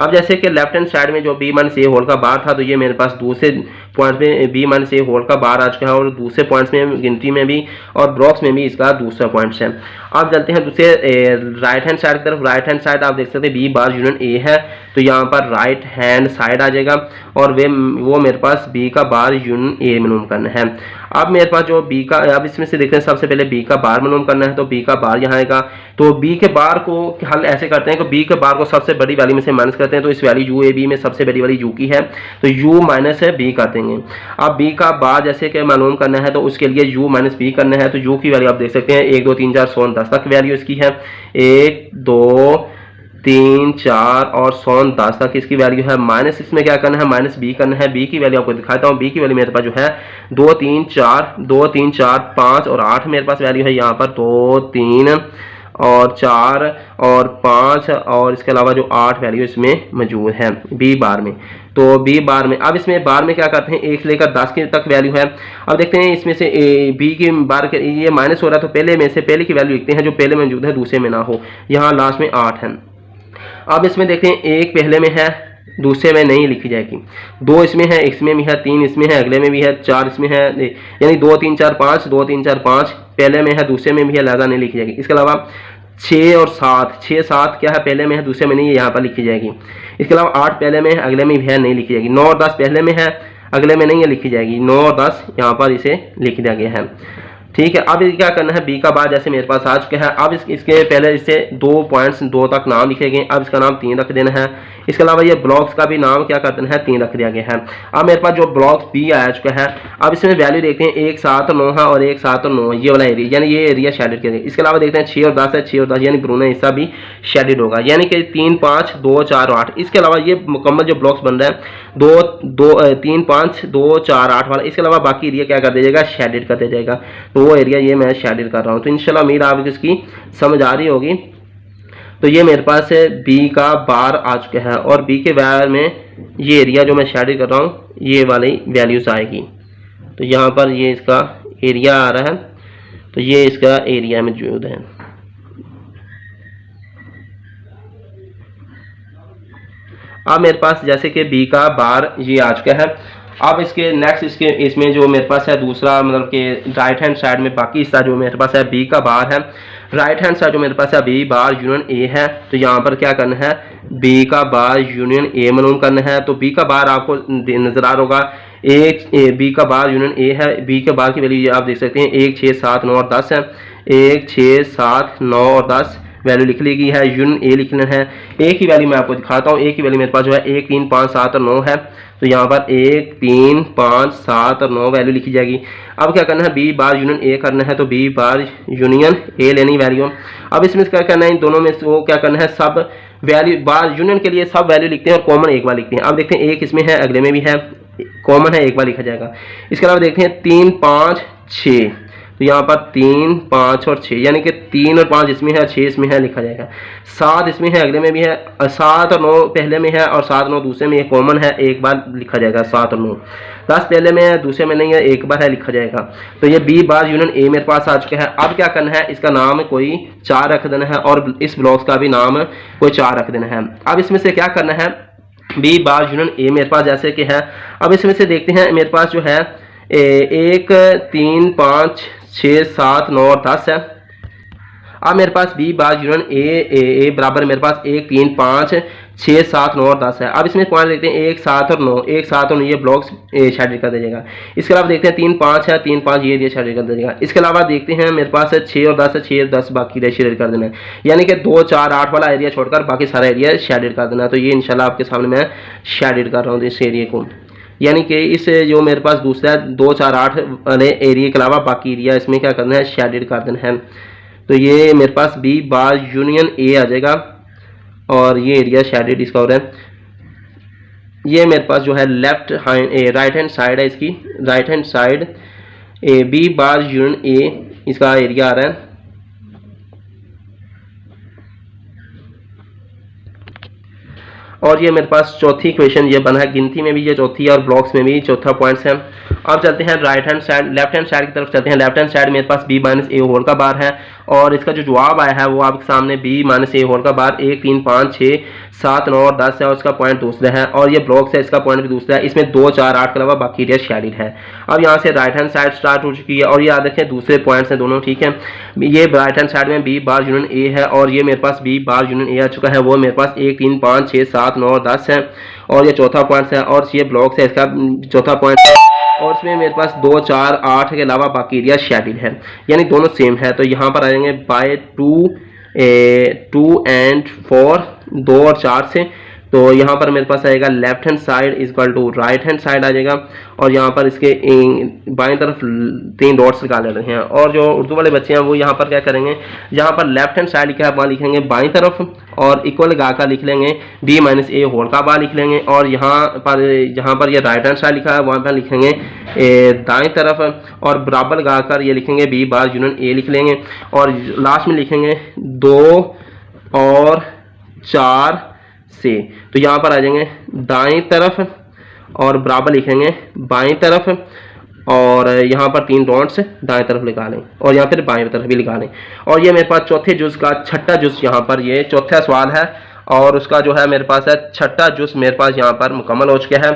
अब जैसे कि लेफ्ट हैंड साइड में जो बी माइनस ए होल का बार था, तो ये मेरे पास दूसरे पॉइंट में बी माइनस ए होल का बार आ चुका है, और दूसरे पॉइंट्स में गिनती में भी और ब्लॉक्स में भी इसका दूसरा पॉइंट्स है। अब चलते हैं दूसरे राइट हैंड साइड की तरफ। राइट हैंड साइड आप देख सकते हैं बी बार यूनियन ए है, तो यहाँ पर राइट हैंड साइड आ जाएगा, और वो मेरे पास बी का बार यूनियन ए मालूम करना है। अब मेरे पास जो बी का, अब इसमें से देखते हैं सबसे पहले बी का बार मालूम करना है, तो बी का बार यहाँ आएगा। तो बी के बार को हल ऐसे करते हैं कि बी के बार को सबसे बड़ी वैल्यू में से माइनस करते हैं, तो इस वैल्यू यू ए बी में सबसे बड़ी वाली यू की है, तो यू माइनस है बी कर देंगे। अब बी का बार जैसे कि मालूम करना है, तो उसके लिए यू माइनस बी करना है। तो यू की वैल्यू आप देख सकते हैं 1 2 3 4 16 10 तक वैल्यू इसकी है, 1 2 3 4 और 16 10 तक इसकी वैल्यू है। माइनस इसमें क्या करना है, माइनस बी करना है। बी की वैल्यू आपको दिखाता हूँ। बी की वैल्यू मेरे पास जो है 2 3 4 5 और 8 मेरे पास वैल्यू है। यहाँ पर 2 3 और 4 और 5 और इसके अलावा जो 8 वैल्यू इसमें मौजूद है बी बार में। तो बी बार में, अब इसमें बार में क्या करते हैं, 1 से लेकर 10 के तक वैल्यू है। अब देखते हैं इसमें से बी की बार के ये माइनस हो रहा है, तो पहले में से पहले की वैल्यू लिखते हैं जो पहले मौजूद है, दूसरे में ना हो। यहाँ लास्ट में 8 है। अब इसमें देखते हैं 1 पहले में है, दूसरे में नहीं लिखी जाएगी। 2 इसमें है, इसमें भी है, 3 इसमें है, अगले में भी है, 4 इसमें है, यानी 2 3 4 5, 2 3 4 5 पहले में है, दूसरे में भी है, लिहाजा नहीं लिखी जाएगी। इसके अलावा 6 और 7, 6 7 क्या है, पहले में है, दूसरे में नहीं है, यहाँ पर लिखी जाएगी। इसके अलावा 8 पहले में है, अगले में भी है, नहीं लिखी जाएगी। 9 और 10 पहले में है, अगले में नहीं है, लिखी जाएगी। 9 और 10 यहाँ पर इसे लिख दिया गया है। ठीक है। अब क्या करना है, बी का बार जैसे मेरे पास आ चुका है। अब इसके पहले इससे 2 पॉइंट्स 2 तक नाम लिखे गए। अब इसका नाम 3 रख देना है। इसके अलावा ये ब्लॉक्स का भी नाम क्या कर देना है, 3 रख दिया गया है। अब मेरे पास जो ब्लॉक्स बी आ चुका है, अब इसमें वैल्यू देखते हैं 1 7 और 9 है, और 1 7 और 9 ये वाला एरिया, यानी ये एरिया शेडेड कर देंगे। इसके अलावा देखते हैं 6 और 10 है, 6 और 10 यानी ब्रूना हिस्सा भी शेडेड होगा, यानी कि 3 5 2 4 और 8। इसके अलावा ये मुकम्मल जो ब्लॉक्स बन रहा है 3 5 2 4 8 वाला, इसके अलावा बाकी एरिया क्या कर दिया जाएगा, शेडेड कर दिया जाएगा। तो वो एरिया ये मैं शेडेड कर रहा हूँ। तो इंशाल्लाह उम्मीद आपको इसकी समझ आ रही होगी। तो ये मेरे पास है बी का बार आ चुका है, और बी के बार में ये एरिया जो मैं शेडेड कर रहा हूँ ये वाली वैल्यूज आएगी। तो यहाँ पर ये इसका एरिया आ रहा है, तो ये इसका एरिया मौजूद है। अब मेरे पास जैसे कि बी का बार ये आ चुका है। अब इसके नेक्स्ट इसमें जो मेरे पास है दूसरा, मतलब कि राइट हैंड साइड में बाकी हिस्सा जो मेरे पास है बी का बार है। राइट हैंड साइड जो मेरे पास है बी बार यूनियन ए है, तो यहाँ पर क्या करना है, बी का बार यूनियन ए मालूम करना है। तो बी का बार आपको नजर आ रहा होगा, बी का बार यूनियन ए है। बी के बार की वैल्यू आप देख सकते हैं 1 6 7 9 और 10 है। 1 6 7 9 और 10 वैल्यू लिख ली गई है, यूनियन ए लिखना है। ए की वैल्यू मैं आपको दिखाता हूँ। ए की वैल्यू मेरे पास जो है 1 3 5 7 और 9 है, तो यहाँ पर 1 3 5 7 और 9 वैल्यू लिखी जाएगी। अब क्या करना है, बी बार यूनियन ए करना है, तो बी बार यूनियन ए लेनी वैल्यू। अब इसमें क्या करना है, इन दोनों में से वो क्या करना है, सब वैल्यू बार यूनियन के लिए सब वैल्यू लिखते हैं और कॉमन एक बार लिखते हैं। अब देखते हैं 1 इसमें है, अगले में भी है, कॉमन है, एक बार लिखा जाएगा। इसके अलावा देखते हैं 3 5 6, तो यहाँ पर 3 5 और 6, यानी कि 3 और 5 इसमें है, 6 इसमें है, लिखा जाएगा। 7 इसमें है, अगले में भी है। 7 और 9 पहले में है, और 7 और 9 दूसरे में, कॉमन है, एक बार लिखा जाएगा। 7 और 9 10 पहले में है, दूसरे में नहीं है, एक बार है, लिखा जाएगा। तो ये बी बार यूनियन ए मेरे पास आ चुका है। अब क्या करना है, इसका नाम कोई 4 रख देना है, और इस ब्लॉक्स का भी नाम कोई 4 रख देना है। अब इसमें से क्या करना है, बी बार यूनियन ए मेरे पास जैसे कि है। अब इसमें से देखते हैं मेरे पास जो है 1 3 5 6 7 9 और 10 है। अब मेरे पास बी बार यूनियन ए बराबर मेरे पास 1 3 5 6 7 9 और 10 है। अब इसमें पॉइंट देखते हैं 1 7 और 9, 1 7 और 9 ये ब्लॉक्स शेडेड कर दीजिएगा। इसके अलावा देखते हैं 3 5 है, 3 5 ये शेडेड कर दीजिएगा। इसके अलावा देखते हैं मेरे पास 6 और 10 है, 6 और 10 बाकी शेडेड कर देना है, यानी कि 2 4 8 वाला एरिया छोड़कर बाकी सारा एरिया शेडेड कर देना है। तो ये इंशाल्लाह आपके सामने मैं शेडेड कर रहा हूँ इस एरिया को, यानी कि इस जो मेरे पास दूसरा है 2 4 8 वाले एरिया के अलावा बाकी एरिया इसमें क्या करना है, शेडेड कर देना है। तो ये मेरे पास बी बार यूनियन ए आ जाएगा और ये एरिया शेडेड इसका हो रहा है। ये मेरे पास जो है राइट हैंड साइड है, इसकी right hand side B bar union A इसका एरिया आ रहा है। और ये मेरे पास चौथी इक्वेशन ये बना है, गिनती में भी ये चौथी है और ब्लॉक्स में भी चौथा पॉइंट्स है। अब चलते हैं right hand side, left hand side की तरफ चलते हैं। लेफ्ट हैंड साइड मेरे पास बी माइनस ए होल का बार है और इसका जो जवाब आया है वो आपके सामने बी माइनस ए होल का बार 1 3 5 6 7 9 और 10 है और इसका पॉइंट दूसरा है और ये ब्लॉक्स है, इसका पॉइंट भी दूसरा है। इसमें 2 4 8 के अलावा बाकी एरिया शेडेड है। अब यहाँ से राइट हैंड साइड स्टार्ट हो चुकी है और ये याद रखें दूसरे पॉइंट्स हैं दोनों, ठीक है। ये राइट हैंड साइड में बी बार यूनियन ए है और ये मेरे पास बी बार यूनियन ए आ चुका है, वो मेरे पास 1 3 5 6 7 9 और 10 है और ये चौथा पॉइंट है और ये ब्लॉक्स है, इसका चौथा पॉइंट है और इसमें मेरे पास 2 4 8 के अलावा बाकी एरिया शेडेड है, यानी दोनों सेम है। तो यहाँ पर आ जाएंगे बाय 2 एंड 4 2 और 4 से। तो यहाँ पर मेरे पास आएगा left hand side equal to right hand side आ जाएगा और यहाँ पर इसके बाईं तरफ 3 डॉट्स निकाल रहे हैं। और जो उर्दू वाले बच्चे हैं वो यहाँ पर क्या करेंगे, जहाँ पर लेफ्ट हैंड साइड लिखा है वहाँ लिखेंगे बाईं तरफ और इक्वल लगा कर लिख लेंगे बी माइनस ए होल का बार लिख लेंगे और यहाँ पर ये राइट हैंड साइड लिखा है वहाँ पर लिखेंगे दाएं तरफ और बराबर लगा कर ये लिखेंगे बी बार यूनियन ए लिख लेंगे और लास्ट में लिखेंगे 2 और 4 से। तो यहाँ पर आ जाएंगे दाएं तरफ और बराबर लिखेंगे बाएं तरफ और यहाँ पर 3 डॉट्स दाएं तरफ लिखा लें और यहाँ फिर बाएं तरफ भी लिखा लें। और ये मेरे पास चौथे जुज का छठा जुज यहाँ पर ये चौथा सवाल है और उसका जो है मेरे पास है छठा जुज मेरे पास यहाँ पर मुकम्मल हो चुका है।